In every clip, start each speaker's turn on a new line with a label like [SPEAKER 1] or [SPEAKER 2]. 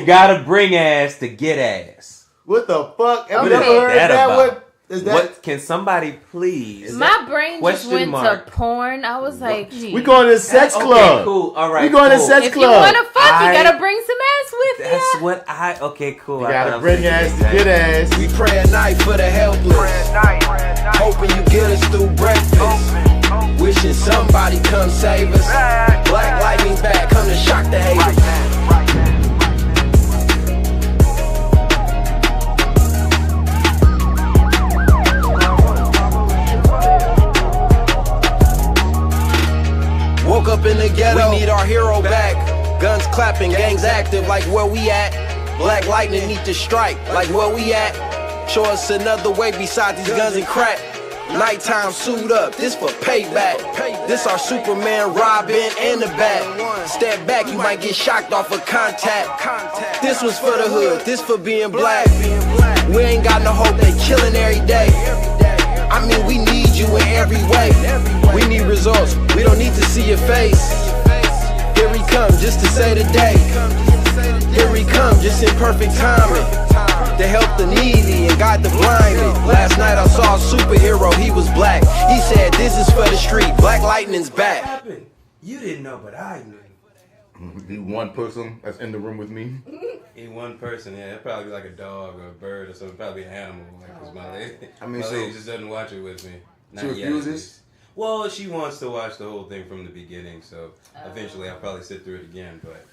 [SPEAKER 1] gotta bring ass to get ass.
[SPEAKER 2] What the fuck? Have
[SPEAKER 1] What
[SPEAKER 2] you
[SPEAKER 1] is
[SPEAKER 2] ever heard
[SPEAKER 1] that
[SPEAKER 2] that?
[SPEAKER 1] about?
[SPEAKER 2] What is that?
[SPEAKER 1] What can somebody please?
[SPEAKER 3] My brain just went to porn. I was like,
[SPEAKER 2] we going to sex club.
[SPEAKER 1] Okay, cool. All right.
[SPEAKER 2] We going to sex
[SPEAKER 3] if
[SPEAKER 2] club.
[SPEAKER 3] you want to fuck, you gotta bring some ass with you.
[SPEAKER 1] That's what I. Okay, cool.
[SPEAKER 2] You gotta bring ass to get ass.
[SPEAKER 4] We pray at night for the helpless. Hoping you get us through breakfast. Wishing somebody come save us. Black lightning's back, come to shock the haters. Woke up in the ghetto, we need our hero back. Guns clapping, gangs active, like where we at. Black lightning need to strike, like where we at. Show us another way besides these guns and crack. Nighttime suit up, this for payback. This our Superman, Robin, and the Bat. Step back, you might get shocked off of contact. This was for the hood, this for being black. We ain't got no hope, they killing every day. I mean, we need you in every way. We need results, we don't need to see your face. Here we come, just to say the day. Here we come, just in perfect timing. To help the needy and guide the blinded. Last night I saw a superhero, he was black. He said, this is for the street, Black Lightning's back.
[SPEAKER 1] You didn't know, but I knew.
[SPEAKER 2] The one person that's in the room with me.
[SPEAKER 1] One person, yeah. It'd probably be like a dog or a bird or something. Probably an animal. Like, cause my lady, my lady just doesn't watch it with me.
[SPEAKER 2] She refuses?
[SPEAKER 1] Well, she wants to watch the whole thing from the beginning. So eventually I'll probably sit through it again. But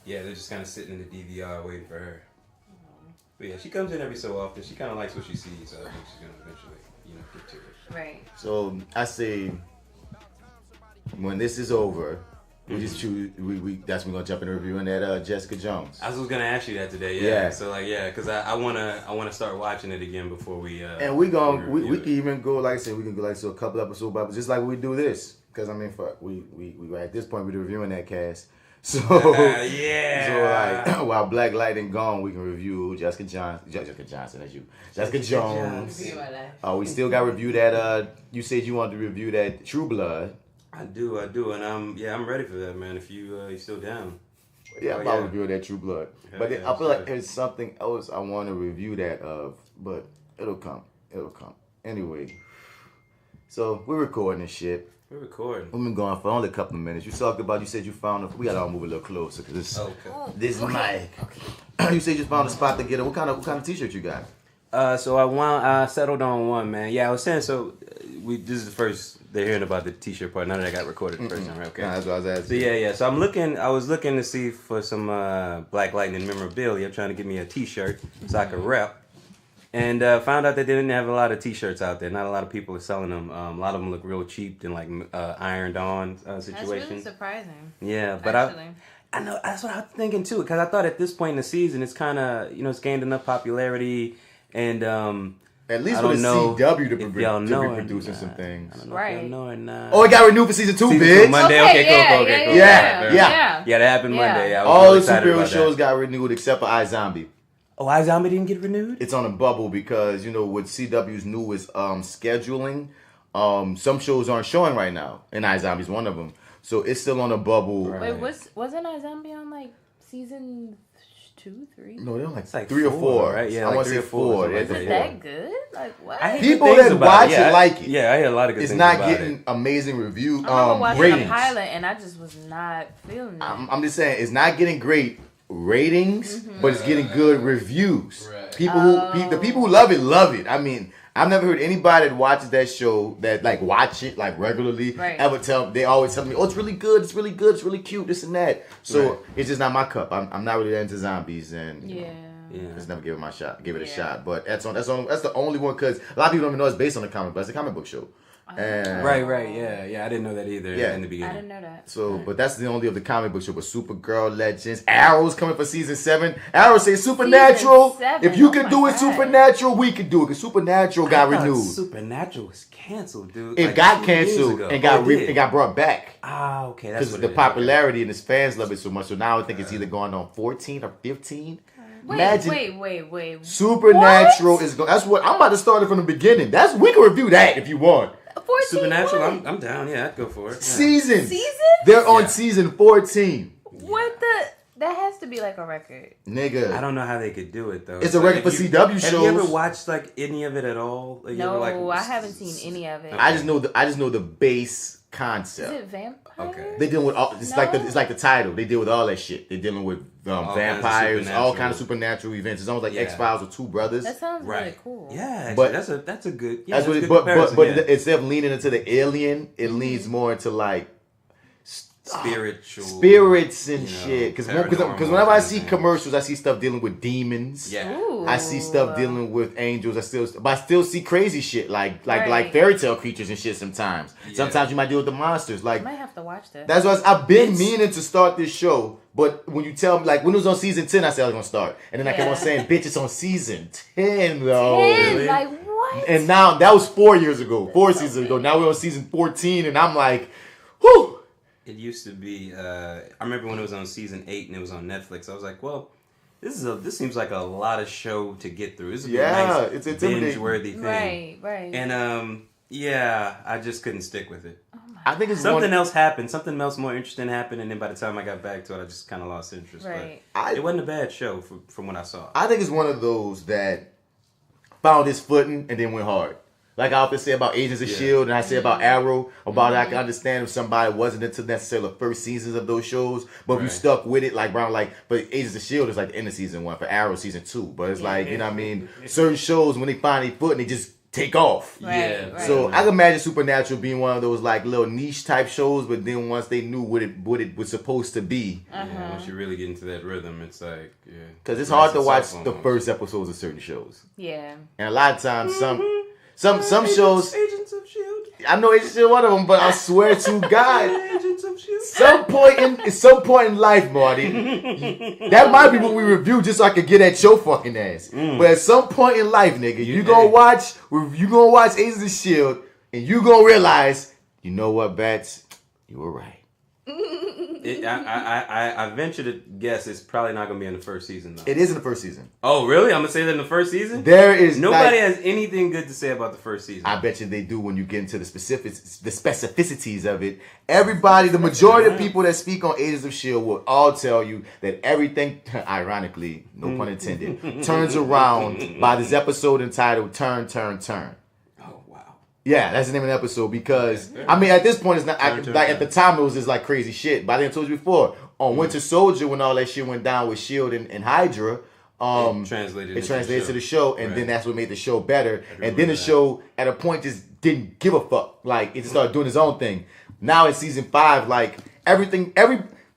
[SPEAKER 1] yeah, they're just kind of sitting in the DVR waiting for her. But yeah, she comes in every so often. She kind of likes what she sees. So I think she's going to eventually, get to it.
[SPEAKER 3] Right.
[SPEAKER 2] So I say, when this is over, we just choose. That's when we're gonna jump in reviewing that Jessica Jones.
[SPEAKER 1] I was gonna ask you that today. Yeah. So because I wanna start watching it again before we. And we can
[SPEAKER 2] even go like I said, we can go like so a couple episodes, but just like we do this, because I mean, fuck, we at this point we're reviewing that cast. So
[SPEAKER 1] yeah.
[SPEAKER 2] So like while Black Lightning gone, we can review Jessica Johnson. That's you. Jessica Jones. We still got to review that. You said you wanted to review that True Blood.
[SPEAKER 1] I do, and I'm ready for that, man. If you still down.
[SPEAKER 2] Yeah, I'm about to review that True Blood. But I feel like there's something else I want to review that of, but it'll come. Anyway, so we're recording this shit.
[SPEAKER 1] We're recording.
[SPEAKER 2] We've been going for only a couple of minutes. You said you found we gotta all move a little closer because this mic. Okay. You said you found a spot to get it. What kind of t-shirt you got?
[SPEAKER 1] So I settled on one, man. Yeah, I was saying so. This is the first they're hearing about the t-shirt part. Now that I got recorded the first time, right? Okay.
[SPEAKER 2] Nah, that's what I was asking.
[SPEAKER 1] So yeah. So I was looking to see for some Black Lightning memorabilia. I'm trying to get me a t-shirt so I could rep. And found out that they didn't have a lot of t-shirts out there. Not a lot of people are selling them. A lot of them look real cheap and like ironed on situations.
[SPEAKER 3] That's really surprising.
[SPEAKER 1] Yeah, but I know that's what I was thinking too. Because I thought at this point in the season, it's kind of it's gained enough popularity and
[SPEAKER 2] at least for the CW to be producing some things.
[SPEAKER 3] I don't know if y'all
[SPEAKER 1] know or not.
[SPEAKER 2] Oh, it got renewed for season 2, bitch.
[SPEAKER 1] Monday. Okay, cool.
[SPEAKER 2] Yeah,
[SPEAKER 1] that happened Monday. I was
[SPEAKER 2] all
[SPEAKER 1] really
[SPEAKER 2] the superhero shows got renewed except for iZombie.
[SPEAKER 1] Oh, iZombie didn't get renewed?
[SPEAKER 2] It's on a bubble because, with CW's newest scheduling, some shows aren't showing right now, and iZombie's one of them. So it's still on a bubble.
[SPEAKER 3] Wait, wasn't iZombie on like season 2, 3?
[SPEAKER 2] No, they're on like
[SPEAKER 1] 3
[SPEAKER 2] or 4,
[SPEAKER 1] right? Yeah,
[SPEAKER 2] I want to say 4.
[SPEAKER 3] Is that good? Like what?
[SPEAKER 2] People that watch it like it.
[SPEAKER 1] Yeah, I hear a lot of good
[SPEAKER 2] things
[SPEAKER 1] about it.
[SPEAKER 2] It's not getting amazing review
[SPEAKER 3] I remember watching
[SPEAKER 2] ratings.
[SPEAKER 3] the pilot and I just was not feeling it.
[SPEAKER 2] I'm just saying, it's not getting great ratings, but it's getting good reviews. Right. The people who love it. I mean, I've never heard anybody that watches that show that like watch it like regularly ever they always tell me, oh, it's really good, it's really cute, this and that. So it's just not my cup. I'm not really into zombies and just never give it a shot. But that's the only one because a lot of people don't even know it's based on a comic, but it's a comic book show. And
[SPEAKER 1] Right. Yeah. I didn't know that either in the beginning.
[SPEAKER 3] I didn't know that.
[SPEAKER 2] So, but that's the only of the comic book show. But Supergirl, Legends, Arrow's coming for season 7. Arrow says Supernatural. If you can do it, Supernatural, we can do it. Because Supernatural got renewed.
[SPEAKER 1] Supernatural was canceled, dude.
[SPEAKER 2] It got canceled and got brought back.
[SPEAKER 1] Ah, okay. That's what
[SPEAKER 2] because the popularity and its fans love it so much. So now I think it's either going on 14 or 15.
[SPEAKER 3] Wait.
[SPEAKER 2] Supernatural is going. That's what I'm about to start it from the beginning. We can review that if you want.
[SPEAKER 1] Supernatural, I'm down. Yeah, I'd go for it. Yeah.
[SPEAKER 2] Season? They're on season 14.
[SPEAKER 3] What the? That has to be like a record.
[SPEAKER 2] Nigga.
[SPEAKER 1] I don't know how they could do it though.
[SPEAKER 2] It's a record for CW shows.
[SPEAKER 1] Have you ever watched like any of it at all? Like,
[SPEAKER 3] No,
[SPEAKER 1] ever,
[SPEAKER 3] I haven't seen any of it.
[SPEAKER 2] I just know the base concept.
[SPEAKER 3] Is it vampire?
[SPEAKER 1] Okay.
[SPEAKER 2] They dealing with all. It's like the title. They deal with all that shit. They dealing with vampires, all kind of supernatural events. It's almost like X-Files with two brothers.
[SPEAKER 3] That sounds really cool.
[SPEAKER 1] Yeah,
[SPEAKER 2] but
[SPEAKER 1] that's a good. Yeah,
[SPEAKER 2] that's what. But instead of leaning into the alien, it leans more into like spirits and shit. Because whenever I see commercials, I see stuff dealing with demons.
[SPEAKER 1] Yeah.
[SPEAKER 3] Ooh.
[SPEAKER 2] I see stuff dealing with angels. I still see crazy shit like fairy tale creatures and shit. Sometimes you might deal with the monsters. Like
[SPEAKER 3] I might have to watch that.
[SPEAKER 2] that's why I've been meaning to start this show. But when you tell me, like, when it was on season 10, I said I was going to start. And then I kept on saying, bitch, it's on season 10, though.
[SPEAKER 3] 10?
[SPEAKER 2] Really?
[SPEAKER 3] Like, what?
[SPEAKER 2] And now, that was 4 years ago. 4 seasons ago. Now we're on season 14, and I'm like, whew.
[SPEAKER 1] It used to be, I remember when it was on season 8 and it was on Netflix, I was like, well, this seems like a lot of show to get through. This is a nice
[SPEAKER 2] it's intimidating.
[SPEAKER 1] binge-worthy thing.
[SPEAKER 3] Right.
[SPEAKER 1] And, I just couldn't stick with it.
[SPEAKER 2] I think it's
[SPEAKER 1] something else happened. Something else more interesting happened, and then by the time I got back to it, I just kind of lost interest.
[SPEAKER 3] Right.
[SPEAKER 1] But it wasn't a bad show from what I saw.
[SPEAKER 2] I think it's one of those that found its footing and then went hard. Like I often say about Agents of S.H.I.E.L.D. and I say about Arrow, about I can understand if somebody wasn't into necessarily the first seasons of those shows, but if you stuck with it, like Brown, like, but Agents of S.H.I.E.L.D. is like the end of season 1, for Arrow season 2. But it's like, you know what I mean? Certain shows, when they find their footing, they just take off.
[SPEAKER 3] Right.
[SPEAKER 2] So I can imagine Supernatural being one of those like little niche type shows, but then once they knew what it was supposed to be,
[SPEAKER 1] once you really get into that rhythm, it's like
[SPEAKER 2] because it's hard to watch the first episodes of certain shows.
[SPEAKER 3] Yeah,
[SPEAKER 2] and a lot of times some shows.
[SPEAKER 1] Agents of S.H.I.E.L.D.
[SPEAKER 2] I know Agents of S.H.I.E.L.D. one of them, but I swear to God,
[SPEAKER 1] Agents of S.H.I.E.L.D.
[SPEAKER 2] some point in life, Marty, that might be what we review just so I could get at your fucking ass. But at some point in life, nigga, you gonna watch Agents of S.H.I.E.L.D. and you gonna realize, you know what, Bats, you were right.
[SPEAKER 1] I venture to guess it's probably not going to be in the first season, though.
[SPEAKER 2] It is in the first season.
[SPEAKER 1] Oh, really? I'm going to say that in the first season?
[SPEAKER 2] There is
[SPEAKER 1] nobody has anything good to say about the first season.
[SPEAKER 2] I bet you they do when you get into the specificities of it. Everybody, the majority of people that speak on Agents of S.H.I.E.L.D. will all tell you that everything, ironically, no pun intended, turns around by this episode entitled Turn, Turn, Turn. Yeah, that's the name of the episode because, I mean, at this point, it's not, at the time, it was just like crazy shit. But I think I told you before, on Winter Soldier, when all that shit went down with S.H.I.E.L.D. and Hydra, it translated to the show, and then that's what made the show better. And then the show, at a point, just didn't give a fuck. Like, it just started doing its own thing. Now in season 5, like,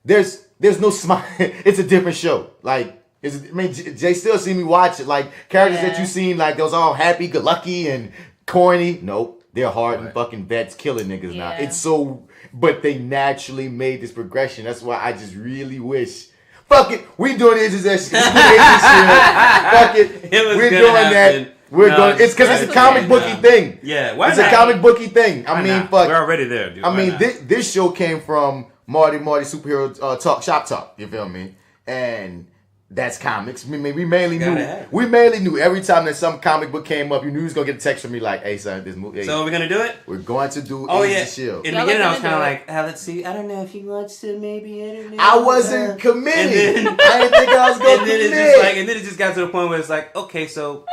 [SPEAKER 2] there's no smile. It's a different show. Like, J.Steel seen me watch it. Like, characters that you seen, like, those all happy-go-lucky and corny. Nope. They're hard and fucking vets killing niggas now. It's so, but they naturally made this progression. That's why I just really wish. Fuck it, we doing Agents of S.H.I.E.L.D. Fuck it, we're doing that. It's because it's a comic booky thing.
[SPEAKER 1] Yeah, why
[SPEAKER 2] it's a comic booky thing. I mean, fuck.
[SPEAKER 1] We're already there, dude.
[SPEAKER 2] I mean, this show came from Marty Superhero Shop Talk. You feel me? And that's comics. We mainly knew every time that some comic book came up, you knew he was gonna get a text from me like, "Hey, son, this movie." Hey,
[SPEAKER 1] so we're gonna do it.
[SPEAKER 2] We're going to do.
[SPEAKER 1] Oh
[SPEAKER 2] Agents of S.H.I.E.L.D.
[SPEAKER 1] In the beginning, I was kind of like, "Let's see. I don't know if he wants to. Maybe I don't know."
[SPEAKER 2] I wasn't committed. I didn't think I was going to commit.
[SPEAKER 1] And then it just got to the point where it's like, okay, so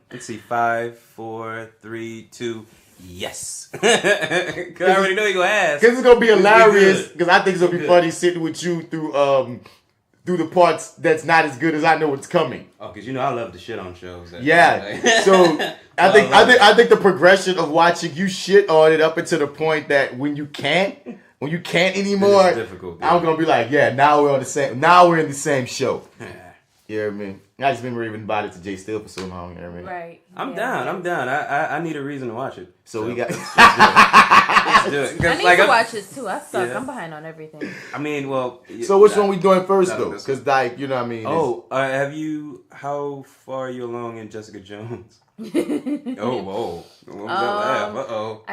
[SPEAKER 1] let's see, 5, 4, 3, 2. Yes. Cause I already know you're gonna ask.
[SPEAKER 2] Because it's gonna be hilarious. Because I think it's gonna be funny sitting with you through the parts that's not as good as I know what's coming.
[SPEAKER 1] Oh, because you know I love the shit on shows.
[SPEAKER 2] So I think the progression of watching you shit on it up until the point that when you can't anymore,
[SPEAKER 1] it's difficult,
[SPEAKER 2] I'm gonna be like, now we're in the same show. You know what I mean? I just been raving about it to J.Steel for so long. You know what I mean?
[SPEAKER 3] Right.
[SPEAKER 1] I'm down. I need a reason to watch it.
[SPEAKER 2] So we got.
[SPEAKER 1] Let's do it.
[SPEAKER 3] I need to watch this too. I suck. I'm behind on everything.
[SPEAKER 1] I mean, well.
[SPEAKER 2] So which one we doing first though? Because like, you know what I mean?
[SPEAKER 1] How far are you along in Jessica Jones? Oh, whoa. What was that laugh? Uh-oh.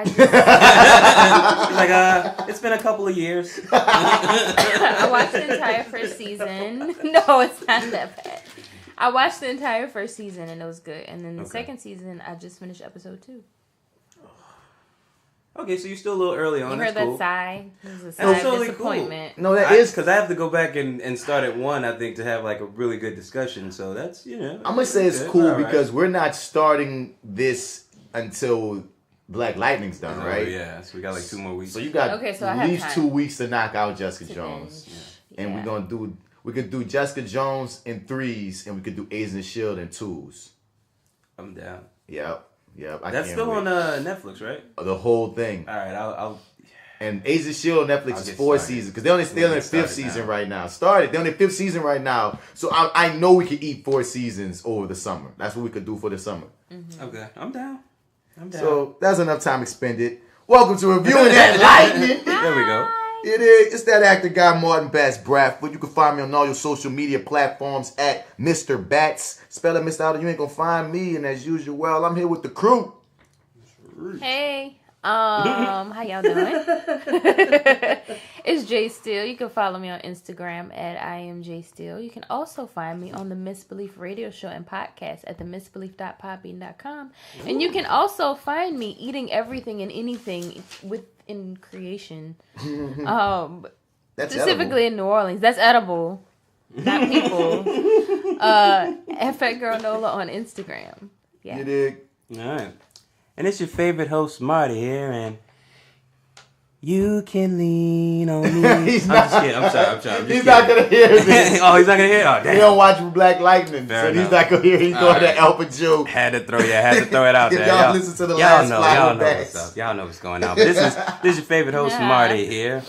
[SPEAKER 1] It's been a couple of years.
[SPEAKER 3] I watched the entire first season. No, it's not that bad. I watched the entire first season and it was good. And then the second season, I just finished episode 2.
[SPEAKER 1] Okay, so you're still a little early on.
[SPEAKER 3] You
[SPEAKER 1] That's
[SPEAKER 3] heard
[SPEAKER 1] cool.
[SPEAKER 3] that sigh? It was a sigh
[SPEAKER 1] That's
[SPEAKER 3] of
[SPEAKER 1] totally
[SPEAKER 3] disappointment.
[SPEAKER 2] No, that is
[SPEAKER 1] because I have to go back and start at 1. I think to have like a really good discussion. So that's I'm
[SPEAKER 2] gonna say it's cool because we're not starting this until Black Lightning's done, right?
[SPEAKER 1] Yeah, so we got like 2 more weeks.
[SPEAKER 2] So you got
[SPEAKER 3] so
[SPEAKER 2] at least 2 weeks to knock out Jessica Jones, and we could do Jessica Jones in 3s, and we could do Agents of S.H.I.E.L.D. in 2s.
[SPEAKER 1] I'm down.
[SPEAKER 2] Yep.
[SPEAKER 1] That's still on Netflix, right?
[SPEAKER 2] The whole thing.
[SPEAKER 1] All right, I'll
[SPEAKER 2] And Agents of S.H.I.E.L.D. on Netflix is 4 seasons because they're only still in their 5th season right now. They're on their 5th season right now. So I know we could eat 4 seasons over the summer. That's what we could do for the summer.
[SPEAKER 3] Mm-hmm.
[SPEAKER 1] Okay, I'm down.
[SPEAKER 2] So that's enough time expended. Welcome to Reviewing That Lightning.
[SPEAKER 1] There we go.
[SPEAKER 2] It's that actor guy, Marty&amp Bradford. You can find me on all your social media platforms at Mr. Bats. Spell it, Mr. Out, you ain't gonna find me. And as usual, well, I'm here with the crew.
[SPEAKER 3] Hey, how y'all doing? It's J.Steel. You can follow me on Instagram at I am J.Steel. You can also find me on the Misbelief Radio Show and Podcast at TheMisbelief.podbean.com. And you can also find me eating everything and anything within creation.
[SPEAKER 2] That's
[SPEAKER 3] specifically in New Orleans. That's edible, not people. At Fat Girl Nola on Instagram. Yeah.
[SPEAKER 2] You dig?
[SPEAKER 1] All right. And it's your favorite host, Marty, here, and you can lean on me. I'm just kidding. I'm sorry.
[SPEAKER 2] He's not going to hear this.
[SPEAKER 1] Oh, he's not going to hear it? Oh, damn.
[SPEAKER 2] He don't watch Black Lightning,
[SPEAKER 1] Fair
[SPEAKER 2] so
[SPEAKER 1] enough.
[SPEAKER 2] he's not going to hear it. He's going to Alpha Joe.
[SPEAKER 1] Had to throw it out there.
[SPEAKER 2] Y'all listen to the last FlyWithBats.
[SPEAKER 1] Y'all know what's going on. But this is your favorite host, Marty, here.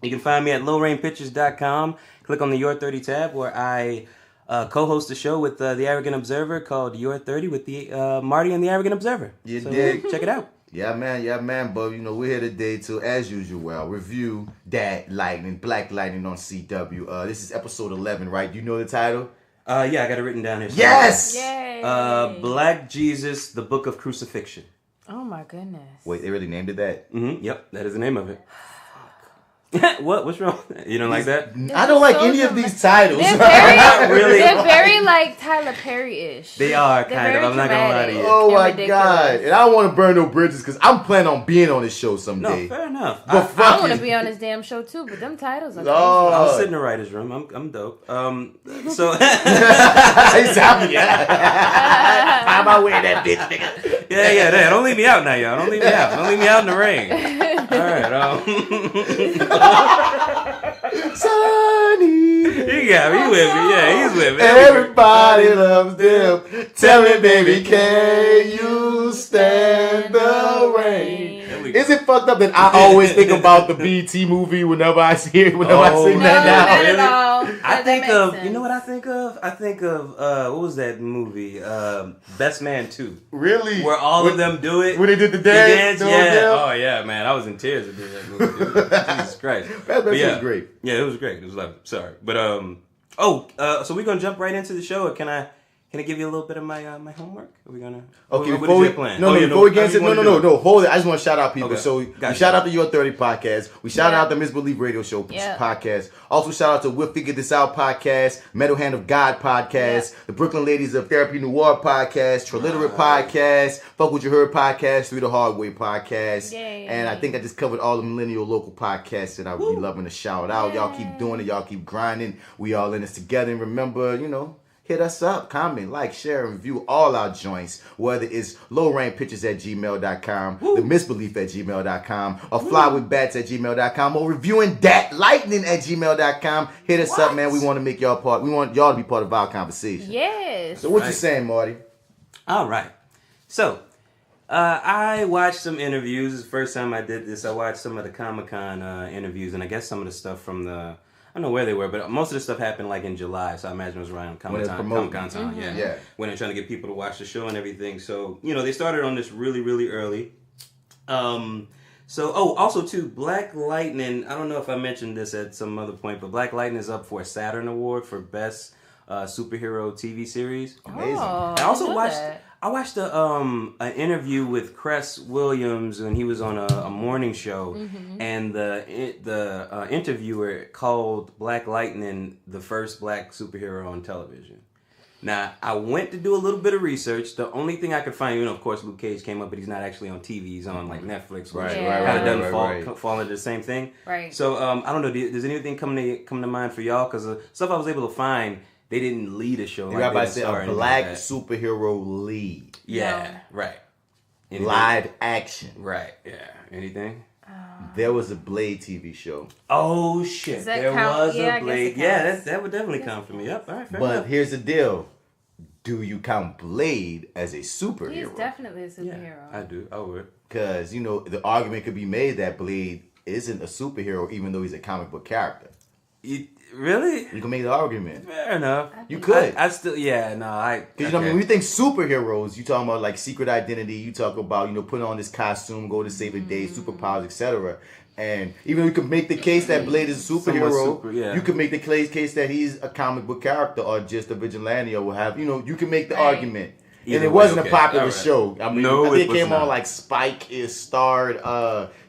[SPEAKER 1] You can find me at lowrainpictures.com. Click on the Your30 tab where I co-host a show with the Arrogant Observer called Your30 with the Marty and the Arrogant Observer.
[SPEAKER 2] You
[SPEAKER 1] so,
[SPEAKER 2] dig?
[SPEAKER 1] Check it out.
[SPEAKER 2] Yeah, man. But we're here today to, as usual, review DAT Lightning, Black Lightning on CW. This is episode 11, right? You know the title?
[SPEAKER 1] Yeah, I got it written down here.
[SPEAKER 2] Yes!
[SPEAKER 3] Yay!
[SPEAKER 1] Black Jesus, the Book of Crucifixion.
[SPEAKER 3] Oh my goodness.
[SPEAKER 2] Wait, they really named it that?
[SPEAKER 1] Mm-hmm. Yep, that is the name of it. What? What's wrong? You don't like that?
[SPEAKER 2] I don't like any of these titles.
[SPEAKER 3] They're very like Tyler Perry-ish.
[SPEAKER 1] They are kind of. I'm not gonna lie to you.
[SPEAKER 2] Oh my God! And I don't want to burn no bridges because I'm planning on being on this show someday.
[SPEAKER 1] No, fair enough.
[SPEAKER 3] I want to be on this damn show too, but them titles are crazy.
[SPEAKER 1] I'll sit in the writer's room. I'm dope. So
[SPEAKER 2] he's happy. I'm out wearing that bitch, nigga.
[SPEAKER 1] Yeah. Don't leave me out now, y'all. Don't leave me out. Don't leave me out in the rain. All right.
[SPEAKER 2] Sonny.
[SPEAKER 1] He got me. He with me. Yeah, he's with me.
[SPEAKER 2] Everybody loves them. Tell me, baby, can you stand the rain? Is it fucked up that I always think about the BT movie whenever I see it? Whenever I sing that now?
[SPEAKER 3] Not at all.
[SPEAKER 1] I think of
[SPEAKER 3] sense.
[SPEAKER 1] You know what I think of? I think of what was that movie? Best Man 2.
[SPEAKER 2] Really?
[SPEAKER 1] Where all of them do it.
[SPEAKER 2] When they did the dance?
[SPEAKER 1] Yeah. Oh yeah, man. I was in tears at that movie. Jesus Christ.
[SPEAKER 2] That was great.
[SPEAKER 1] Yeah, it was great. It was lovely. Sorry. But so we're gonna jump right into the show, or can I give you a little bit of my my homework? Are we gonna?
[SPEAKER 2] Okay,
[SPEAKER 1] what is your plan?
[SPEAKER 2] Before we get into no, hold it. I just want to shout out people.
[SPEAKER 1] Okay.
[SPEAKER 2] So we shout out to Your30 Podcast. We shout out the Misbelief Radio Show podcast. Also shout out to We'll Figure This Out Podcast, Metal Hand of God Podcast, the Brooklyn Ladies of Therapy Noir Podcast, Triliterate Podcast, Fuck What You Heard Podcast, Through the Hard Way Podcast.
[SPEAKER 3] Yay.
[SPEAKER 2] And I think I just covered all the millennial local podcasts that I would be loving to shout out. Y'all keep doing it. Y'all keep grinding. We all in this together. And remember, hit us up, comment, like, share, and review all our joints, whether it's lowrainpictures@gmail.com, themisbelief@gmail.com, or FlyWithBats@gmail.com, or reviewing DAT Lightning @gmail.com. Hit us up, man. We want to make y'all part. We want y'all to be part of our conversation.
[SPEAKER 3] Yes.
[SPEAKER 2] So what you saying, Marty?
[SPEAKER 1] All right. So I watched some interviews. This is the first time I did this. I watched some of the Comic-Con interviews, and I guess some of the stuff from the... I don't know where they were, but most of the stuff happened like in July, so I imagine it was around Comic-Con time. Yeah. When they're trying to get people to watch the show and everything. So, they started on this really, really early. Also too, Black Lightning, I don't know if I mentioned this at some other point, but Black Lightning is up for a Saturn Award for Best Superhero TV Series.
[SPEAKER 2] Amazing.
[SPEAKER 3] Oh,
[SPEAKER 1] I also watched an interview with Cress Williams when he was on a morning show, and the interviewer called Black Lightning the first black superhero on television. Now, I went to do a little bit of research. The only thing I could find, of course, Luke Cage came up, but he's not actually on TV. He's on like Netflix, which kind of doesn't fall into the same thing.
[SPEAKER 3] Right.
[SPEAKER 1] So I don't know. Does anything come to mind for y'all? Because the stuff I was able to find, they didn't lead a show.
[SPEAKER 2] You got to say a black superhero lead.
[SPEAKER 1] Yeah. Right. Anything?
[SPEAKER 2] Live action.
[SPEAKER 1] Right. Yeah. Anything?
[SPEAKER 2] There was a Blade TV show.
[SPEAKER 1] Oh shit! There was a Blade. Yeah, that would definitely count for me. Yep. All right. Fair enough.
[SPEAKER 2] Here's the deal. Do you count Blade as a superhero?
[SPEAKER 3] He's definitely a superhero.
[SPEAKER 1] Yeah, I do. I would.
[SPEAKER 2] Because, the argument could be made that Blade isn't a superhero even though he's a comic book character.
[SPEAKER 1] Really?
[SPEAKER 2] You can make the argument.
[SPEAKER 1] Fair enough.
[SPEAKER 2] You could.
[SPEAKER 1] I still, Because,
[SPEAKER 2] when you think superheroes, you talking about, like, secret identity. You talk about, putting on this costume, go to save the day, superpowers, etc. And even though you could make the case that Blade is a superhero, you could make the case that he's a comic book character or just a vigilante or what have you can make the argument. And it wasn't a popular show. I mean, I think it came on like Spike starred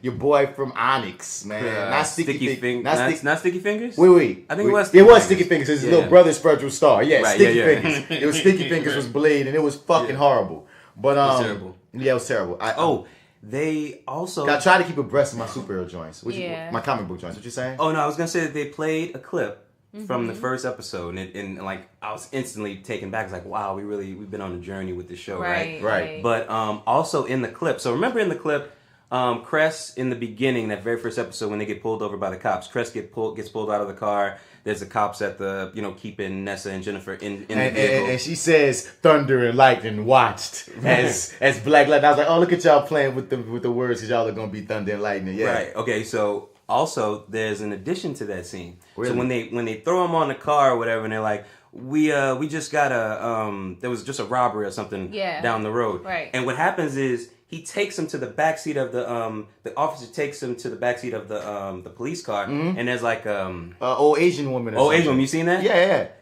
[SPEAKER 2] your boy from Onyx, man. Not Sticky Fingers.
[SPEAKER 1] Not Sticky Fingers?
[SPEAKER 2] Wait.
[SPEAKER 1] I think
[SPEAKER 2] it was Sticky Fingers. His little brother's Federal Star. Yeah, Sticky Fingers. It was Sticky Fingers was Blade, and it was fucking horrible. But
[SPEAKER 1] it was terrible.
[SPEAKER 2] Yeah, it was terrible.
[SPEAKER 1] They also...
[SPEAKER 2] I try to keep abreast of my superhero joints. My comic book joints. What you saying?
[SPEAKER 1] Oh, no, I was going to say that they played a clip from the first episode, and like I was instantly taken back. It's like, wow, we've been on a journey with the show, right? But also in the clip. So remember in the clip, Cress in the beginning, that very first episode when they get pulled over by the cops, Cress gets pulled out of the car. There's the cops at the keeping Nessa and Jennifer in the vehicle,
[SPEAKER 2] and she says thunder and lightning watched as Black Lightning. I was like, oh, look at y'all playing with the words because y'all are gonna be thunder and lightning. Yeah,
[SPEAKER 1] right. Okay, so. Also, there's an addition to that scene.
[SPEAKER 2] Really?
[SPEAKER 1] So when they throw him on the car or whatever, and they're like, we just got there was just a robbery or something down the road.
[SPEAKER 3] Right.
[SPEAKER 1] And what happens is he takes him to the backseat of the officer takes him to the backseat of the police car, and there's like
[SPEAKER 2] old Asian woman.
[SPEAKER 1] Asian woman, you seen that?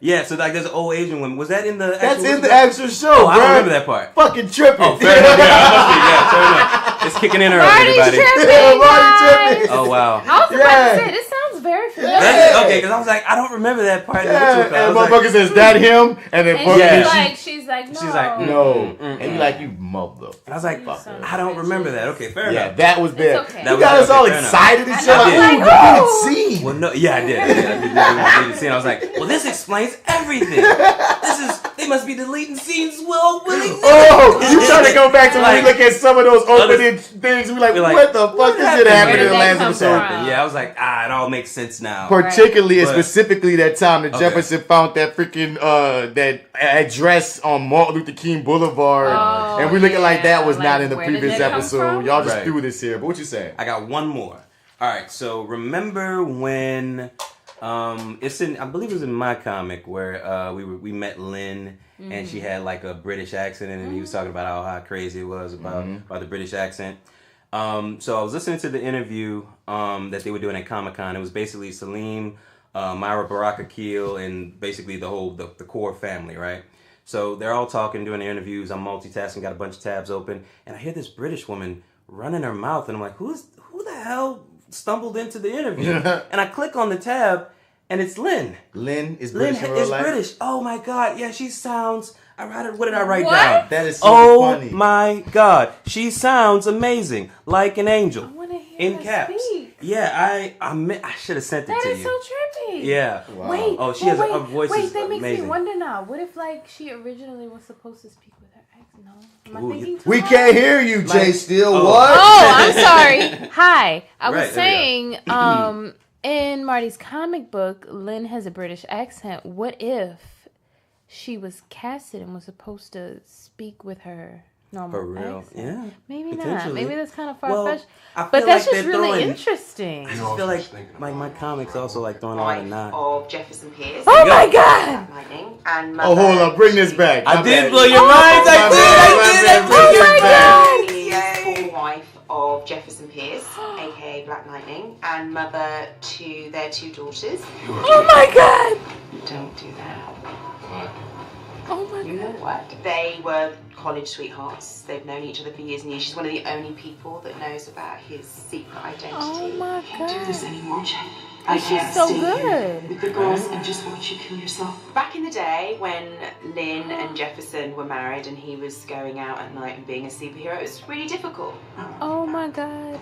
[SPEAKER 2] Yeah.
[SPEAKER 1] So like there's an old Asian woman. Was that in the?
[SPEAKER 2] That's in the actual show.
[SPEAKER 1] I don't remember that part.
[SPEAKER 2] Fucking tripping.
[SPEAKER 1] Oh, fair enough. Fair enough. It's kicking in early, everybody.
[SPEAKER 2] Tripping.
[SPEAKER 1] Oh wow.
[SPEAKER 3] I was about to say this sounds very familiar.
[SPEAKER 1] Okay, because I was like, I don't remember that part.
[SPEAKER 2] And motherfucker says that him, and then
[SPEAKER 3] she's like, no.
[SPEAKER 2] She's like, no. And you like, you mother.
[SPEAKER 1] I was like, I don't remember that. Okay, fair enough.
[SPEAKER 2] Yeah, that was there.
[SPEAKER 3] Okay.
[SPEAKER 2] You got us all excited and shit. Like, ooh, the scene.
[SPEAKER 1] Well, no, yeah, I did. I did. I was like, well, this explains everything. They must be deleting scenes willy-nilly.
[SPEAKER 2] Oh, you trying to go back to when we look at some of those opening things. We're like, what the fuck did happen in the last episode?
[SPEAKER 1] Yeah, I was like, it all makes sense now.
[SPEAKER 2] Particularly and specifically that time that Jefferson found that freaking that address on Martin Luther King Boulevard, and we looking like that was not in the previous episode. Y'all just threw this here. But what you saying?
[SPEAKER 1] I got one more. All right, so remember when it's in, I believe it was in my comic where we met Lynn, and she had like a British accent, and he was talking about how crazy it was about the British accent. So I was listening to the interview that they were doing at Comic-Con. It was basically Salim, Myra Baraka Keel, and basically the core family, right? So they're all talking, doing their interviews. I'm multitasking, got a bunch of tabs open, and I hear this British woman running her mouth, and I'm like, who the hell stumbled into the interview? And I click on the tab, and it's Lynn.
[SPEAKER 2] Lynn is British in real life?
[SPEAKER 1] British. Oh my God. Yeah, she sounds... What did I write down?
[SPEAKER 2] That is so funny.
[SPEAKER 1] Oh my God. She sounds amazing. Like an angel.
[SPEAKER 3] I want to hear
[SPEAKER 1] in caps.
[SPEAKER 3] Speak.
[SPEAKER 1] Yeah, I should have sent it to you.
[SPEAKER 3] That is so trippy.
[SPEAKER 1] Yeah.
[SPEAKER 3] Wow. Wait.
[SPEAKER 1] Oh, she has a voice is
[SPEAKER 3] that
[SPEAKER 1] amazing.
[SPEAKER 3] makes me wonder now. What if like she originally was supposed to speak with her accent? No. Am I thinking too
[SPEAKER 2] We
[SPEAKER 3] hard?
[SPEAKER 2] can't hear you, J.Steel.
[SPEAKER 3] What? Oh, I'm sorry. Hi. I was saying, in Marty's comic book, Lynn has a British accent. What if she was casted and was supposed to speak with her normal
[SPEAKER 1] For real?
[SPEAKER 3] accent?
[SPEAKER 1] Yeah.
[SPEAKER 3] Maybe not. Maybe that's kind of far-fetched.
[SPEAKER 1] Well,
[SPEAKER 3] but that's just really interesting.
[SPEAKER 1] I just feel like my comics also like throwing a lot of knots.
[SPEAKER 5] Of Jefferson Pierce.
[SPEAKER 3] Oh my God!
[SPEAKER 5] And
[SPEAKER 2] hold on, bring this back.
[SPEAKER 1] I did blow your minds. I
[SPEAKER 5] did. Oh my God! Wife of Jefferson Pierce, aka Black Lightning, and mother to their two daughters.
[SPEAKER 3] Oh my God!
[SPEAKER 5] Don't do that.
[SPEAKER 3] Oh my God.
[SPEAKER 5] You know what? They were college sweethearts. They've known each other for years and years. She's one of the only people that knows about his secret identity.
[SPEAKER 3] Oh my God.
[SPEAKER 5] Can't do this anymore, Jeff.
[SPEAKER 3] She's so good.
[SPEAKER 5] With the girls and just watch you kill yourself. Back in the day when Lynn and Jefferson were married and he was going out at night and being a superhero, it was really difficult.
[SPEAKER 3] Oh my God.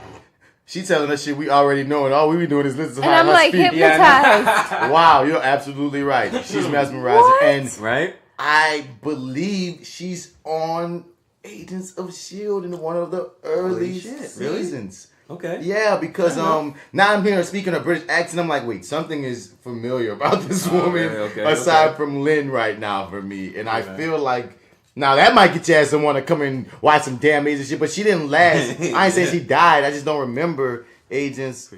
[SPEAKER 2] She telling us shit we already know, and all we be doing is listen to
[SPEAKER 3] and I'm
[SPEAKER 2] her
[SPEAKER 3] like
[SPEAKER 2] speak.
[SPEAKER 3] hypnotized.
[SPEAKER 2] Wow, you're absolutely right. She's mesmerizing.
[SPEAKER 3] What?
[SPEAKER 2] And
[SPEAKER 1] Right?
[SPEAKER 2] I believe she's on Agents of S.H.I.E.L.D. in one of the early seasons.
[SPEAKER 1] Okay.
[SPEAKER 2] Yeah, because now I'm hearing her speaking a British accent. I'm like, wait, something is familiar about this woman aside from Lynn right now for me. And I feel like, now that might get your ass to want to come and watch some damn Agents shit, but she didn't last. I ain't saying she died. I just don't remember Agents.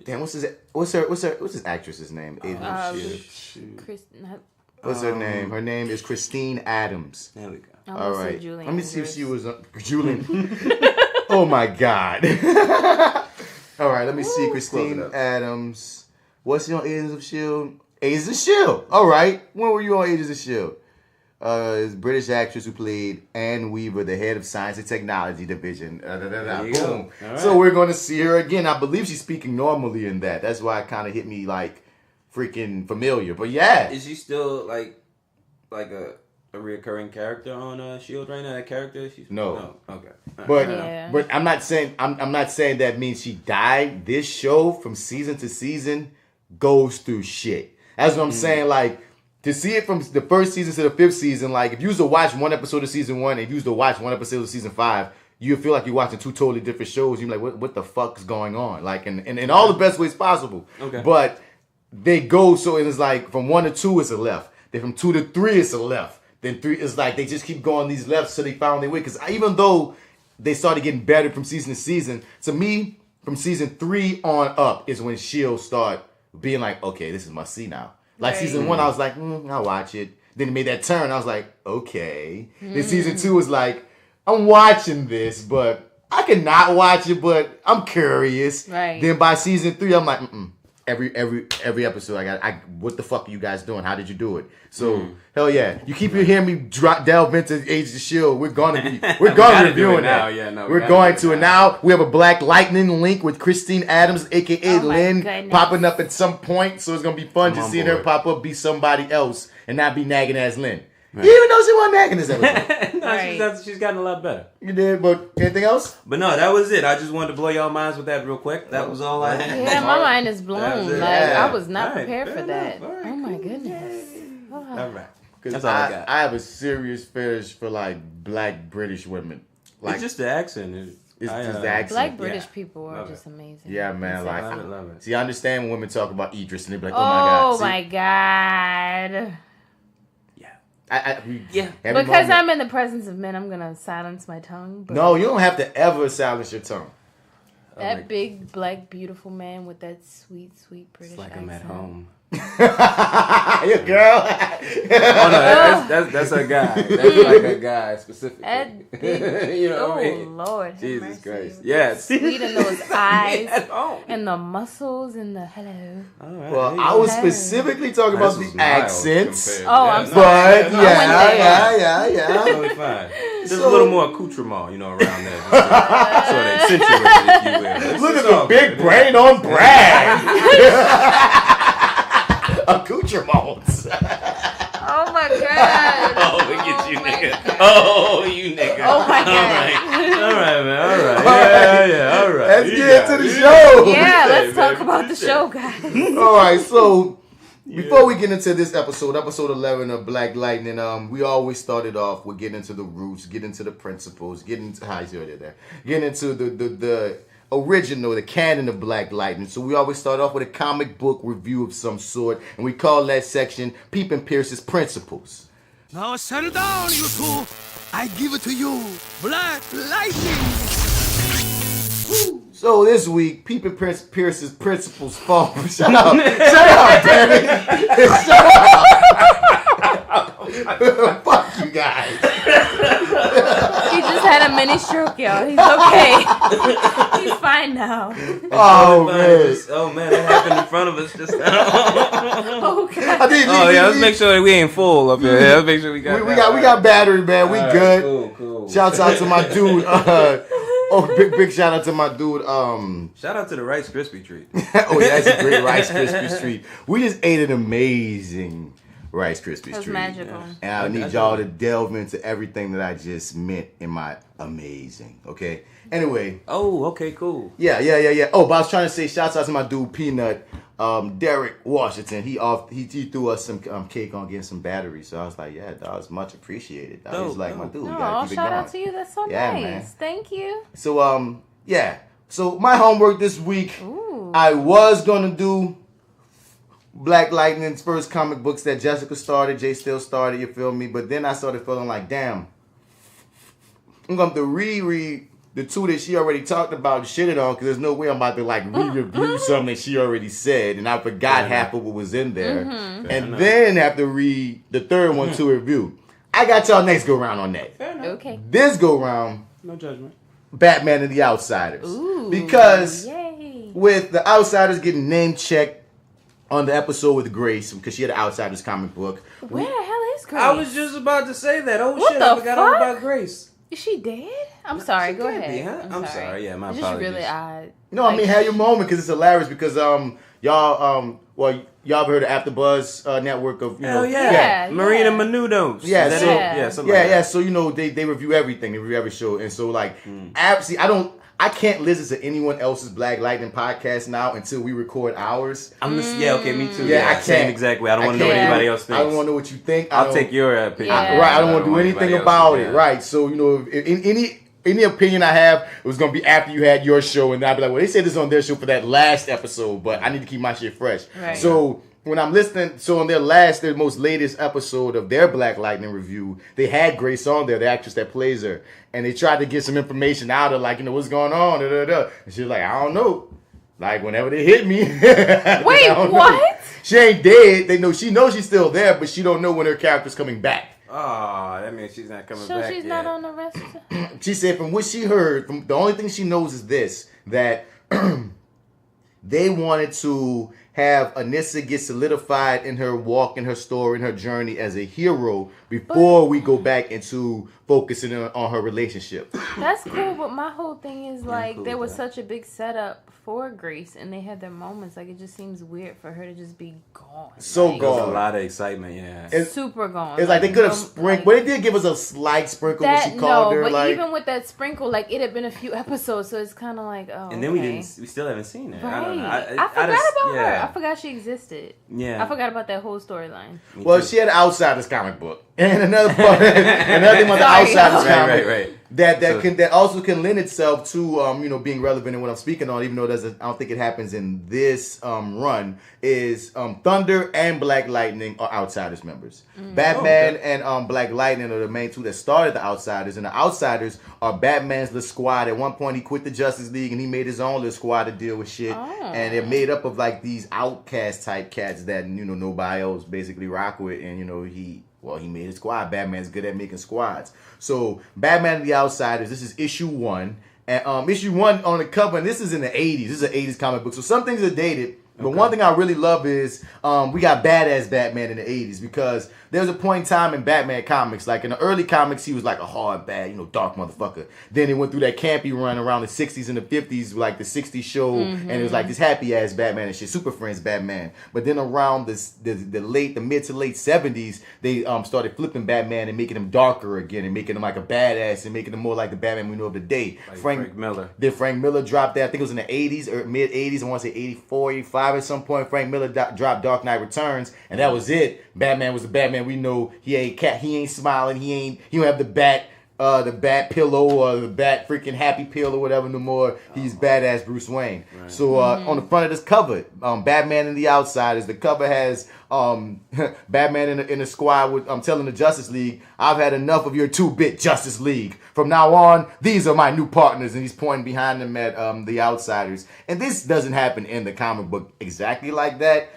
[SPEAKER 2] Damn, what's his actress's name? Agents of S.H.I.E.L.D. What's her name? Her name is Christine Adams.
[SPEAKER 1] There we go.
[SPEAKER 2] All right.
[SPEAKER 3] Julian
[SPEAKER 2] Let me see if
[SPEAKER 3] Andrews.
[SPEAKER 2] she was Julian. Oh my God. All right, let me see. Christine Adams. What's she on Agents of S.H.I.E.L.D.? Agents of S.H.I.E.L.D. All right. When were you on Agents of S.H.I.E.L.D.? Is British actress who played Anne Weaver, the head of Science and Technology Division.
[SPEAKER 1] There you
[SPEAKER 2] Boom.
[SPEAKER 1] go. All right.
[SPEAKER 2] So we're going to see her again. I believe she's speaking normally in that. That's why it kind of hit me like freaking familiar. But yeah.
[SPEAKER 1] Is she still like a reoccurring character on S.H.I.E.L.D. right now? That character?
[SPEAKER 2] No.
[SPEAKER 1] Okay.
[SPEAKER 2] But I'm not saying that means she died. This show from season to season goes through shit. That's what I'm saying. Like, to see it from the first season to the fifth season, like if you used to watch one episode of season 1 and if you used to watch one episode of season 5, you feel like you're watching two totally different shows. You're like, what the fuck's going on? Like, in all the best ways possible.
[SPEAKER 1] Okay.
[SPEAKER 2] But they go, so it's like from 1 to 2 it's a left. Then from 2 to 3 it's a left. Then 3 is like they just keep going these lefts till they found their way. Because even though they started getting better from season to season, to me, from season 3 on up is when S.H.I.E.L.D. start being like, okay, this is must see now. Like season 1, I was like, I'll watch it. Then it made that turn. I was like, okay. Then season 2 was like, I'm watching this, but I cannot watch it, but I'm curious.
[SPEAKER 3] Right.
[SPEAKER 2] Then by season 3, I'm like, Every episode, what the fuck are you guys doing? How did you do it? So hell yeah, you keep hearing me delve into Agents of S.H.I.E.L.D. We're gonna review it now.
[SPEAKER 1] Yeah, no,
[SPEAKER 2] we're going to, and now we have a Black Lightning link with Christine Adams, aka Lynn, popping up at some point. So it's gonna be fun just seeing her pop up, be somebody else, and not be nagging ass Lynn. Right. Even though she wasn't nagging this episode.
[SPEAKER 1] She's gotten a lot better.
[SPEAKER 2] You did, but anything else?
[SPEAKER 1] But no, that was it. I just wanted to blow y'all minds with that real quick. That was all I had.
[SPEAKER 3] Yeah, my mind is blown. Like,
[SPEAKER 2] Yeah.
[SPEAKER 3] I was not prepared for that.
[SPEAKER 1] Right,
[SPEAKER 3] oh my goodness.
[SPEAKER 1] All right.
[SPEAKER 2] Because
[SPEAKER 1] That's all I got.
[SPEAKER 2] I have a serious fetish for like Black British women. Like,
[SPEAKER 1] it's just the accent.
[SPEAKER 2] It's just the accent.
[SPEAKER 3] Black British people are just amazing.
[SPEAKER 2] Yeah, man. Like,
[SPEAKER 1] love it.
[SPEAKER 2] see, I understand when women talk about Idris and they be like, oh
[SPEAKER 3] my God. Because I'm in the presence of men, I'm gonna silence my tongue. But
[SPEAKER 2] no, you don't have to ever silence your tongue.
[SPEAKER 3] That big, black, beautiful man with that sweet, sweet British
[SPEAKER 1] It's like
[SPEAKER 3] accent.
[SPEAKER 1] I'm at home.
[SPEAKER 2] Your girl.
[SPEAKER 1] Oh no, that's a guy. That's like a guy specifically.
[SPEAKER 3] That big,
[SPEAKER 1] you know what I mean?
[SPEAKER 3] Lord,
[SPEAKER 1] Jesus Christ. Yes.
[SPEAKER 3] Sweet in those eyes and the muscles and the hello.
[SPEAKER 1] All right,
[SPEAKER 2] well, I was specifically talking about the accents.
[SPEAKER 3] Oh, I'm sorry.
[SPEAKER 2] But yeah.
[SPEAKER 1] Totally fine. There's a little more accoutrement, you know, around there. So they accentuate it, if you will.
[SPEAKER 2] Look at the big brain on Brad. Accoutrements.
[SPEAKER 3] Oh my God.
[SPEAKER 1] Oh, look at you, nigga. Oh, you nigga.
[SPEAKER 3] Oh my God.
[SPEAKER 1] All right, man. All right. Yeah, all right.
[SPEAKER 2] Let's get into the show.
[SPEAKER 3] Yeah, let's talk about the show, guys.
[SPEAKER 2] All right, so before we get into this episode 11 of Black Lightning, we always started off with getting into the roots, getting into the principles, getting into the original, the canon of Black Lightning. So we always start off with a comic book review of some sort, and we call that section Peepin' Pierce's Principles.
[SPEAKER 6] Now settle down, you two. I give it to you, Black Lightning.
[SPEAKER 2] So this week, Peepin' Pierce's Principles fall. Shut up, damn it! Shut up! Fuck you guys.
[SPEAKER 3] He just had a mini stroke, y'all. He's okay. He's fine now.
[SPEAKER 2] Oh man!
[SPEAKER 1] Oh man, that happened in front of us just now.
[SPEAKER 3] Oh God.
[SPEAKER 1] Let's make sure that we ain't full up here. Let's make sure we got.
[SPEAKER 2] We got battery, man. We good.
[SPEAKER 1] Cool.
[SPEAKER 2] Shouts out to my dude big shout out to my dude.
[SPEAKER 1] Shout out to the Rice Krispie treat.
[SPEAKER 2] Oh, yeah, that's a great Rice Krispie treat. We just ate an amazing Rice Krispie treat.
[SPEAKER 3] It was magical.
[SPEAKER 1] Yeah.
[SPEAKER 2] And I need y'all to delve into everything that I just meant in my amazing. Okay. Anyway.
[SPEAKER 1] Oh, okay, cool.
[SPEAKER 2] Yeah. Oh, but I was trying to say, shouts out to my dude Peanut, Derek Washington. He threw us some cake on getting some batteries. So I was like, yeah, that was much appreciated. That was like my dude.
[SPEAKER 3] Oh, shout out to you. That's so nice. Man. Thank you.
[SPEAKER 2] So yeah. So my homework this week, I was gonna do Black Lightning's first comic books that Jessica started, J.Steel started, you feel me? But then I started feeling like, damn, I'm going to have to reread the two that she already talked about and shitted on, because there's no way I'm about to like re-review something that she already said, and I forgot half of what was in there. And then have to read the third one to review. I got y'all next go round on that.
[SPEAKER 3] Okay.
[SPEAKER 2] This go round,
[SPEAKER 1] no judgment.
[SPEAKER 2] Batman and the Outsiders.
[SPEAKER 3] Ooh,
[SPEAKER 2] because
[SPEAKER 3] yay.
[SPEAKER 2] With the Outsiders getting name checked on the episode with Grace, because she had an Outsiders comic book.
[SPEAKER 3] Where the hell is Grace?
[SPEAKER 1] I was just about to say that. Oh,
[SPEAKER 3] what
[SPEAKER 1] shit,
[SPEAKER 3] the
[SPEAKER 1] I forgot all
[SPEAKER 3] fuck?
[SPEAKER 1] about Grace.
[SPEAKER 3] Is she dead? I'm sorry. Go ahead.
[SPEAKER 1] Be, huh? I'm sorry. Yeah, my
[SPEAKER 3] it's
[SPEAKER 1] apologies.
[SPEAKER 3] just really odd.
[SPEAKER 2] No, I mean, have your moment, because it's hilarious, because y'all ever heard of AfterBuzz network of, you know.
[SPEAKER 1] Yeah. Marina Menudos.
[SPEAKER 2] Yeah. So, you know, they review everything. They review every show. And so, like, absolutely, I can't listen to anyone else's Black Lightning podcast now until we record ours.
[SPEAKER 1] Okay, me too.
[SPEAKER 2] Yeah, I can't.
[SPEAKER 1] Same exactly. I don't want to know what anybody else thinks.
[SPEAKER 2] I don't want to know what you think.
[SPEAKER 1] I'll take your opinion.
[SPEAKER 2] I don't want to do anything about it. Right. So, you know, any opinion I have, it was going to be after you had your show, and I'd be like, well, they said this on their show for that last episode, but I need to keep my shit fresh.
[SPEAKER 3] Right.
[SPEAKER 2] So when I'm listening, so on their most latest episode of their Black Lightning review, they had Grace on there, the actress that plays her, and they tried to get some information out of, like, you know, what's going on, And she was like, I don't know. Like, whenever they hit me.
[SPEAKER 3] Wait, what?
[SPEAKER 2] Know. She ain't dead. She knows she's still there, but she don't know when her character's coming back.
[SPEAKER 1] Oh, that means she's not coming back.
[SPEAKER 3] So she's not on the rest of the...
[SPEAKER 2] She said from what she heard, the only thing she knows is this, that they wanted to have Anissa get solidified in her walk, in her story, in her journey as a hero before we go back into focusing on her relationship.
[SPEAKER 3] That's cool, but my whole thing is like there was such a big setup for Grace, and they had their moments. Like, it just seems weird for her to just be gone.
[SPEAKER 2] So
[SPEAKER 3] like,
[SPEAKER 2] gone.
[SPEAKER 1] There's a lot of excitement, yeah.
[SPEAKER 3] It's super gone.
[SPEAKER 2] It's like they could have sprinkled. But they did give us a slight sprinkle when she called her.
[SPEAKER 3] But
[SPEAKER 2] like,
[SPEAKER 3] even with that sprinkle, like, it had been a few episodes, so it's kind of like, oh.
[SPEAKER 1] And then we still haven't seen her.
[SPEAKER 3] Right.
[SPEAKER 1] I don't know.
[SPEAKER 3] I forgot about her. I forgot she existed.
[SPEAKER 1] Yeah.
[SPEAKER 3] I forgot about that whole storyline.
[SPEAKER 2] Well, she had an Outsiders comic book. And another thing about the Outsiders comic
[SPEAKER 1] right.
[SPEAKER 2] that also can lend itself to being relevant in what I'm speaking on, even though I don't think it happens in this run, is Thunder and Black Lightning are Outsiders members. Batman and Black Lightning are the main two that started the Outsiders, and the Outsiders are Batman's little squad. At one point, he quit the Justice League and he made his own little squad to deal with shit, and they're made up of like these outcast type cats that nobody else basically rock with, and he made a squad. Batman's good at making squads. So Batman and the Outsiders, this is issue 1. And issue 1 on the cover, and this is in the 80s. This is an 80s comic book. So some things are dated. But one thing I really love is we got badass Batman in the 80s, because there was a point in time in Batman comics, like in the early comics, he was like a hard, bad, dark motherfucker. Then he went through that campy run around the 60s and the 50s, like the 60s show, and it was like this happy ass Batman and shit, Super Friends Batman. But then around the mid to late 70s, they started flipping Batman and making him darker again, and making him like a badass, and making him more like the Batman we know of today.
[SPEAKER 1] Like Frank Miller.
[SPEAKER 2] Did Frank Miller drop that? I think it was in the 80s or mid 80s. I want to say 84, 85 at some point. Frank Miller dropped Dark Knight Returns, and that was it. Batman was the Batman we know. He ain't smiling. He don't have the bat pillow or the bat freaking happy pill or whatever no more. He's badass Bruce Wayne. Right. So on the front of this cover, Batman and the Outsiders. The cover has Batman in the squad with telling the Justice League, I've had enough of your 2-bit Justice League. From now on, these are my new partners, and he's pointing behind them at the Outsiders. And this doesn't happen in the comic book exactly like that.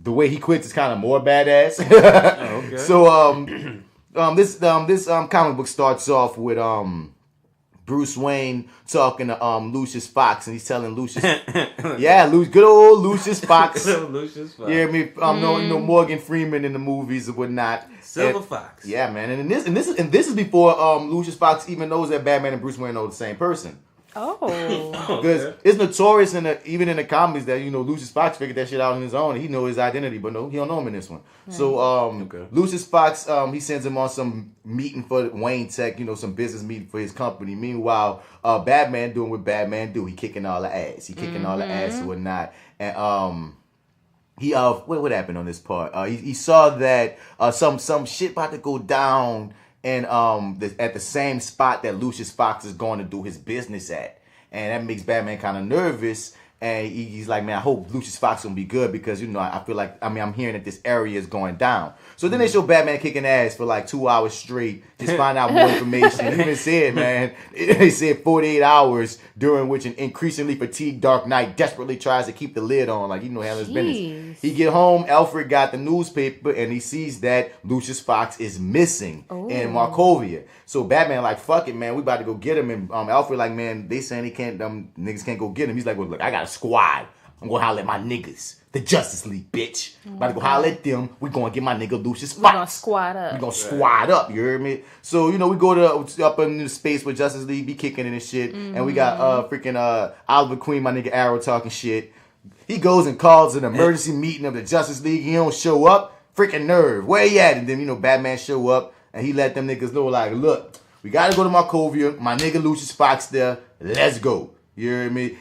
[SPEAKER 2] The way he quits is kind of more badass. So this comic book starts off with Bruce Wayne talking to Lucius Fox, and he's telling Lucius, good old Lucius Fox.
[SPEAKER 1] Lucius Fox.
[SPEAKER 2] Yeah, you know Morgan Freeman in the movies and whatnot.
[SPEAKER 1] Silver Fox.
[SPEAKER 2] Yeah, man, and this is before Lucius Fox even knows that Batman and Bruce Wayne are the same person.
[SPEAKER 3] Oh,
[SPEAKER 2] because it's notorious even in the comics that Lucius Fox figured that shit out on his own. He know his identity, but no, he don't know him in this one. Right. So Lucius Fox, he sends him on some meeting for Wayne Tech, some business meeting for his company. Meanwhile, Batman doing what Batman do. He kicking all the ass. He kicking all the ass and whatnot. And he what happened on this part? He saw that some shit about to go down. And at the same spot that Lucius Fox is going to do his business at. And that makes Batman kind of nervous. And he's like, man, I hope Lucius Fox gonna be good because, I feel like, I'm hearing that this area is going down. So then they show Batman kicking ass for like 2 hours straight. Just find out more information. He even said, man, they said 48 hours during which an increasingly fatigued Dark Knight desperately tries to keep the lid on. Like, handle his business. He get home, Alfred got the newspaper, and he sees that Lucius Fox is missing in Markovia. So Batman like, fuck it, man, we about to go get him. And Alfred like, man, they saying he can't, niggas can't go get him. He's like, well, look, I got a squad. I'm gonna holler at my niggas. The Justice League, bitch. About to go holler at them. We gonna get my nigga Lucius Fox.
[SPEAKER 3] We gonna squad up.
[SPEAKER 2] We gonna squad up, you heard me? So, we go to up in the space where Justice League be kicking in and shit. And we got freaking Oliver Queen, my nigga Arrow, talking shit. He goes and calls an emergency meeting of the Justice League. He don't show up. Freaking nerve. Where he at? And then, Batman show up and he let them niggas know, like, look, we gotta go to Markovia. My nigga Lucius Fox there. Let's go. You hear me?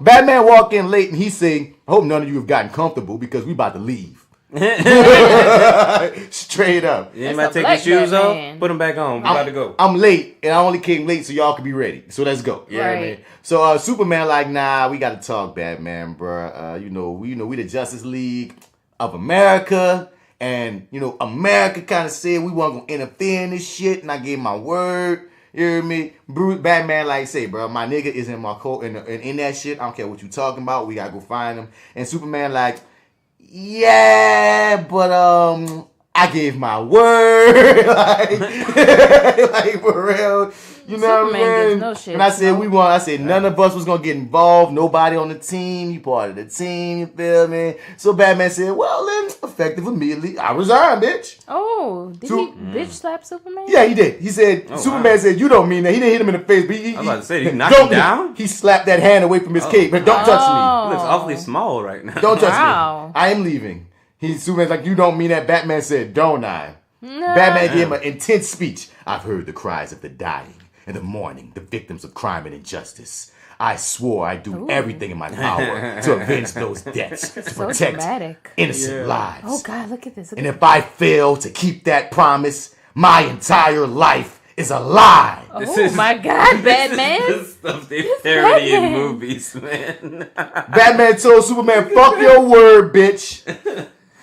[SPEAKER 2] Batman walk in late and he say, I hope none of you have gotten comfortable because we about to leave. Straight up.
[SPEAKER 1] You might take your shoes off, put them back on. We about to go.
[SPEAKER 2] I'm late and I only came late so y'all could be ready. So let's go. You hear me? So Superman like, nah, we gotta talk, Batman, bruh. We the Justice League of America. And, America kind of said we weren't gonna interfere in this shit, and I gave my word. You hear me? Batman like say, bro, my nigga is in my coat in that shit. I don't care what you talking about. We gotta go find him. And Superman like, yeah, but I gave my word. like for real. You know what I mean?
[SPEAKER 3] No shit,
[SPEAKER 2] and I said none of us was gonna get involved. Nobody on the team. You part of the team. You feel me? So Batman said, well then, effective immediately, I resign, bitch.
[SPEAKER 3] Oh, did he bitch slap Superman?
[SPEAKER 2] Yeah, he did. He said, Superman said, you don't mean that. He didn't hit him in the face, but
[SPEAKER 1] I was about to say, did he knock him down?
[SPEAKER 2] He slapped that hand away from his cape. But don't touch me.
[SPEAKER 1] He looks awfully small right now.
[SPEAKER 2] Don't touch me. I am leaving. Superman's like, you don't mean that. Batman said, don't I? No. Batman gave him an intense speech. I've heard the cries of the dying. In the morning, the victims of crime and injustice. I swore I'd do everything in my power to avenge those deaths, to protect innocent lives.
[SPEAKER 3] Oh, God, look at this.
[SPEAKER 2] And if I fail to keep that promise, my entire life is a lie.
[SPEAKER 3] My God, Batman.
[SPEAKER 1] This is the stuff they parody in movies, man.
[SPEAKER 2] Batman told Superman, fuck your word, bitch.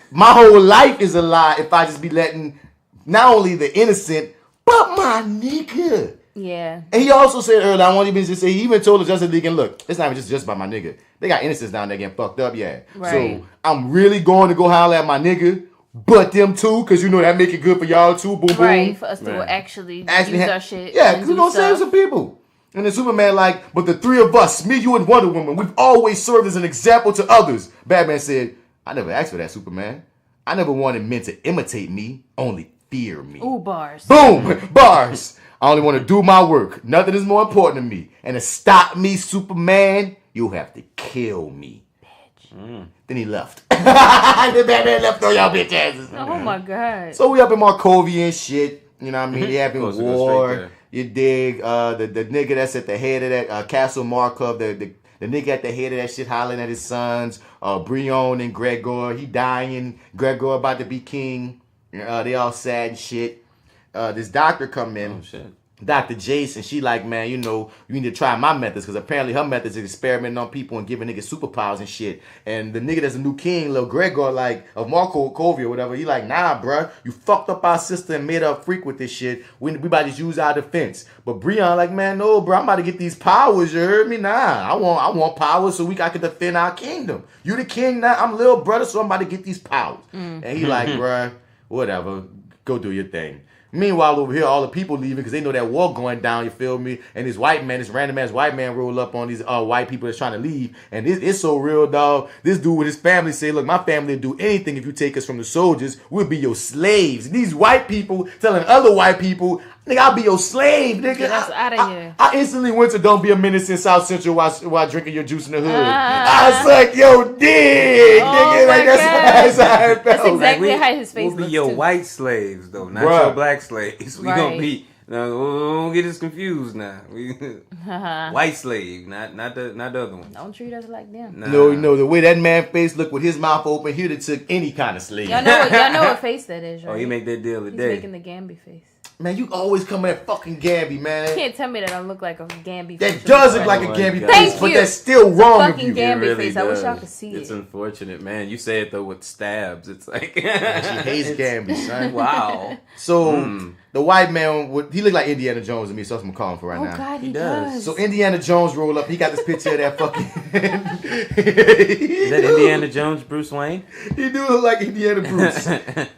[SPEAKER 2] My whole life is a lie if I just be letting not only the innocent, but my nigga.
[SPEAKER 3] Yeah.
[SPEAKER 2] And he also said earlier, I won't even just say, he even told the Justice League, and look, it's not even just about my nigga. They got innocents down there getting fucked up, yeah.
[SPEAKER 3] Right.
[SPEAKER 2] So I'm really going to go holler at my nigga, but them too, because that make it good for y'all too, boom, boom.
[SPEAKER 3] Right, for us to actually use our shit.
[SPEAKER 2] Yeah, because we're going to save some people. And then Superman like, but the three of us, me, you, and Wonder Woman, we've always served as an example to others. Batman said, I never asked for that, Superman. I never wanted men to imitate me, only fear me.
[SPEAKER 3] Ooh, bars.
[SPEAKER 2] Boom, bars. I only want to do my work. Nothing is more important to me. And to stop me, Superman, you'll have to kill me. Bitch. Then he left. The Batman left on y'all bitch asses.
[SPEAKER 3] Oh, my God.
[SPEAKER 2] So we up in Markovia and shit. You know what I mean? They having war. You dig? The nigga that's at the head of that Castle Markov, the nigga at the head of that shit hollering at his sons, Brion and Gregor. He dying. Gregor about to be king. They all sad and shit. This doctor come in, Dr. Jason, she like, man, you need to try my methods, because apparently her methods is experimenting on people and giving niggas superpowers and shit. And the nigga that's a new king, Lil Gregor, like, of Markovia or whatever, he like, nah, bruh, you fucked up our sister and made her a freak with this shit. We about to use our defense. But Brion like, man, no, bro, I'm about to get these powers, you heard me? Nah, I want powers so I can defend our kingdom. You the king now, I'm little brother, so I'm about to get these powers. And he like, bruh, whatever. Go do your thing. Meanwhile, over here, all the people leaving because they know that war going down, you feel me? And this random ass white man roll up on these white people that's trying to leave. And it's so real, dog. This dude with his family say, look, my family will do anything if you take us from the soldiers. We'll be your slaves. And these white people telling other white people, nigga, I'll be your slave, nigga.
[SPEAKER 3] Get us out of here.
[SPEAKER 2] I instantly went to Don't Be a Menace in South Central while drinking your juice in the hood. I was like, yo, dig, nigga. Like, that's how I felt.
[SPEAKER 3] That's exactly how his face
[SPEAKER 1] We'll be
[SPEAKER 3] looks,
[SPEAKER 1] your
[SPEAKER 3] too.
[SPEAKER 1] white slaves, though, not
[SPEAKER 2] Bruh.
[SPEAKER 1] your black slaves. We gonna be... No, don't get us confused now. We white slave, not the other one.
[SPEAKER 3] Don't treat us like them.
[SPEAKER 1] Nah.
[SPEAKER 2] No, the way that man face looked with his mouth open, he'd have took any kind of slave.
[SPEAKER 3] Y'all know what face that is, right?
[SPEAKER 1] Oh, he make that deal
[SPEAKER 3] He's
[SPEAKER 1] today.
[SPEAKER 3] making the Gambi face.
[SPEAKER 2] Man, you always come at fucking Gambi, man.
[SPEAKER 3] You can't tell me that I look like a Gambi
[SPEAKER 2] That
[SPEAKER 3] face.
[SPEAKER 2] does look like a
[SPEAKER 1] Oh my
[SPEAKER 2] Gambi
[SPEAKER 1] God.
[SPEAKER 2] face,
[SPEAKER 3] Thank
[SPEAKER 2] but
[SPEAKER 3] you.
[SPEAKER 2] that's still wrong of
[SPEAKER 3] fucking
[SPEAKER 2] you.
[SPEAKER 3] Gambi
[SPEAKER 1] It really
[SPEAKER 3] face. I wish
[SPEAKER 1] does.
[SPEAKER 3] y'all could see
[SPEAKER 1] It's
[SPEAKER 3] it.
[SPEAKER 1] unfortunate, man. You say it though with stabs. It's like
[SPEAKER 2] She hates Gambi, son.
[SPEAKER 1] wow.
[SPEAKER 2] So the white man, he looked like Indiana Jones to me, so that's what I'm calling for right
[SPEAKER 3] Oh
[SPEAKER 2] now.
[SPEAKER 3] God, he
[SPEAKER 1] does.
[SPEAKER 3] does.
[SPEAKER 2] So Indiana Jones roll up. He got this picture of that fucking.
[SPEAKER 1] Is that Indiana Jones, Bruce Wayne?
[SPEAKER 2] He do look like Indiana Bruce.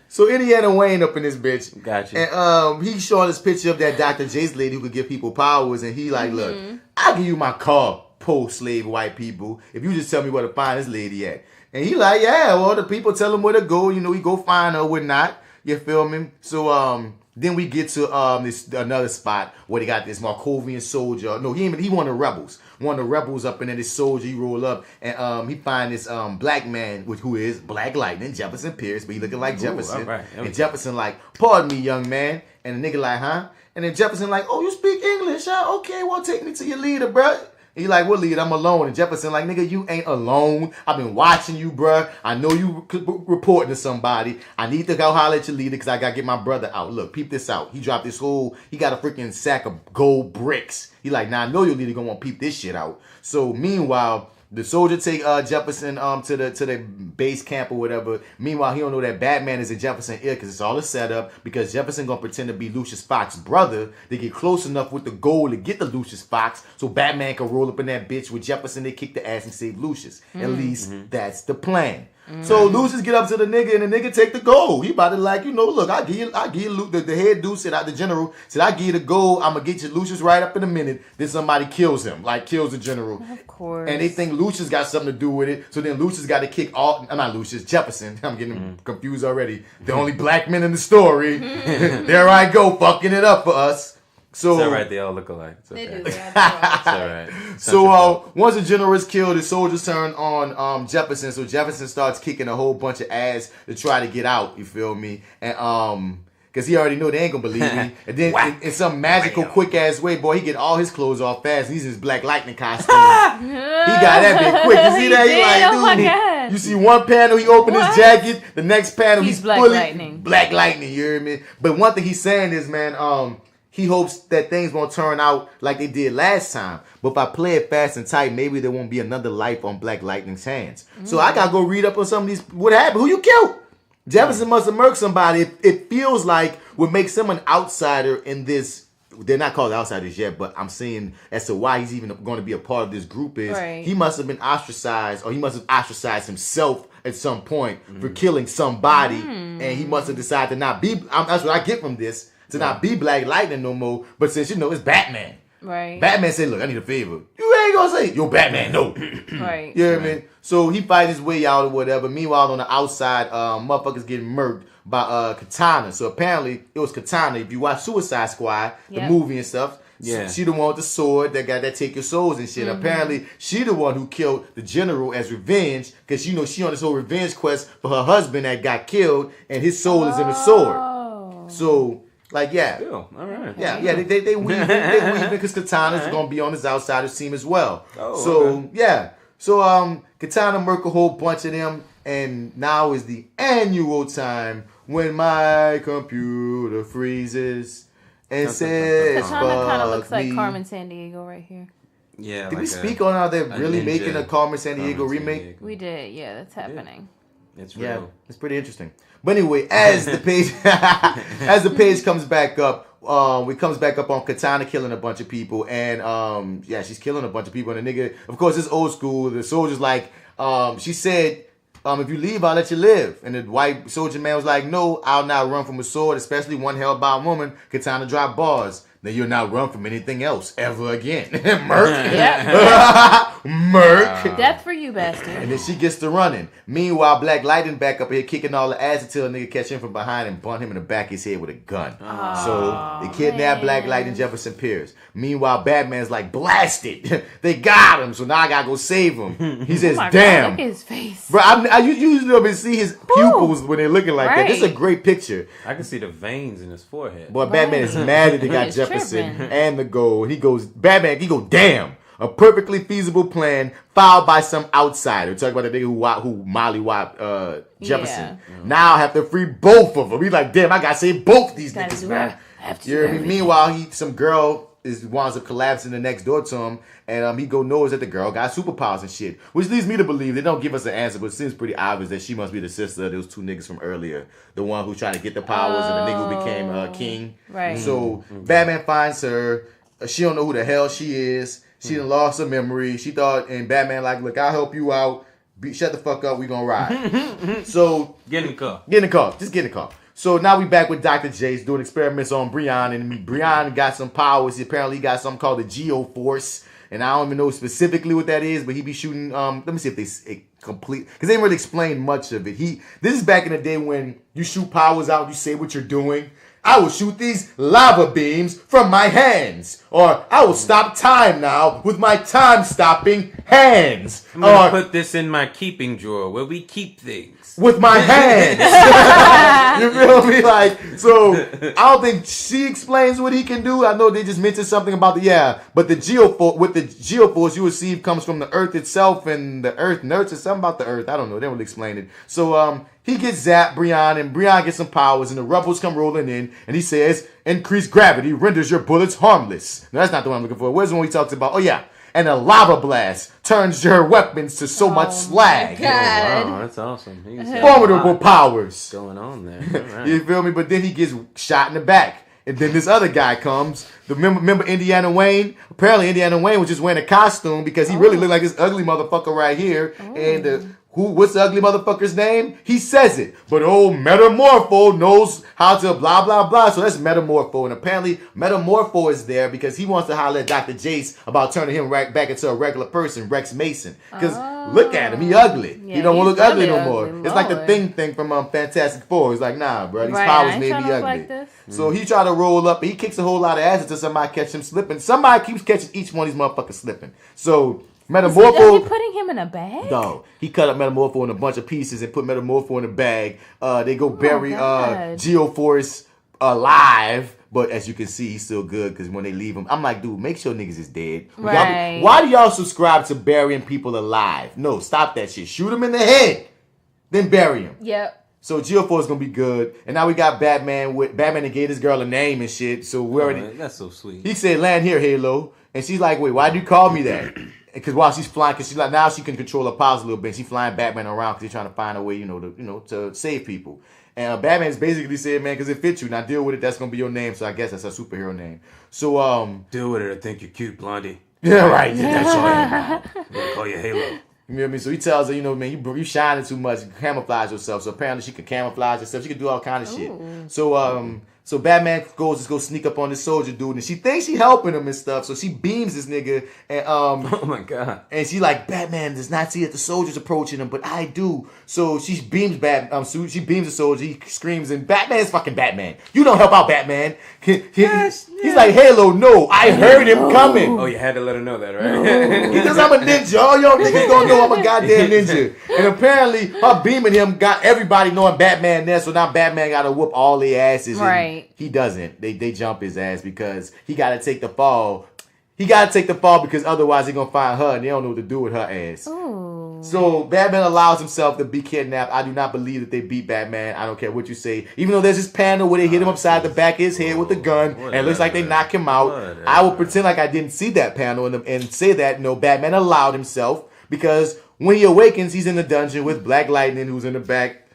[SPEAKER 2] So Indiana Wayne up in this bitch.
[SPEAKER 1] Gotcha.
[SPEAKER 2] And he showing this picture of that Dr. J's lady who could give people powers, and he like, look, I'll give you my car, post-slave white people, if you just tell me where to find this lady at. And he like, yeah, well, the people tell him where to go, you know, he go find her, whatnot. You feel me? So then we get to this another spot where they got this Markovian soldier. No, he one of the rebels. One of the rebels up in there, this soldier, he roll up and he find this black man, who is Black Lightning, Jefferson Pierce, but he looking like Jefferson.
[SPEAKER 1] all right.
[SPEAKER 2] And Jefferson like, pardon me, young man. And the nigga like, huh? And then Jefferson like, oh, you speak English, huh? Okay, well, take me to your leader, bruh. He like, what leader? I'm alone. And Jefferson like, nigga, you ain't alone. I've been watching you, bruh. I know you reporting to somebody. I need to go holler at your leader because I got to get my brother out. Look, peep this out. He dropped this he got a freaking sack of gold bricks. He like, nah, I know your leader going to want to peep this shit out. So meanwhile, the soldier take Jefferson to the base camp or whatever. Meanwhile, he don't know that Batman is in Jefferson ear because it's all a setup. Because Jefferson gonna pretend to be Lucius Fox's brother. They get close enough with the goal to get the Lucius Fox, so Batman can roll up in that bitch with Jefferson. They kick the ass and save Lucius. At least that's the plan. So Lucius get up to the nigga and the nigga take the gold. He about to like, you know, look, I give you the head dude said, the general said, I give you the gold. I'm gonna get you Lucius right up in a minute. Then somebody kills him, like kills the general.
[SPEAKER 3] Of course.
[SPEAKER 2] And they think Lucius got something to do with it. So then Lucius got to kick not Lucius, Jefferson. I'm getting confused already. The only black men in the story. There I go, fucking it up for us. So
[SPEAKER 1] It's all right. They all look alike. It's okay.
[SPEAKER 3] They do.
[SPEAKER 1] It's all right.
[SPEAKER 2] So once the general is killed, the soldiers turn on Jefferson. So Jefferson starts kicking a whole bunch of ass to try to get out. You feel me? And because he already know they ain't gonna believe me. And then in some magical quick ass way, boy, he get all his clothes off fast. He's in his Black Lightning costume. He got that bit quick. You see that? He like,
[SPEAKER 3] oh my
[SPEAKER 2] dude.
[SPEAKER 3] God.
[SPEAKER 2] You see one panel, he opened his jacket. The next panel, he's
[SPEAKER 3] Black
[SPEAKER 2] fully
[SPEAKER 3] Lightning.
[SPEAKER 2] Black Lightning. You hear me? But one thing he's saying is, man, he hopes that things won't turn out like they did last time. But if I play it fast and tight, maybe there won't be another life on Black Lightning's hands. So I gotta go read up on some of these. What happened? Who you killed? Jefferson must have murked somebody. It feels like what makes him an outsider in this. They're not called outsiders yet, but I'm saying as to why he's even going to be a part of this group is he must have been ostracized, or he must have ostracized himself at some point for killing somebody, and he must have decided to not be. That's what I get from this. To not be Black Lightning no more, but since, you know, it's Batman.
[SPEAKER 3] Right.
[SPEAKER 2] Batman said, look, I need a favor. You ain't gonna say, yo, Batman, no.
[SPEAKER 3] Right.
[SPEAKER 2] You know what I mean? So he fight his way out or whatever. Meanwhile, on the outside, motherfuckers getting murked by Katana. So apparently, it was Katana. If you watch Suicide Squad, the movie and stuff, she the one with the sword that take your souls and shit. Apparently, she the one who killed the general as revenge, because, you know, she on this whole revenge quest for her husband that got killed, and his soul is in the sword. So... like,
[SPEAKER 1] All right.
[SPEAKER 2] They weave because Katana's gonna be on his outsider team as well. So Katana murk a whole bunch of them, and now is the annual time when my computer freezes and says,
[SPEAKER 3] Katana kind of looks like Carmen Sandiego right here.
[SPEAKER 1] Yeah.
[SPEAKER 2] Did we speak on how they're really making a Carmen Sandiego remake?
[SPEAKER 3] We did, yeah, that's happening.
[SPEAKER 1] It's real.
[SPEAKER 2] Yeah, it's pretty interesting. But anyway, as the page comes back up, it comes back up on Katana killing a bunch of people, and she's killing a bunch of people. And the nigga, of course, it's old school. The soldier's like, she said, if you leave, I'll let you live. And the white soldier man was like, no, I'll not run from a sword, especially one held by a woman. Katana drop bars. Then you'll not run from anything else ever again. Merc. Merc.
[SPEAKER 3] Death for you, bastard.
[SPEAKER 2] And then she gets to running. Meanwhile, Black Lightning back up here kicking all the ass until a nigga catch him from behind and bunt him in the back of his head with a gun. So they kidnap Black Lightning, Jefferson Pierce. Meanwhile, Batman's like, blasted. They got him. So now I gotta go save him. He says, damn.
[SPEAKER 3] Look at his face.
[SPEAKER 2] Bro, I usually don't even see his pupils when they're looking like that. This is a great picture.
[SPEAKER 1] I can see the veins in his forehead.
[SPEAKER 2] Boy, Batman is mad that they got Jefferson and the gold. He goes, Batman, he go, damn. A perfectly feasible plan filed by some outsider. We're talking about the nigga who mollywopped Jefferson. Yeah. Now I have to free both of them. He's like, damn, I gotta save both these niggas, man. Meanwhile, some girl winds up collapsing the next door to him, and he knows that the girl got superpowers and shit, which leads me to believe they don't give us an answer, but it seems pretty obvious that she must be the sister of those two niggas from earlier, the one who's trying to get the powers and the nigga who became king. Right. So Batman finds her. She don't know who the hell she is. She done lost her memory. She thought, and Batman like, look, I'll help you out. Shut the fuck up. We gonna ride. So
[SPEAKER 1] get in the car.
[SPEAKER 2] Get in the car. Just get in the car. So now we back with Dr. J doing experiments on Brian, and Brian got some powers. Apparently he got something called the Geo-Force, and I don't even know specifically what that is, but he be shooting, let me see if they complete, because they didn't really explain much of it. This is back in the day when you shoot powers out, you say what you're doing. I will shoot these lava beams from my hands. Or I will stop time now with my time-stopping hands.
[SPEAKER 1] I'm going to put this in my keeping drawer where we keep things.
[SPEAKER 2] With my hands. You feel me? Like, so I don't think she explains what he can do. I know they just mentioned something about but the Geo-Force you receive comes from the earth itself, and the earth nurtures something about the earth. I don't know. They don't explain it. So he gets zapped, Brian, and Brian gets some powers, and the rebels come rolling in, and he says, increased gravity renders your bullets harmless. No, that's not the one I'm looking for. Where's the one he talks about? Oh, yeah. And a lava blast turns your weapons to so much slag.
[SPEAKER 3] Oh, wow,
[SPEAKER 1] that's awesome.
[SPEAKER 2] Formidable powers.
[SPEAKER 1] Going on there. Right.
[SPEAKER 2] You feel me? But then he gets shot in the back. And then this other guy comes. Remember Indiana Wayne? Apparently Indiana Wayne was just wearing a costume because he really looked like this ugly motherfucker right here. And what's the ugly motherfucker's name? He says it. But old Metamorpho knows how to blah, blah, blah. So that's Metamorpho. And apparently Metamorpho is there because he wants to holler at Dr. Jace about turning him right back into a regular person, Rex Mason. Because look at him. He ugly. Yeah, he don't want to look ugly no more. It's like the thing from Fantastic Four. He's like, nah, bro. These powers made me ugly. Like so he tried to roll up. And he kicks a whole lot of ass until somebody catches him slipping. Somebody keeps catching each one of these motherfuckers slipping. So Metamorpho.
[SPEAKER 3] Is he putting him in a bag?
[SPEAKER 2] No. He cut up Metamorpho in a bunch of pieces and put Metamorpho in a bag. They go bury Geo-Force alive. But as you can see, he's still good because when they leave him, I'm like, dude, make sure niggas is dead.
[SPEAKER 3] Right.
[SPEAKER 2] Why do y'all subscribe to burying people alive? No, stop that shit. Shoot him in the head. Then bury him.
[SPEAKER 3] Yep.
[SPEAKER 2] So Geo-Force is gonna be good, and now we got Batman. Batman gave this girl a name and shit. So we already.
[SPEAKER 1] That's so sweet.
[SPEAKER 2] He said, "Land here, Halo," and she's like, "Wait, why do you call me that?" Because while she's flying, because she's like now she can control her powers a little bit. She's flying Batman around because he's trying to find a way, to save people. And Batman's basically said, "Man, because it fits you. Now deal with it. That's gonna be your name. So I guess that's her superhero name. So
[SPEAKER 1] deal with it. I think you're cute, Blondie.
[SPEAKER 2] Yeah, right. That's right.
[SPEAKER 1] I'm gonna call you Halo."
[SPEAKER 2] You know what I mean? So he tells her, man, you shining too much. You camouflage yourself. So apparently she can camouflage herself. She can do all kind of shit. So Batman goes sneak up on this soldier dude, and she thinks she helping him and stuff. So she beams this nigga, and
[SPEAKER 1] oh my god!
[SPEAKER 2] And she like, Batman does not see that the soldier's approaching him, but I do. So she beams she beams the soldier. He screams, and Batman's fucking Batman. You don't help out Batman. He's like, Halo, no, I heard him coming.
[SPEAKER 1] Oh, you had to let her know that, right?
[SPEAKER 2] Because I'm a ninja. All y'all niggas don't know I'm a goddamn ninja. And apparently, her beaming him got everybody knowing Batman there. So now Batman got to whoop all their asses.
[SPEAKER 3] Right.
[SPEAKER 2] He doesn't. They jump his ass because he got to take the fall. He got to take the fall because otherwise they're going to find her and they don't know what to do with her ass.
[SPEAKER 3] Ooh.
[SPEAKER 2] So Batman allows himself to be kidnapped. I do not believe that they beat Batman. I don't care what you say. Even though there's this panel where they hit him upside the back of his head with a gun and it looks like they knock him out. I will pretend like I didn't see that panel and say that, Batman allowed himself because when he awakens, he's in the dungeon with Black Lightning who's in the back.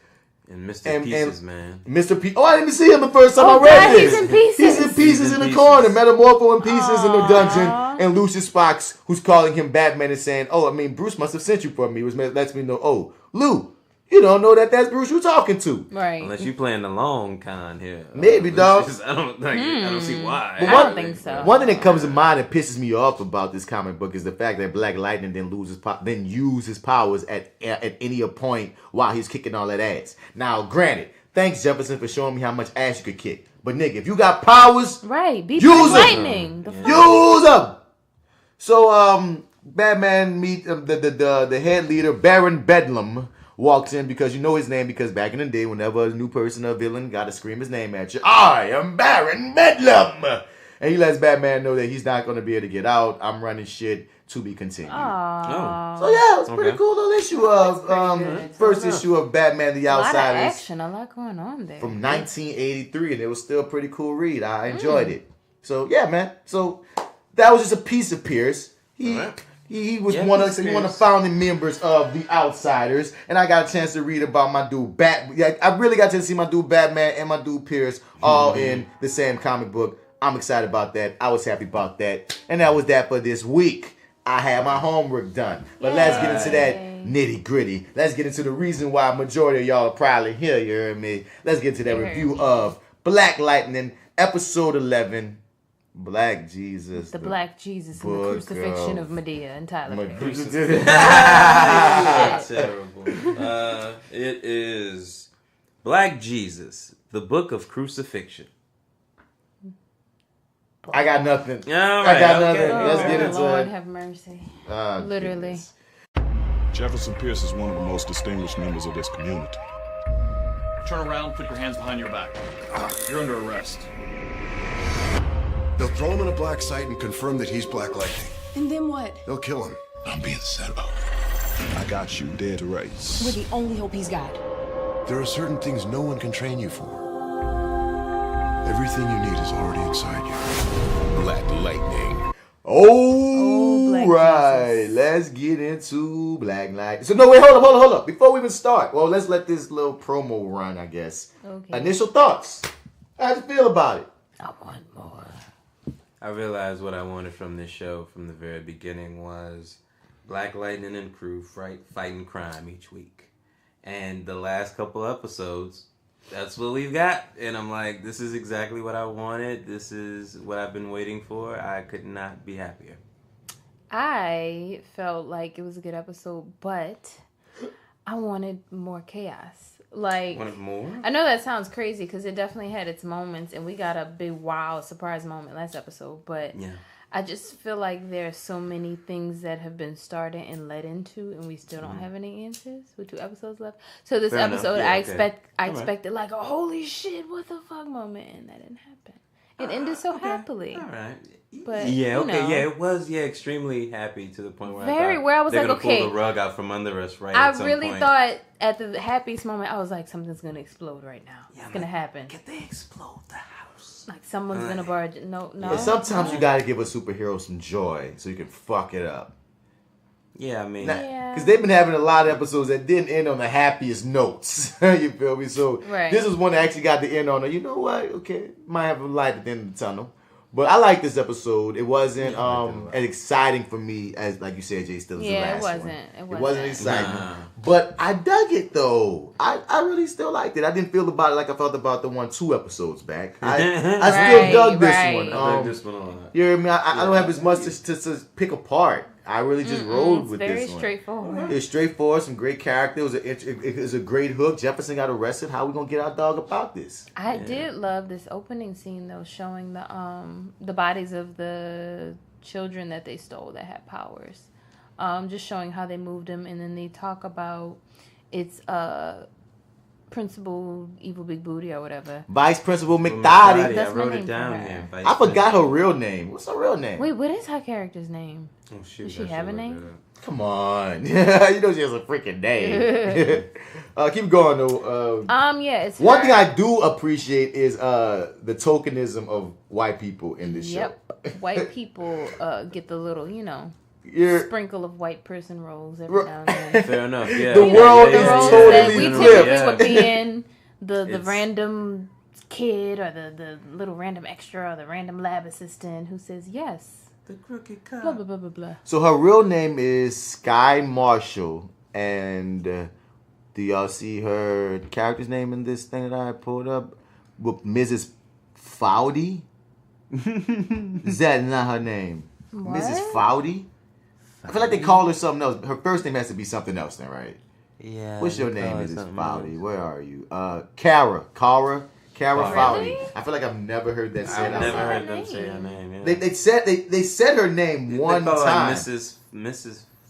[SPEAKER 1] And Mr. Pieces, man.
[SPEAKER 2] Mr. Pieces. Oh, I didn't even see him the first time I read this.
[SPEAKER 3] He's in pieces.
[SPEAKER 2] He's in pieces in the corner. Metamorpho in pieces in the dungeon. And Lucius Fox, who's calling him Batman, is saying, Bruce must have sent you for me. Which lets me know, Lou, you don't know that that's Bruce you're talking to.
[SPEAKER 3] Right.
[SPEAKER 1] Unless you playing the long con here.
[SPEAKER 2] Maybe, dog.
[SPEAKER 1] I don't see why.
[SPEAKER 2] But
[SPEAKER 3] I don't think so.
[SPEAKER 2] One thing that comes to mind and pisses me off about this comic book is the fact that Black Lightning didn't use his powers at any point while he's kicking all that ass. Now, granted, thanks Jefferson for showing me how much ass you could kick. But nigga, if you got powers,
[SPEAKER 3] right, be
[SPEAKER 2] use
[SPEAKER 3] lightning.
[SPEAKER 2] Use them. So Batman meet the head leader Baron Bedlam walks in because you know his name because back in the day, whenever a new person or villain got to scream his name at you, I am Baron Bedlam, and he lets Batman know that he's not going to be able to get out. I'm running shit. To be continued.
[SPEAKER 3] Aww.
[SPEAKER 2] So yeah, it was pretty cool little issue of first issue of Batman the Outsiders.
[SPEAKER 3] A lot of action, a lot going on there.
[SPEAKER 2] From 1983, and it was still a pretty cool read. I enjoyed it. So yeah, man. So that was just a piece of Pierce. He was one of the founding members of the Outsiders, and I got a chance to read about my dude I really got to see my dude Batman and my dude Pierce all in the same comic book. I'm excited about that. I was happy about that, and that was that for this week. I had my homework done. But let's get into that nitty gritty. Let's get into the reason why a majority of y'all are probably here, you heard me. Let's get to that review of Black Lightning, episode 11, Black Jesus.
[SPEAKER 3] The Black Jesus and the Crucifixion of Medea and Tyler Perry.
[SPEAKER 1] Terrible. It is Black Jesus, the Book of Crucifixion.
[SPEAKER 2] I got nothing.
[SPEAKER 1] All right,
[SPEAKER 2] I got nothing. Let's get into
[SPEAKER 3] Lord
[SPEAKER 2] it.
[SPEAKER 3] have mercy. Literally.
[SPEAKER 2] Goodness.
[SPEAKER 7] Jefferson Pierce is one of the most distinguished members of this community.
[SPEAKER 8] Turn around, put your hands behind your back. You're under arrest.
[SPEAKER 9] They'll throw him in a black site and confirm that he's Black Lightning.
[SPEAKER 10] And then what?
[SPEAKER 9] They'll kill him.
[SPEAKER 7] I'm being set up. I got you dead to rights.
[SPEAKER 10] We're the only hope he's got.
[SPEAKER 9] There are certain things no one can train you for. Everything you need is already inside you. Black Lightning.
[SPEAKER 2] All right, let's get into Black Lightning. So no, wait, hold up. Before we even start, well, let's let this little promo run, I guess.
[SPEAKER 3] Okay.
[SPEAKER 2] Initial thoughts. How'd you feel about it?
[SPEAKER 3] I want more.
[SPEAKER 1] I realized what I wanted from this show from the very beginning was Black Lightning and crew fighting crime each week. And the last couple episodes, that's what we've got. And I'm like, this is exactly what I wanted. This is what I've been waiting for. I could not be happier.
[SPEAKER 3] I felt like it was a good episode, but I wanted more chaos. Like,
[SPEAKER 1] wanted more?
[SPEAKER 3] I know that sounds crazy because it definitely had its moments, and we got a big wow surprise moment last episode, but yeah. I just feel like there's so many things that have been started and led into, and we still don't have any answers with 2 episodes left. So this episode, I expected like a holy shit, what the fuck moment, and that didn't happen. It ended so happily. All right. But
[SPEAKER 1] it was extremely happy to the point where
[SPEAKER 3] I was
[SPEAKER 1] they're
[SPEAKER 3] like,
[SPEAKER 1] gonna pull the rug out from under us
[SPEAKER 3] I really thought at the happiest moment, I was like, something's gonna explode right now. It's gonna happen.
[SPEAKER 1] Can they explode the house?
[SPEAKER 3] Like someone's gonna barge. No.
[SPEAKER 2] Yeah, sometimes you gotta give a superhero some joy so you can fuck it up.
[SPEAKER 1] Yeah, I mean,
[SPEAKER 2] because they've been having a lot of episodes that didn't end on the happiest notes. You feel me? So this is one that actually got the end on. You know what? Okay, might have a light at the end of the tunnel. But I like this episode. It wasn't as exciting for me as, like you said, J.Steel is the last one. It wasn't exciting. But I dug it, though. I really still liked it. I didn't feel about it like I felt about the 2 episodes back. I still dug this one.
[SPEAKER 1] I dug this one a lot.
[SPEAKER 2] You hear me? I don't have as much to pick apart. I really just rolled with this one.
[SPEAKER 3] Very straightforward.
[SPEAKER 2] It's straightforward. Some great characters. It was a great hook. Jefferson got arrested. How we gonna get our dog about this?
[SPEAKER 3] I did love this opening scene though, showing the bodies of the children that they stole that had powers. Just showing how they moved them, and then they talk about it's Principal Evil Big Booty or whatever.
[SPEAKER 2] Vice Principal McDotty.
[SPEAKER 1] I wrote it down here.
[SPEAKER 2] I forgot her real name. What's her real name?
[SPEAKER 3] Wait, what is her character's name?
[SPEAKER 1] Oh, shoot,
[SPEAKER 3] does she have a name?
[SPEAKER 2] Come on. You know she has a freaking name. Keep going though.
[SPEAKER 3] It's
[SPEAKER 2] one thing I do appreciate is the tokenism of white people in this show.
[SPEAKER 3] White people get the little, sprinkle of white person roles every now and then.
[SPEAKER 1] Fair enough. Yeah.
[SPEAKER 2] The world is totally
[SPEAKER 3] we typically would be in the random kid or the little random extra or the random lab assistant who says yes.
[SPEAKER 1] The crooked cop.
[SPEAKER 3] Blah, blah, blah, blah.
[SPEAKER 2] So her real name is Sky Marshall, and Do y'all see her character's name in this thing that I pulled up? With Mrs. Foudy? Is that not her name?
[SPEAKER 3] What?
[SPEAKER 2] Mrs. Foudy? I feel like they call her something else. Her first name has to be something else then, right?
[SPEAKER 1] Yeah.
[SPEAKER 2] What's your name, Mrs. Foudy? Where are you? Cara Foudy. I feel like I've never heard that said.
[SPEAKER 1] I've never heard them say her name. Yeah.
[SPEAKER 2] They said her name one time.
[SPEAKER 1] Like Mrs.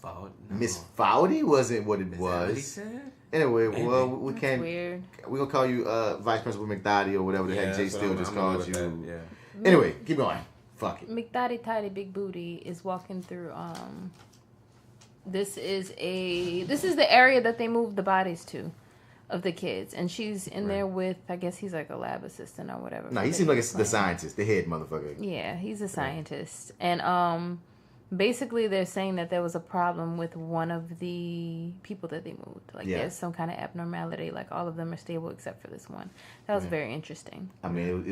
[SPEAKER 1] Foudy. No.
[SPEAKER 2] Miss Foudy wasn't what it was.
[SPEAKER 1] That what he said?
[SPEAKER 2] Anyway, well, we
[SPEAKER 3] That's
[SPEAKER 2] can't.
[SPEAKER 3] weird.
[SPEAKER 2] We're gonna call you Vice Principal McDotty or whatever the heck J.Steel just called you.
[SPEAKER 1] Yeah.
[SPEAKER 2] Anyway, keep going. Fuck it.
[SPEAKER 3] McDotty Tidy Big Booty is walking through. This is the area that they moved the bodies to, of the kids, and she's in there with, I guess he's like a lab assistant or whatever.
[SPEAKER 2] No, he seems like the scientist, the head motherfucker.
[SPEAKER 3] Yeah, he's a scientist, and basically they're saying that there was a problem with one of the people that they moved. Like there's some kind of abnormality. Like all of them are stable except for this one. That was very interesting.
[SPEAKER 2] I mean,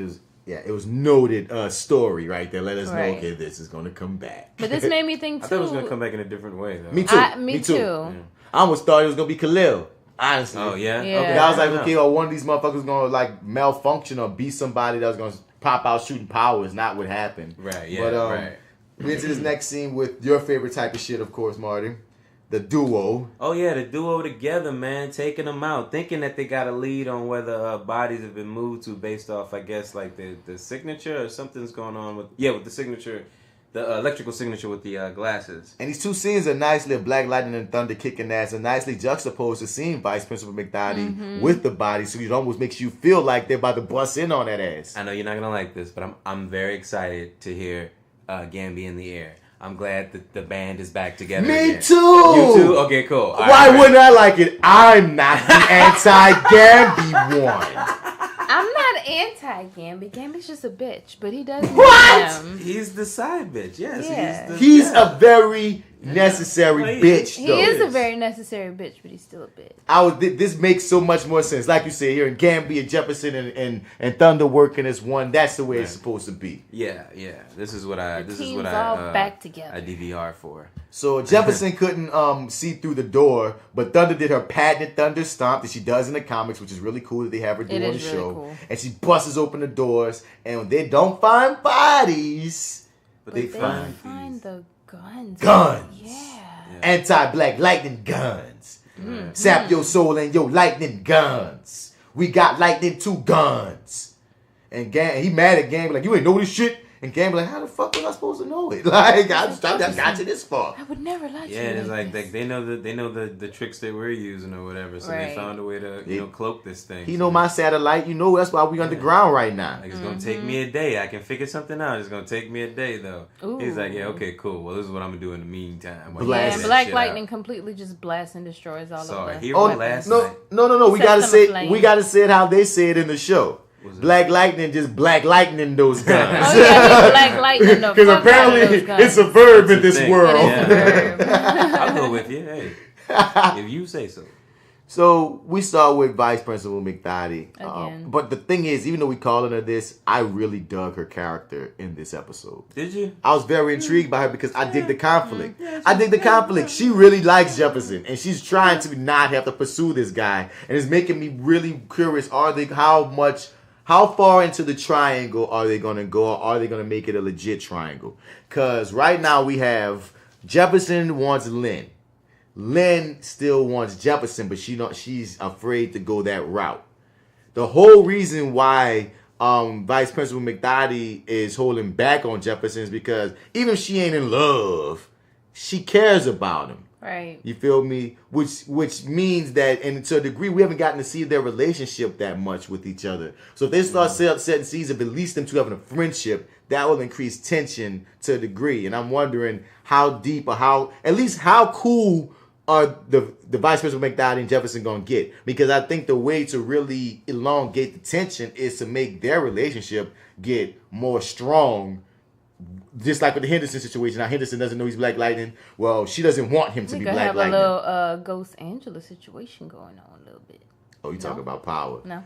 [SPEAKER 2] it was noted story right there. Let us know, okay, this is gonna come back.
[SPEAKER 3] But this made me think too.
[SPEAKER 1] I thought it was gonna come back in a different way though.
[SPEAKER 2] Me too.
[SPEAKER 3] Me too.
[SPEAKER 2] Yeah. I almost thought it was gonna be Khalil. Honestly.
[SPEAKER 1] Oh yeah.
[SPEAKER 2] Okay. I was like, okay, well, one of these motherfuckers gonna like malfunction or be somebody that was gonna pop out shooting powers. Not what happened.
[SPEAKER 1] Right. Yeah.
[SPEAKER 2] But
[SPEAKER 1] right.
[SPEAKER 2] we into this next scene with your favorite type of shit, of course, Marty. The duo.
[SPEAKER 1] Oh yeah, the duo together, man, taking them out, thinking that they got a lead on whether bodies have been moved to based off, I guess, like the signature or something's going on with the signature, the electrical signature with the glasses.
[SPEAKER 2] And these two scenes are nicely Black Lightning and Thunder kicking ass, and nicely juxtaposed to seeing Vice Principal McDotty with the body, so it almost makes you feel like they're about to bust in on that ass.
[SPEAKER 1] I know you're not gonna like this, but I'm very excited to hear Gambi in the air. I'm glad that the band is back together.
[SPEAKER 2] Me
[SPEAKER 1] again.
[SPEAKER 2] too.
[SPEAKER 1] You too? Okay, cool. All
[SPEAKER 2] Why
[SPEAKER 1] right.
[SPEAKER 2] wouldn't I like it? I'm not the anti-Gambi one.
[SPEAKER 3] I'm not anti-Gambi. Gambi's just a bitch, but he does.
[SPEAKER 2] What?
[SPEAKER 1] He's the side bitch. Yes.
[SPEAKER 3] Yeah.
[SPEAKER 2] He's a very necessary bitch, though.
[SPEAKER 3] He is a very necessary bitch, but he's still a bitch.
[SPEAKER 2] This makes so much more sense. Like you say, here in Gambi and Jefferson and Thunder working as one. That's the way it's supposed to be.
[SPEAKER 1] Yeah. This is what I
[SPEAKER 3] back together.
[SPEAKER 1] I DVR for.
[SPEAKER 2] So Jefferson couldn't see through the door, but Thunder did her patented Thunder Stomp that she does in the comics, which is really cool that they have her do on the show.
[SPEAKER 3] Cool.
[SPEAKER 2] And she busts open the doors, and they don't find bodies, but they find
[SPEAKER 3] the guns.
[SPEAKER 2] Yeah. Anti-Black Lightning guns. Sap your soul and your lightning guns. We got lightning 2 guns. And he mad at Gambi, like, you ain't know this shit? And Gambi like, how the fuck was I supposed to know it? Like, I got you this far.
[SPEAKER 3] I would never let you.
[SPEAKER 1] Yeah, and it's like they know the tricks that we're using or whatever, so they found a way to cloak this thing.
[SPEAKER 2] He know my satellite, that's why we underground right now.
[SPEAKER 1] Like, it's gonna take me a day. I can figure something out. It's gonna take me a day though. Ooh. He's like, yeah, okay, cool. Well, this is what I'm gonna do in the meantime.
[SPEAKER 3] And Black Lightning completely just blasts and destroys all of them.
[SPEAKER 2] No. We gotta say it how they say it in the show. Black Lightning just Black Lightning those guns.
[SPEAKER 3] Oh yeah, Black Lightning. Because
[SPEAKER 2] apparently it's a verb in this world.
[SPEAKER 1] I'll go with you. Hey, if you say so.
[SPEAKER 2] So we start with Vice Principal McDotty.
[SPEAKER 3] Again.
[SPEAKER 2] But the thing is, even though we calling her this, I really dug her character in this episode.
[SPEAKER 1] Did you?
[SPEAKER 2] I was very intrigued by her because I dig the conflict. I dig the conflict. She really likes Jefferson, and she's trying to not have to pursue this guy, and it's making me really curious. How far into the triangle are they going to go, or are they going to make it a legit triangle? Because right now we have Jefferson wants Lynn. Lynn still wants Jefferson, but she's afraid to go that route. The whole reason why Vice Principal McDotty is holding back on Jefferson is because even if she ain't in love, she cares about him.
[SPEAKER 3] Right.
[SPEAKER 2] You feel me? Which means that, and to a degree, we haven't gotten to see their relationship that much with each other. So if they start setting seeds of at least them two having a friendship, that will increase tension to a degree. And I'm wondering how deep or how cool are the Vice Principal McDotty and Jefferson going to get? Because I think the way to really elongate the tension is to make their relationship get more strong. Just like with the Henderson situation. Now, Henderson doesn't know he's Black Lightning. Well, she doesn't want him to be Black Lightning.
[SPEAKER 3] We could have a little Ghost Angela situation going on a little bit.
[SPEAKER 2] Oh, you talking about power?
[SPEAKER 3] No.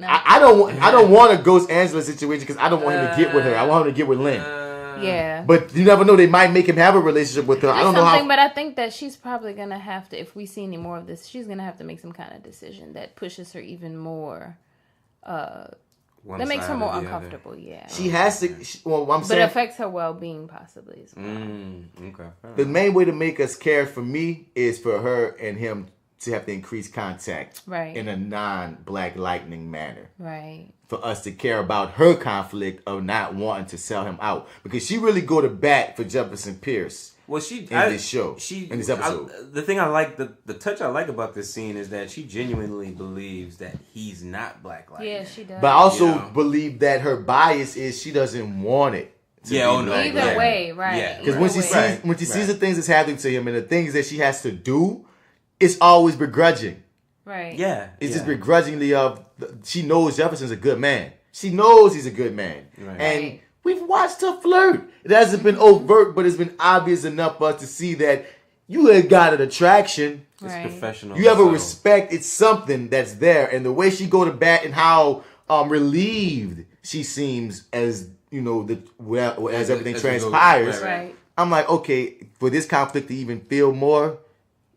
[SPEAKER 2] I don't want a Ghost Angela situation because I don't want him to get with her. I want him to get with Lynn.
[SPEAKER 3] Yeah.
[SPEAKER 2] But you never know. They might make him have a relationship with her. I don't know how.
[SPEAKER 3] But I think that she's probably going to have to, if we see any more of this, she's going to have to make some kind of decision that pushes her even more. That makes her more uncomfortable,
[SPEAKER 2] She has to.
[SPEAKER 3] But it affects her well-being possibly as well.
[SPEAKER 1] Okay.
[SPEAKER 2] The main way to make us care for me is for her and him to have to increase contact in a non-Black Lightning manner.
[SPEAKER 3] Right.
[SPEAKER 2] For us to care about her conflict of not wanting to sell him out. Because she really go to bat for Jefferson Pierce.
[SPEAKER 1] Well,
[SPEAKER 2] in this show, in this episode.
[SPEAKER 1] The thing I like, the touch I like about this scene is that she genuinely believes that he's not Black Lightning.
[SPEAKER 3] Yeah, she does.
[SPEAKER 2] But I also believe that her bias is she doesn't want it.
[SPEAKER 3] Either way, right?
[SPEAKER 2] Yeah, because when she sees the things that's happening to him and the things that she has to do, it's always begrudging.
[SPEAKER 3] Right.
[SPEAKER 1] Yeah.
[SPEAKER 2] It's just begrudgingly she knows Jefferson's a good man. She knows he's a good man.
[SPEAKER 1] Right.
[SPEAKER 2] And we've watched her flirt. It hasn't been overt, but it's been obvious enough for us to see that you have got an attraction.
[SPEAKER 1] It's professional.
[SPEAKER 2] You have a respect. It's something that's there. And the way she go to bat and how relieved she seems as, as everything transpires.
[SPEAKER 3] Right.
[SPEAKER 2] I'm like, okay, for this conflict to even feel more,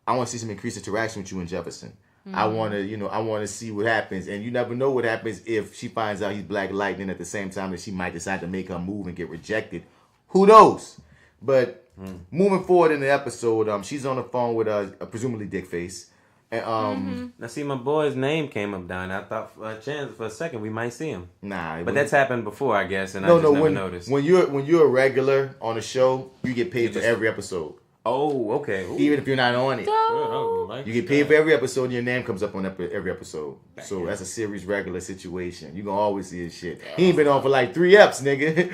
[SPEAKER 2] I want to see some increased interaction with you and Jefferson. I want to see what happens. And you never know what happens if she finds out he's Black Lightning at the same time that she might decide to make her move and get rejected. Who knows? But moving forward in the episode, she's on the phone with presumably Dickface. And,
[SPEAKER 1] Now, see, my boy's name came up down. I thought for a second we might see him.
[SPEAKER 2] Nah.
[SPEAKER 1] But that's happened before, I guess, and I never noticed.
[SPEAKER 2] When you're a regular on a show, you get paid for every episode.
[SPEAKER 1] Oh, okay. Ooh.
[SPEAKER 2] Even if you're not on it. You get paid for every episode and your name comes up on every episode. So that's a series regular situation. You're going to always see his shit. He ain't been on for like 3 eps, nigga.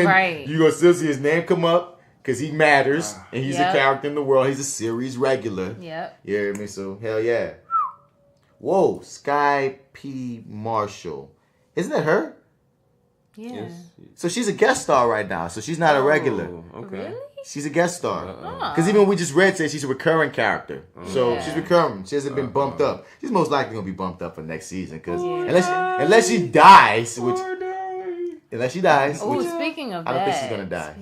[SPEAKER 3] Right.
[SPEAKER 2] You're going to still see his name come up because he matters and he's a character in the world. He's a series regular.
[SPEAKER 3] Yep.
[SPEAKER 2] You hear me? So, hell yeah. Whoa, Sky P. Marshall. Isn't that her?
[SPEAKER 3] Yeah.
[SPEAKER 1] Yes.
[SPEAKER 2] So she's a guest star right now. So she's not a regular.
[SPEAKER 1] Okay.
[SPEAKER 3] Really?
[SPEAKER 2] She's a guest star. Because even when we just read today, she's a recurring character. So she's recurring. She hasn't been bumped up. She's most likely going to be bumped up for next season. Because unless she dies, which... Unless she dies.
[SPEAKER 3] Oh, speaking of that.
[SPEAKER 2] I don't think she's going to die.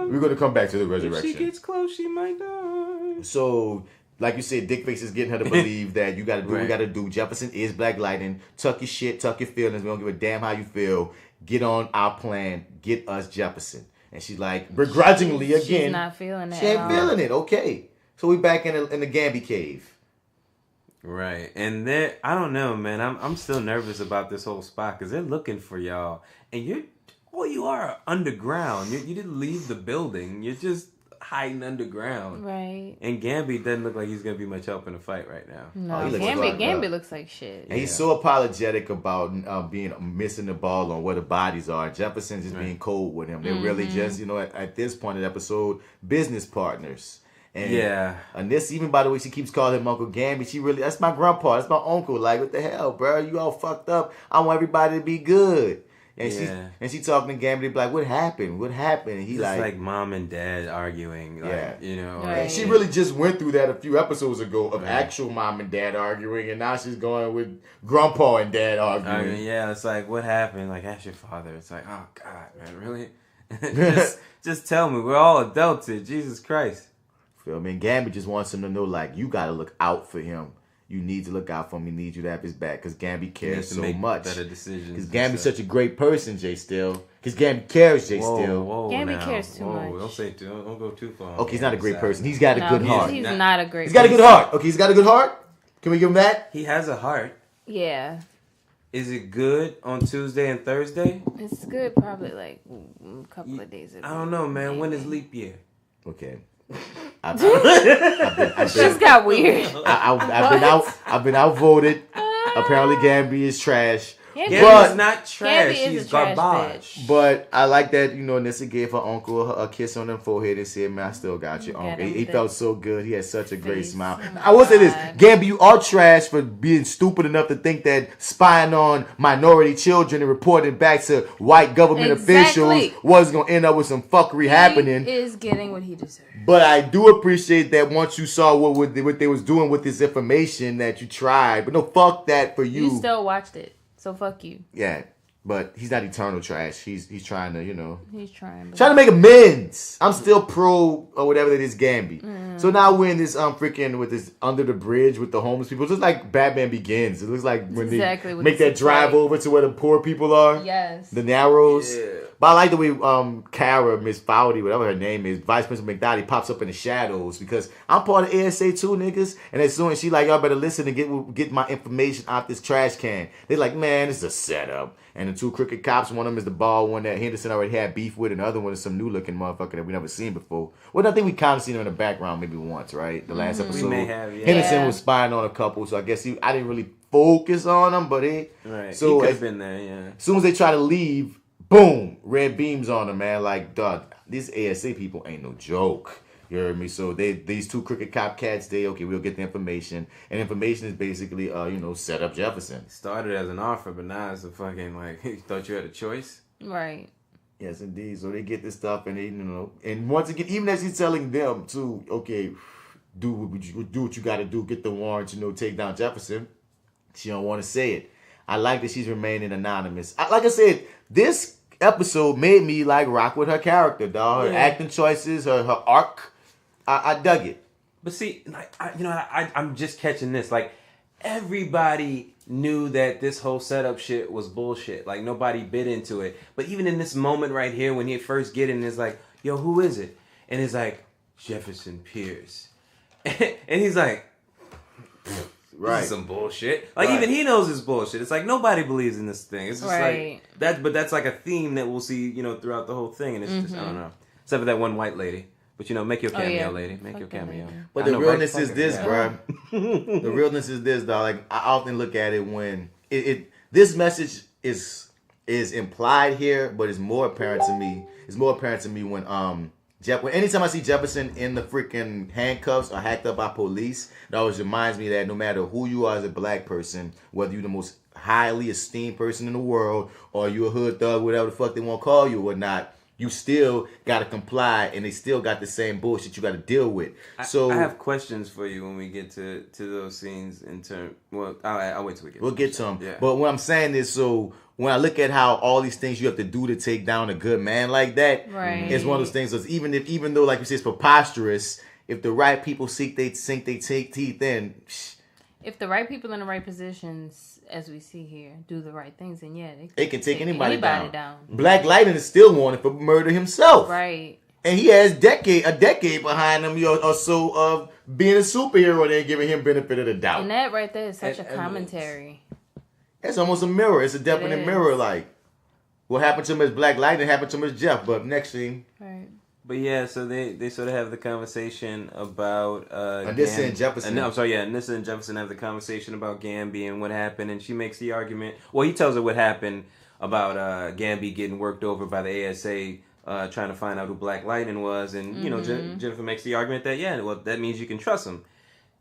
[SPEAKER 2] We're going to come back to the resurrection.
[SPEAKER 1] If she gets close, she might die.
[SPEAKER 2] So... Like you said, Dickface is getting her to believe that you got to do what you got to do. Jefferson is Black Lightning. Tuck your shit, tuck your feelings. We don't give a damn how you feel. Get on our plan. Get us Jefferson. And she's like, begrudgingly again.
[SPEAKER 3] She's not feeling that.
[SPEAKER 2] She ain't feeling it. Okay. So we back in the Gambi cave.
[SPEAKER 1] Right. And then, I don't know, man. I'm still nervous about this whole spot because they're looking for y'all. And you are underground. You didn't leave the building. You're just hiding underground.
[SPEAKER 3] Right.
[SPEAKER 1] And Gambi doesn't look like he's going to be much help in the fight right now.
[SPEAKER 3] No, Gambi looks like shit.
[SPEAKER 2] And he's so apologetic about missing the ball on where the bodies are. Jefferson's just being cold with him. They're really just, at this point in the episode, business partners. And Anissa, even by the way, she keeps calling him Uncle Gambi. That's my grandpa. That's my uncle. Like, what the hell, bro? You all fucked up. I want everybody to be good. And she talking to Gambi, like, what happened? What happened? And he
[SPEAKER 1] it's like mom and dad arguing. Like,
[SPEAKER 2] Right. She really just went through that a few episodes ago of actual mom and dad arguing, and now she's going with grandpa and dad arguing.
[SPEAKER 1] It's like, what happened? Like, ask your father. It's like, oh God, man, really? just tell me. We're all adults here. Jesus Christ.
[SPEAKER 2] Feel me? And Gambi just wants him to know, like, you got to look out for him. You need to look out for him. You need you to have his back because Gambi cares so much.
[SPEAKER 1] Better decisions.
[SPEAKER 2] Because Gambi's such a great person, J.Steel. Because Gambi cares, J.Steel.
[SPEAKER 3] Gambi cares too much.
[SPEAKER 1] Don't go too far.
[SPEAKER 2] Okay, he's not a great person. He's got a good heart.
[SPEAKER 3] He's not a great person.
[SPEAKER 2] He's got a good heart. Okay, he's got a good heart. Can we give him that?
[SPEAKER 1] He has a heart.
[SPEAKER 3] Yeah.
[SPEAKER 1] Is it good on Tuesday and Thursday?
[SPEAKER 3] It's good probably like a couple of days ago.
[SPEAKER 1] I don't know, man. When is leap year?
[SPEAKER 2] Okay.
[SPEAKER 3] Just got weird.
[SPEAKER 2] I've been outvoted. Apparently, Gambi is trash.
[SPEAKER 1] Gambi is not trash. She's garbage.
[SPEAKER 2] But I like that, Anissa gave her uncle a kiss on the forehead and said, man, I still got you, uncle. He felt so good. He had such a great smile. I will say this. Gambi, you are trash for being stupid enough to think that spying on minority children and reporting back to white government officials was going to end up with some fuckery happening.
[SPEAKER 3] He is getting what he deserves.
[SPEAKER 2] But I do appreciate that once you saw what they was doing with this information that you tried. But no, fuck that for you.
[SPEAKER 3] You still watched it. So fuck you.
[SPEAKER 2] Yeah. But he's not eternal trash. He's trying to,
[SPEAKER 3] He's trying
[SPEAKER 2] to make amends. I'm still pro or whatever it is, Gambi. So now we're in this freaking with this under the bridge with the homeless people. It's just like Batman Begins. It looks like when they make that drive over to where the poor people are.
[SPEAKER 3] Yes.
[SPEAKER 2] The Narrows.
[SPEAKER 3] Yeah.
[SPEAKER 2] But I like the way Kara, Miss Fowdy, whatever her name is, Vice Principal McDowdy, pops up in the shadows because I'm part of ASA too, niggas. And as soon as she like, y'all better listen and get my information out this trash can. They're like, man, this is a setup. And the two crooked cops, one of them is the bald one that Henderson already had beef with, and the other one is some new looking motherfucker that we never seen before. Well, I think we kind of seen him in the background maybe once, right? The last episode.
[SPEAKER 1] We may have, yeah.
[SPEAKER 2] Henderson was spying on a couple, so I guess I didn't really focus on him, but
[SPEAKER 1] Right.
[SPEAKER 2] So
[SPEAKER 1] he could have been there, yeah.
[SPEAKER 2] As soon as they try to leave, boom, red beams on them, man. Like, dog, these ASA people ain't no joke. You heard me? So these two crooked cop cats, we'll get the information. And information is basically, set up Jefferson.
[SPEAKER 1] Started as an offer, but now it's a fucking, you thought you had a choice?
[SPEAKER 3] Right.
[SPEAKER 2] Yes, indeed. So they get this stuff and they, and once again, even as he's telling them to, okay, do what you got to do, get the warrant, take down Jefferson, she don't want to say it. I like that she's remaining anonymous. Like I said, this episode made me, rock with her character, dog. Her acting choices, her arc. I dug it.
[SPEAKER 1] But see, I'm just catching this. Everybody knew that this whole setup shit was bullshit. Nobody bit into it. But even in this moment right here, when he first get in, it's like, yo, who is it? And it's like, Jefferson Pierce. And he's like, this is some bullshit. Even he knows it's bullshit. It's like nobody believes in this thing. It's just but that's like a theme that we'll see, throughout the whole thing. And it's just, I don't know. Except for that one white lady. But make your cameo, lady. Make your cameo.
[SPEAKER 2] But the realness is this, bro. The realness is this, dog. I often look at it when this message is implied here, but it's more apparent to me. It's more apparent to me when anytime I see Jefferson in the freaking handcuffs or hacked up by police, it always reminds me that no matter who you are as a black person, whether you're the most highly esteemed person in the world or you're a hood thug, whatever the fuck they want to call you or not, you still got to comply, and they still got the same bullshit you got to deal with. So
[SPEAKER 1] I have questions for you when we get to those scenes in turn. Well, I'll wait till we get.
[SPEAKER 2] We'll get to them.
[SPEAKER 1] Yeah.
[SPEAKER 2] But what I'm saying is, so when I look at how all these things you have to do to take down a good man like that, it's one of those things. That's even though, like you say, it's preposterous. If the right people sink their teeth in.
[SPEAKER 3] If the right people in the right positions, as we see here, do the right things, then
[SPEAKER 2] it can take anybody down.
[SPEAKER 3] Mm-hmm.
[SPEAKER 2] Black Lightning is still wanted for murder himself.
[SPEAKER 3] Right.
[SPEAKER 2] And he has a decade behind him or so of being a superhero and then giving him benefit of the doubt.
[SPEAKER 3] And that right there is such a commentary.
[SPEAKER 2] It's almost a mirror. It's a definite mirror. What happened to him as Black Lightning happened to him as Jeff. But next thing.
[SPEAKER 3] Right.
[SPEAKER 1] But yeah, so they sort of have the conversation about
[SPEAKER 2] Anissa and Jefferson.
[SPEAKER 1] Anissa and Jefferson have the conversation about Gambi and what happened, and she makes the argument. Well, he tells her what happened about Gambi getting worked over by the ASA, trying to find out who Black Lightning was, and Jennifer makes the argument that that means you can trust him,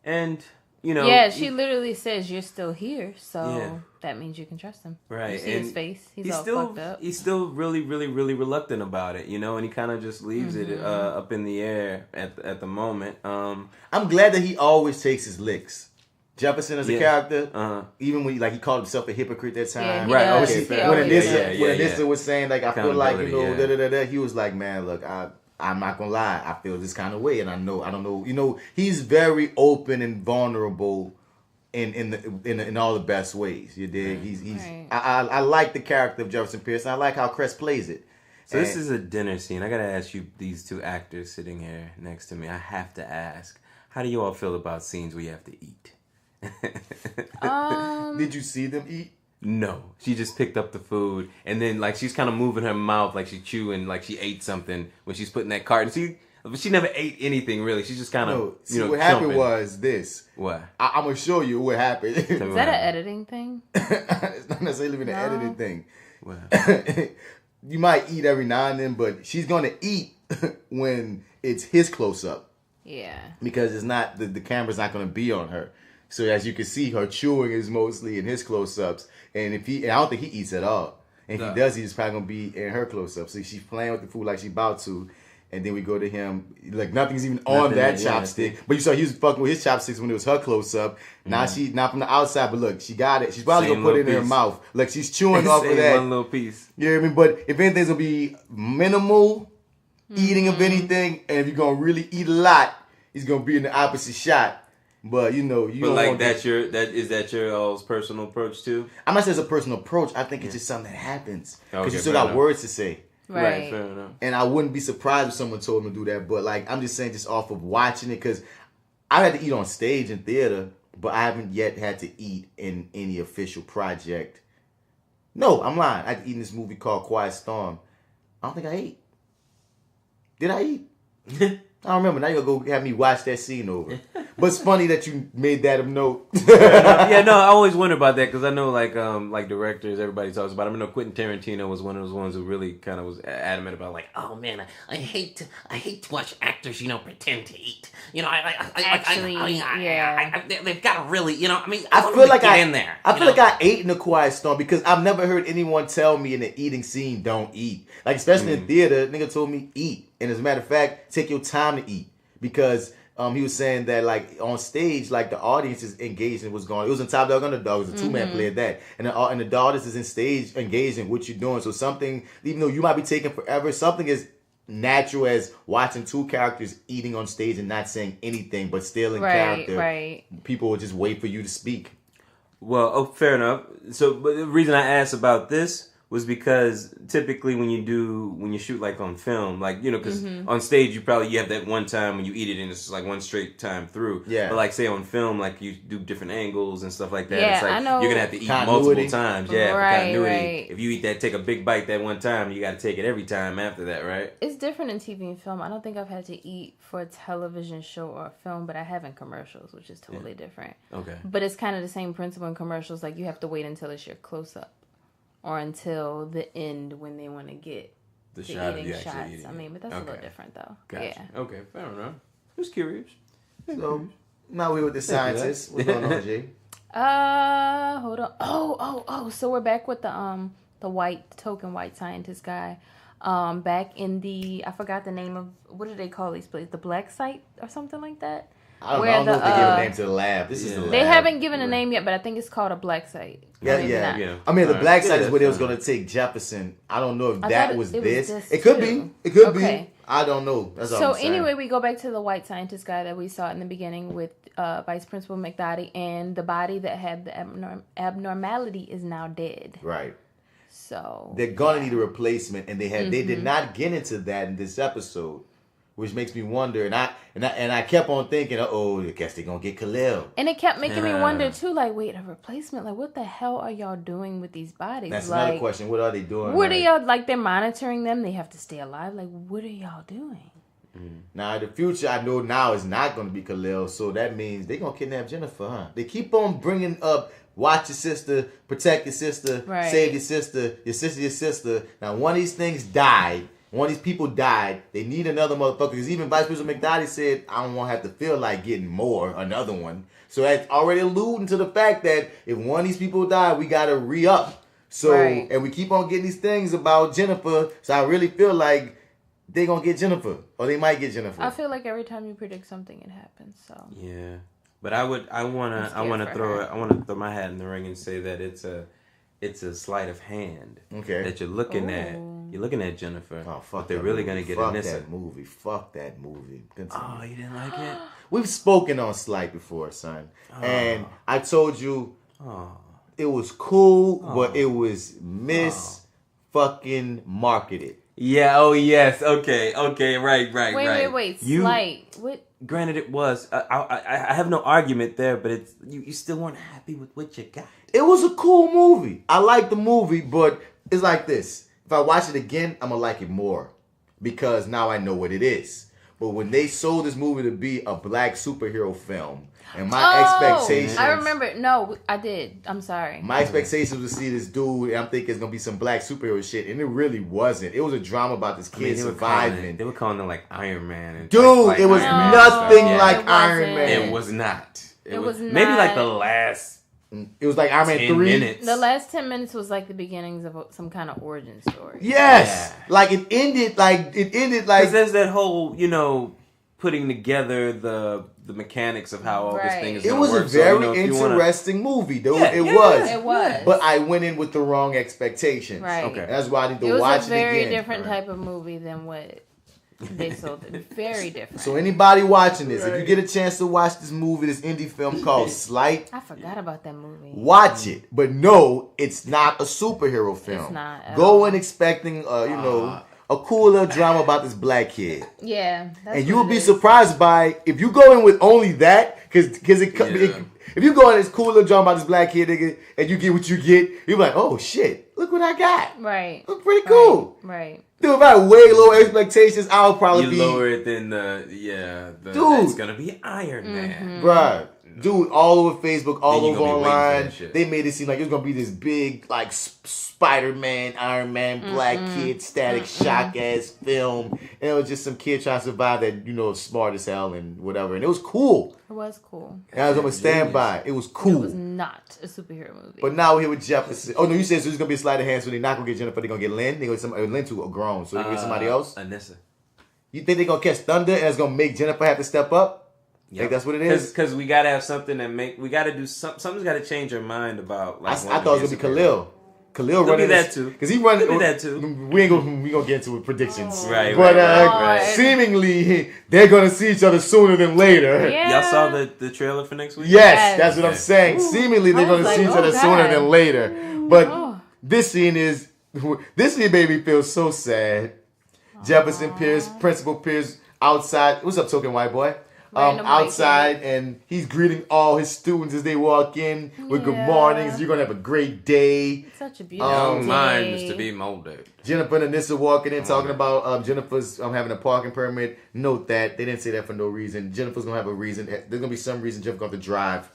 [SPEAKER 1] and
[SPEAKER 3] she literally says you're still here, so that means you can trust him.
[SPEAKER 1] Right.
[SPEAKER 3] You see his face. He's all fucked up.
[SPEAKER 1] He's still really, really, really reluctant about it, and he kind of just leaves it up in the air at the moment.
[SPEAKER 2] I'm glad that he always takes his licks. Jefferson as a character, even when he called himself a hypocrite that time.
[SPEAKER 1] Yeah, right.
[SPEAKER 2] Okay, when Anissa was saying I feel like he was like, man, look, I'm not gonna lie, I feel this kind of way, and I don't know. He's very open and vulnerable in all the best ways. You dig? He's right. I like the character of Jefferson Pierce. And I like how Crest plays it.
[SPEAKER 1] So this is a dinner scene. I gotta ask you, these two actors sitting here next to me. I have to ask, how do you all feel about scenes where you have to eat?
[SPEAKER 2] Did you see them eat?
[SPEAKER 1] No, she just picked up the food, and then she's kind of moving her mouth like she's chewing, like she ate something when she's putting that carton. She never ate anything really. She's just kind of
[SPEAKER 2] what happened was this.
[SPEAKER 1] What?
[SPEAKER 2] I'm gonna show you what happened.
[SPEAKER 3] Is that an editing thing?
[SPEAKER 2] It's not necessarily even an editing thing. Wow. You might eat every now and then, but she's gonna eat when it's his close up.
[SPEAKER 3] Yeah.
[SPEAKER 2] Because it's not the camera's not gonna be on her. So as you can see, her chewing is mostly in his close-ups, and I don't think he eats at all. And if he does, he's probably gonna be in her close-ups. So she's playing with the food like she's about to, And then we go to him, like nothing's even on that chopstick. But you saw he was fucking with his chopsticks when it was her close up. Now she not from the outside, but look, she got it. She's probably gonna put it in her mouth. Like she's chewing off of that.
[SPEAKER 1] One little piece.
[SPEAKER 2] You know what I mean? But if anything's gonna be minimal eating of anything, and if you're gonna really eat a lot, he's gonna be in the opposite shot. But you know, you. But
[SPEAKER 1] like that's your all's personal approach too.
[SPEAKER 2] I'm not saying it's a personal approach. I think it's just something that happens because you still got words to say.
[SPEAKER 3] Right.
[SPEAKER 1] Fair enough.
[SPEAKER 2] And I wouldn't be surprised if someone told me to do that. But like, I'm just saying, just off of watching it, because I had to eat on stage in theater, but I haven't yet had to eat in any official project. No, I'm lying. I had to eat in this movie called Quiet Storm. I don't think I ate. Did I eat? I don't remember. Now you're going to go have me watch that scene over. But it's funny that you made that a note.
[SPEAKER 1] Yeah, no, I always wonder about that because I know like directors, everybody talks about it. I know Quentin Tarantino was one of those ones who really kind of was adamant about like, oh man, I hate to watch actors, pretend to eat. They've got to really, I
[SPEAKER 2] feel like
[SPEAKER 1] in there.
[SPEAKER 2] I feel like I ate in the Quiet Storm because I've never heard anyone tell me in the eating scene don't eat. Like especially in theater, nigga told me eat. And as a matter of fact, take your time to eat because he was saying that like on stage, like the audience is engaged in what's going on. It was in Top Dog Underdog. It was a 2-man play at that, and the audience is in stage engaged in what you're doing. So something, even though you might be taking forever, something as natural as watching two characters eating on stage and not saying anything, but still in character. Right. People will just wait for you to speak.
[SPEAKER 1] Well, fair enough. So, but the reason I asked about this was because typically when you shoot like on film, like, because on stage you have that one time when you eat it and it's like one straight time through. Yeah. But like say on film, like you do different angles and stuff like that. Yeah, it's like you're going to have to eat multiple times. Yeah,
[SPEAKER 3] right,
[SPEAKER 1] for continuity.
[SPEAKER 3] Right.
[SPEAKER 1] If you eat that, take a big bite that one time, you got to take it every time after that, right?
[SPEAKER 3] It's different in TV and film. I don't think I've had to eat for a television show or a film, but I have in commercials, which is totally different. Okay. But it's kind of the same principle in commercials. Like you have to wait until it's your close-up. Or until the end when they want to get the eating shots. Eating. I mean, but that's a little different though.
[SPEAKER 1] Gotcha.
[SPEAKER 3] Yeah.
[SPEAKER 1] Okay, fair enough. Just curious.
[SPEAKER 2] So now we're with the scientists. What's going on, Jay?
[SPEAKER 3] Hold on. Oh. So we're back with the token white scientist guy. Back in the, I forgot the name of, what do they call these places? The black site or something like that?
[SPEAKER 2] I don't know if they give a name to the lab. This is the lab.
[SPEAKER 3] They haven't given a name yet, but I think it's called a black site.
[SPEAKER 2] Yeah. I mean, the black site is where they was going to take Jefferson. I don't know if that was this. It could be. It could be. I don't know. That's all I'm saying.
[SPEAKER 3] Anyway, we go back to the white scientist guy that we saw in the beginning with Vice Principal McDotty, and the body that had the abnormality is now dead.
[SPEAKER 2] Right.
[SPEAKER 3] So
[SPEAKER 2] they're gonna need a replacement, and they did not get into that in this episode. Which makes me wonder, and I kept on thinking, I guess they're gonna get Khalil.
[SPEAKER 3] And it kept making me wonder too, like, wait, a replacement? Like, what the hell are y'all doing with these bodies?
[SPEAKER 2] That's another question. What are they doing?
[SPEAKER 3] What are y'all, like, they're monitoring them? They have to stay alive? Like, what are y'all doing?
[SPEAKER 2] Now, the future, I know now is not gonna be Khalil, so that means they're gonna kidnap Jennifer, huh? They keep on bringing up, watch your sister, protect your sister, save your sister, your sister. Now, one of these things died. One of these people died. They need another motherfucker. Because even Vice President McDotty said, I don't want to have to feel like getting another one. So that's already alluding to the fact that if one of these people die, we got to re-up. So, and we keep on getting these things about Jennifer. So I really feel like they're going to get Jennifer. Or they might get Jennifer.
[SPEAKER 3] I feel like every time you predict something, it happens. So
[SPEAKER 1] yeah. But I want to throw my hat in the ring and say that it's a sleight of hand. Okay. That you're looking at. You're looking at Jennifer. Oh, fuck. But they're really going to get Anissa.
[SPEAKER 2] Fuck that movie. Continue.
[SPEAKER 1] Oh, you didn't like it?
[SPEAKER 2] We've spoken on Slight before, son. Oh. And I told you it was cool, but it was fucking marketed.
[SPEAKER 1] Yeah, oh yes. Okay, right.
[SPEAKER 3] Wait. Slight. What?
[SPEAKER 1] Granted, it was. I have no argument there, but it's you still weren't happy with what you got.
[SPEAKER 2] It was a cool movie. I liked the movie, but it's like this. If I watch it again, I'm going to like it more because now I know what it is. But when they sold this movie to be a black superhero film, and my expectations...
[SPEAKER 3] I remember. No, I did. I'm sorry.
[SPEAKER 2] My expectations was to see this dude, and I'm thinking it's going to be some black superhero shit, and it really wasn't. It was a drama about this kid surviving.
[SPEAKER 1] They were calling it like Iron Man. And
[SPEAKER 2] dude, like it was nothing like Iron Man.
[SPEAKER 1] It was not. It was not. Maybe like the last
[SPEAKER 2] It was like Iron Man 3
[SPEAKER 1] minutes.
[SPEAKER 3] The last 10 minutes was like the beginnings of some kind of origin story.
[SPEAKER 2] Yes, like it ended like
[SPEAKER 1] because there's that whole putting together the mechanics of how all this thing is.
[SPEAKER 2] It was
[SPEAKER 1] work.
[SPEAKER 2] a very interesting movie, though. It was. But I went in with the wrong expectations.
[SPEAKER 3] Right.
[SPEAKER 2] Okay. That's why I need to watch it again.
[SPEAKER 3] It was a very different type of movie than what they sold it. Very different.
[SPEAKER 2] So anybody watching this, if you get a chance to watch this movie, this indie film called Slight,
[SPEAKER 3] I forgot about that movie.
[SPEAKER 2] Watch it, but no, it's not a superhero film.
[SPEAKER 3] It's not.
[SPEAKER 2] Go in expecting, a cool little drama about this black kid.
[SPEAKER 3] Yeah.
[SPEAKER 2] And you will be surprised by if you go in with only that, because if you go in this cool little drama about this black kid, nigga, and you get what you get, you're like, oh shit, look what I got.
[SPEAKER 3] Right.
[SPEAKER 2] Look pretty cool.
[SPEAKER 3] Right.
[SPEAKER 2] Dude, if I had way lower expectations, I would probably be
[SPEAKER 1] lower it than dude. It's gonna be Iron Man,
[SPEAKER 2] bruh. Dude, all over Facebook, all over online, they made it seem like it was gonna be this big, like Spider-Man, Iron Man, Black Kid, Static Shock ass film, and it was just some kid trying to survive that smart as hell and whatever, and it was cool.
[SPEAKER 3] It was cool.
[SPEAKER 2] And I was gonna stand by. It was cool.
[SPEAKER 3] It was not a superhero movie.
[SPEAKER 2] But now we're here with Jefferson. Oh no, you said so there's gonna be a sleight of hand, so they're not gonna get Jennifer. They're gonna get Lynn. They're gonna get Lynn too grown, so they're gonna get somebody else.
[SPEAKER 1] Anissa.
[SPEAKER 2] You think they're gonna catch Thunder and it's gonna make Jennifer have to step up? Yep. Like that's what it is.
[SPEAKER 1] Because we gotta have something that we gotta do something's gotta change her mind about. Like,
[SPEAKER 2] I thought it was gonna be Khalil. Khalil running
[SPEAKER 1] that too.
[SPEAKER 2] Because he running.
[SPEAKER 1] Could be that too.
[SPEAKER 2] We gonna get into predictions.
[SPEAKER 1] Right.
[SPEAKER 2] But seemingly they're gonna see each other sooner than later.
[SPEAKER 3] Yeah.
[SPEAKER 1] Y'all saw the trailer for next week?
[SPEAKER 2] Yes, that's what I'm saying. Ooh. Seemingly they're gonna see each other sooner than later. But this scene made me feel so sad. Jefferson Pierce, Principal Pierce, outside. What's up, token white boy? Outside, and he's greeting all his students as they walk in with good mornings. You're gonna have a great day.
[SPEAKER 3] It's such a beautiful day.
[SPEAKER 1] Mine is to be molded.
[SPEAKER 2] Jennifer and Anissa walking in talking about Jennifer's having a parking permit. Note that they didn't say that for no reason. Jennifer's gonna have a reason. There's gonna be some reason Jennifer's gonna have to drive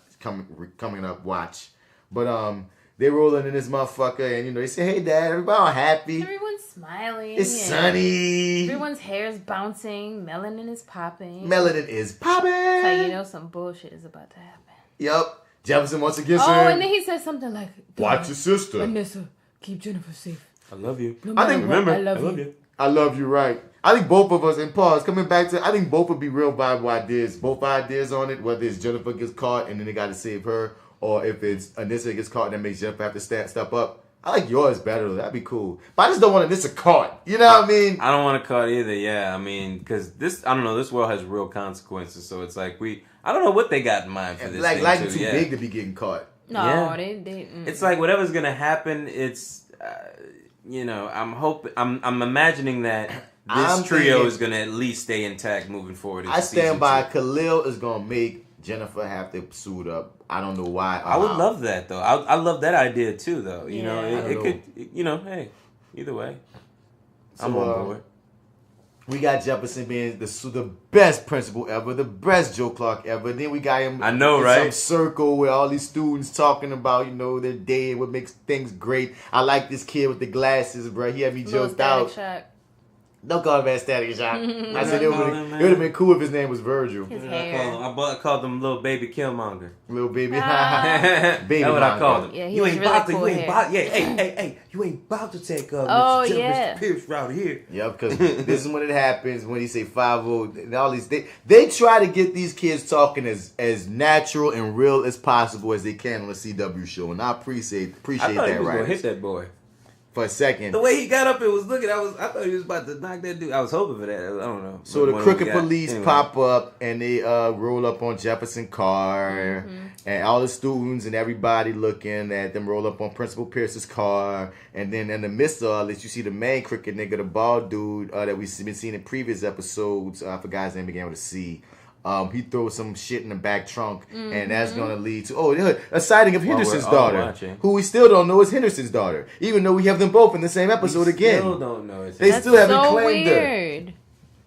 [SPEAKER 2] coming up. Watch, but they rolling in this motherfucker, and they say, "Hey, Dad, everybody all happy."
[SPEAKER 3] Everyone's smiling.
[SPEAKER 2] It's sunny.
[SPEAKER 3] Everyone's hair's bouncing. Melanin is popping.
[SPEAKER 2] That's how
[SPEAKER 3] you know some bullshit is about to happen.
[SPEAKER 2] Yep. Jefferson once again
[SPEAKER 3] saying.
[SPEAKER 2] Oh,
[SPEAKER 3] and then he said something like,
[SPEAKER 2] "Watch your sister,
[SPEAKER 3] Anissa. Keep Jennifer safe.
[SPEAKER 1] I love you.
[SPEAKER 3] No I love you.
[SPEAKER 2] I love you. Right. I think both of us. And pause. Coming back to, I think both would be real viable ideas. Both ideas on it. Whether it's Jennifer gets caught and then they got to save her, or if it's Anissa gets caught and that makes Jennifer have to step up. I like yours better. That'd be cool. But I just don't want Anissa caught. You know what I mean?
[SPEAKER 1] I don't want to caught either. Yeah, I mean, because this world has real consequences. So it's like I don't know what they got in mind for this.
[SPEAKER 2] Like too big to be getting caught.
[SPEAKER 3] No, they.
[SPEAKER 1] It's like whatever's gonna happen. It's I'm imagining that this trio is gonna at least stay intact moving forward.
[SPEAKER 2] I stand by. Khalil is gonna make Jennifer have to suit up. I don't know why.
[SPEAKER 1] I would love that though. I love that idea too though. It could. Hey, either way, I'm on board.
[SPEAKER 2] We got Jefferson being the best principal ever, the best Joe Clark ever. Then we got him
[SPEAKER 1] in
[SPEAKER 2] some circle where all these students talking about, their day and what makes things great. I like this kid with the glasses, bro. He had me joked out.
[SPEAKER 3] Shock.
[SPEAKER 2] Don't call him Static Shock. I said it would have been cool if his name was Virgil.
[SPEAKER 3] His hair.
[SPEAKER 1] I called him Little Baby Killmonger.
[SPEAKER 2] Little Baby. Baby
[SPEAKER 1] That's what I called him.
[SPEAKER 3] Yeah, you ain't about to.
[SPEAKER 1] Hey, you ain't about to take
[SPEAKER 3] Mr.
[SPEAKER 1] Pierce right here.
[SPEAKER 2] Yeah, because this is when it happens when he say 5-0 and all these. They try to get these kids talking as natural and real as possible as they can on a CW show, and I appreciate
[SPEAKER 1] I thought
[SPEAKER 2] that.
[SPEAKER 1] He was
[SPEAKER 2] right,
[SPEAKER 1] gonna hit that boy.
[SPEAKER 2] For a second.
[SPEAKER 1] The way he got up and was looking, I thought he was about to knock that dude. I was hoping for that. I don't know.
[SPEAKER 2] So the crooked police pop up and they roll up on Jefferson car and all the students and everybody looking at them roll up on Principal Pierce's car. And then in the midst of all this, you see the main crooked nigga, the bald dude that we've been seeing in previous episodes. I forgot his name, began with a C. He throws some shit in the back trunk, and that's going to lead to a sighting of Henderson's daughter, who we still don't know is Henderson's daughter, even though we have them both in the same episode again.
[SPEAKER 1] Still don't know.
[SPEAKER 2] They still haven't
[SPEAKER 3] so
[SPEAKER 2] claimed
[SPEAKER 3] weird.
[SPEAKER 2] her.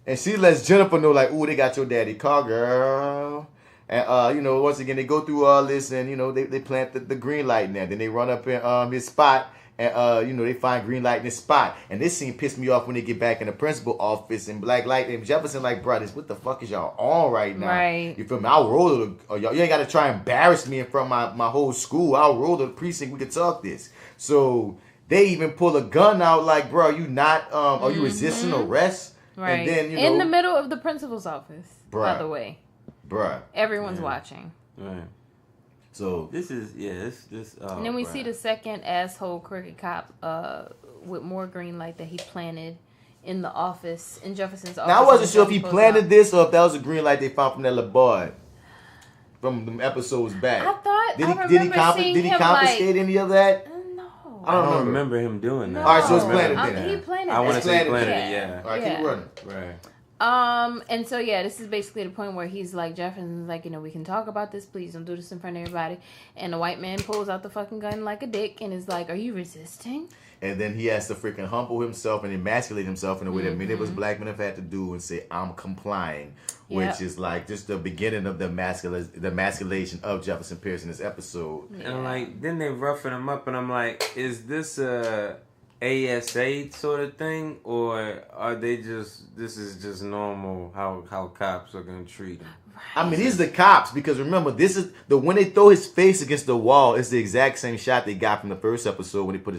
[SPEAKER 2] And she lets Jennifer know, like, ooh, they got your daddy car, girl. And, once again, they go through all this, and, they plant the green light in there. Then they run up in his spot, and they find green light in this spot. And this scene pissed me off when they get back in the principal office and Black Light and Jefferson like, brothers, what the fuck is y'all on right now?
[SPEAKER 3] Right.
[SPEAKER 2] You feel me? I'll roll to y'all. You ain't got to try and embarrass me in front of my whole school. I'll roll to the precinct. We could talk this. So they even pull a gun out like, bro, you not are you resisting arrest?
[SPEAKER 3] Right.
[SPEAKER 2] And then
[SPEAKER 3] in the middle of the principal's office, by the way.
[SPEAKER 2] Bruh.
[SPEAKER 3] Everyone's watching.
[SPEAKER 1] Right.
[SPEAKER 2] So
[SPEAKER 1] this is this.
[SPEAKER 3] And then we see the second asshole crooked cop with more green light that he planted in the office, in Jefferson's office.
[SPEAKER 2] Now I wasn't sure if he planted this or if that was a green light they found from that LeBard from them episodes back.
[SPEAKER 3] I thought
[SPEAKER 2] did he confiscate any of that?
[SPEAKER 3] No.
[SPEAKER 2] I don't
[SPEAKER 1] remember him doing that.
[SPEAKER 3] No.
[SPEAKER 2] All right, so it's planted then.
[SPEAKER 3] He planted
[SPEAKER 1] I want to say planted
[SPEAKER 3] it.
[SPEAKER 1] it. Yeah.
[SPEAKER 2] All right, keep running.
[SPEAKER 1] Right.
[SPEAKER 3] And so yeah, this is basically the point where he's like, Jefferson's like, we can talk about this, please don't do this in front of everybody. And the white man pulls out the fucking gun like a dick and is like, are you resisting?
[SPEAKER 2] And then he has to freaking humble himself and emasculate himself in a way that many of us black men have had to do and say, I'm complying. Which is like just the beginning of the emasculation of Jefferson Pierce in this episode.
[SPEAKER 1] Yeah. And like, then they roughing him up and I'm like, is this a ASA sort of thing, or are they this is just normal how cops are gonna treat him?
[SPEAKER 2] I mean, these are the cops, because remember, this is when they throw his face against the wall, it's the exact same shot they got from the first episode when he put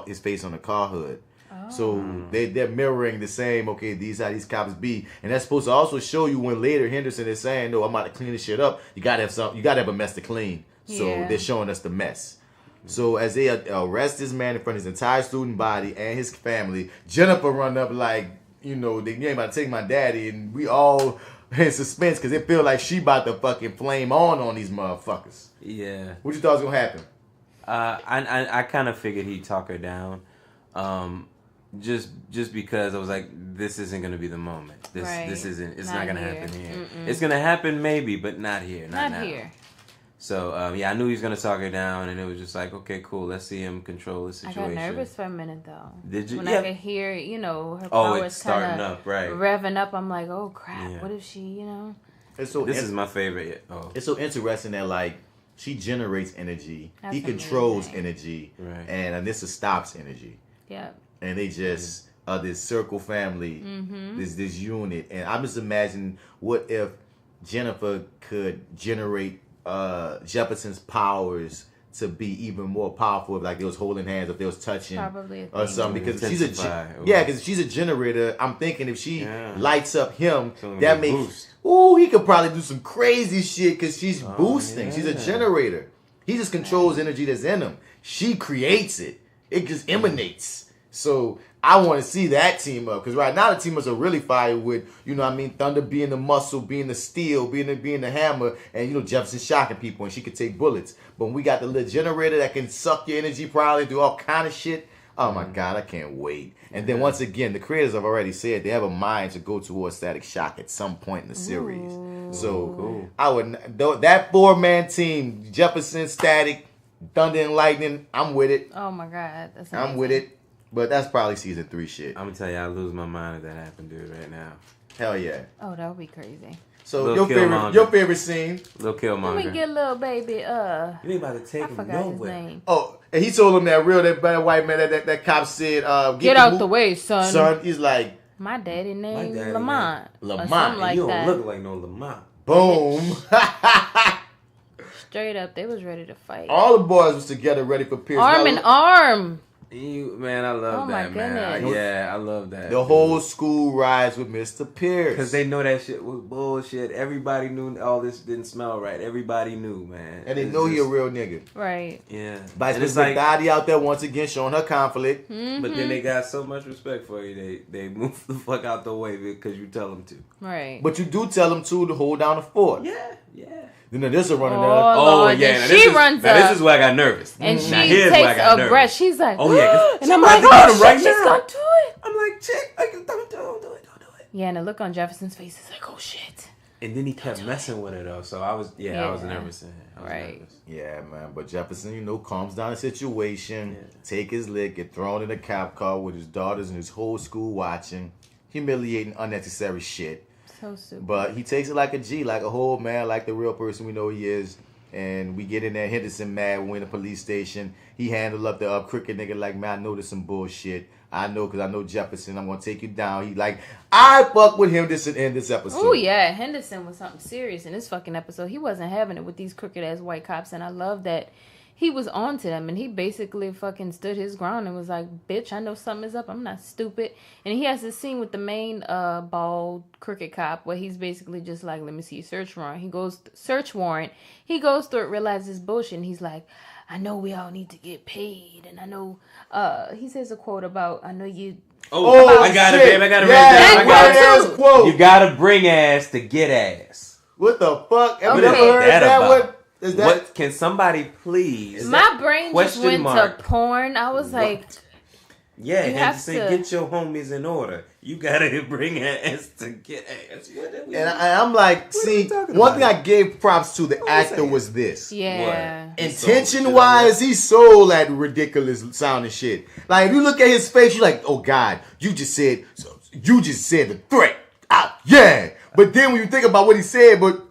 [SPEAKER 2] his face on the car hood. Oh. So they're mirroring the same, okay, these how these cops be. And that's supposed to also show you when later Henderson is saying, no, I'm about to clean this shit up. You gotta have a mess to clean. So they're showing us the mess. So as they arrest this man in front of his entire student body and his family, Jennifer run up like, they ain't about to take my daddy, and we all in suspense because it feel like she about to fucking flame on these motherfuckers.
[SPEAKER 1] Yeah.
[SPEAKER 2] What you thought was gonna happen?
[SPEAKER 1] I kind of figured he'd talk her down, just because I was like, this isn't gonna be the moment. This isn't. It's not gonna happen here. Mm-mm. It's gonna happen maybe, but not here. Not now. Here. So, I knew he was going to talk her down, and it was just like, okay, cool, let's see him control the situation.
[SPEAKER 3] I got nervous for a minute, though.
[SPEAKER 1] Did you?
[SPEAKER 3] When I could hear, her powers kind of revving up, I'm like, oh, crap, what if she,
[SPEAKER 2] This is
[SPEAKER 1] my favorite.
[SPEAKER 2] It's so interesting that, like, she generates energy, he controls energy, and Anissa stops energy.
[SPEAKER 3] Yeah.
[SPEAKER 2] And they just are this circle family, this unit. And I'm just imagining, what if Jennifer could generate Jefferson's powers to be even more powerful, if like they was holding hands, if they was touching or something, because because she's a generator. I'm thinking if she lights up him, that makes he could probably do some crazy shit because she's boosting. Yeah. She's a generator. He just controls energy that's in him. She creates it. It just emanates. So I want to see that team up, because right now the team ups are really fire with, Thunder being the muscle, being the steel, being the hammer, and Jefferson shocking people and she could take bullets. But when we got the little generator that can suck your energy, probably do all kind of shit. Oh my God, I can't wait. And then once again, the creators have already said they have a mind to go towards Static Shock at some point in the series. Ooh. So cool. I would that 4-man team, Jefferson, Static, Thunder, and Lightning, I'm with it.
[SPEAKER 3] Oh my God, that's amazing.
[SPEAKER 2] I'm with it. But that's probably season 3 shit.
[SPEAKER 1] I'm gonna tell you, I lose my mind if that happened, dude, right now.
[SPEAKER 2] Hell yeah.
[SPEAKER 3] Oh, that would be crazy.
[SPEAKER 2] So your favorite scene?
[SPEAKER 1] Little Killmonger.
[SPEAKER 3] Let me get little baby.
[SPEAKER 1] You ain't about to take him nowhere.
[SPEAKER 3] His name.
[SPEAKER 2] Oh, and he told him that bad white man that cop said,
[SPEAKER 3] get out the way, son.
[SPEAKER 2] Son, he's like,
[SPEAKER 3] my daddy named Lamont.
[SPEAKER 2] Lamont.
[SPEAKER 3] Like
[SPEAKER 1] you don't
[SPEAKER 3] that.
[SPEAKER 1] look like no Lamont.
[SPEAKER 2] Boom.
[SPEAKER 3] Straight up, they was ready to fight.
[SPEAKER 2] All the boys was together ready for Pierce.
[SPEAKER 3] Arm in arm.
[SPEAKER 1] Man, I love that, man. I love that.
[SPEAKER 2] The whole school rides with Mr. Pierce.
[SPEAKER 1] Because they know that shit was bullshit. Everybody knew all this didn't smell right. Everybody knew, man.
[SPEAKER 2] And they know he a real nigga.
[SPEAKER 3] Right.
[SPEAKER 1] Yeah.
[SPEAKER 2] Vice Miss Dottie out there once again showing her conflict.
[SPEAKER 3] Mm-hmm.
[SPEAKER 1] But then they got so much respect for you. They move the fuck out the way because you tell them to.
[SPEAKER 3] Right.
[SPEAKER 2] But you do tell them to hold down the fort.
[SPEAKER 1] Yeah.
[SPEAKER 2] Then this is running down.
[SPEAKER 3] Lord, yeah.
[SPEAKER 1] She
[SPEAKER 3] runs up.
[SPEAKER 1] This is where I got nervous.
[SPEAKER 3] And she takes a breath. She's like,
[SPEAKER 1] oh yeah.
[SPEAKER 3] And I'm like, oh shit,
[SPEAKER 1] right
[SPEAKER 3] she's gonna do it.
[SPEAKER 1] I'm like, chick, don't do it.
[SPEAKER 3] Yeah, and the look on Jefferson's face is like, oh shit.
[SPEAKER 1] And then he kept messing with her though, so I was nervous.
[SPEAKER 3] Right.
[SPEAKER 2] Yeah, man. But Jefferson, calms down the situation, take his lick, get thrown in a cop car with his daughters and his whole school watching, humiliating, unnecessary shit.
[SPEAKER 3] So stupid.
[SPEAKER 2] But he takes it like a G, like a whole man, like the real person we know he is. And we get in there. Henderson mad. We're in the police station. He handled up the crooked nigga like, man, I know there's some bullshit. I know because I know Jefferson. I'm going to take you down. He like, I fuck with Henderson in this episode.
[SPEAKER 3] Oh, yeah. Henderson was something serious in this fucking episode. He wasn't having it with these crooked-ass white cops. And I love that he was on to them. And he basically fucking stood his ground and was like, bitch, I know something is up. I'm not stupid. And he has this scene with the main bald crooked cop where he's basically just like, let me see your search warrant. He goes through it, realizes bullshit. And he's like, I know we all need to get paid. And I know, he says a quote about, I know you.
[SPEAKER 1] Oh, I got it, babe. I got it right there. Quote. You gotta bring ass to get ass.
[SPEAKER 2] What the fuck? Have
[SPEAKER 1] you
[SPEAKER 2] never heard that?
[SPEAKER 1] What is that? What can somebody please?
[SPEAKER 3] My brain just went to porn. I was like,
[SPEAKER 1] yeah, and to say get your homies in order. You gotta bring ass to get ass.
[SPEAKER 2] And I'm like, see, one thing I gave props to the actor was this.
[SPEAKER 3] Yeah.
[SPEAKER 2] Intention wise, he sold that ridiculous sounding shit. Like if you look at his face, you're like, oh God, you just said the threat. Yeah. But then when you think about what he said, but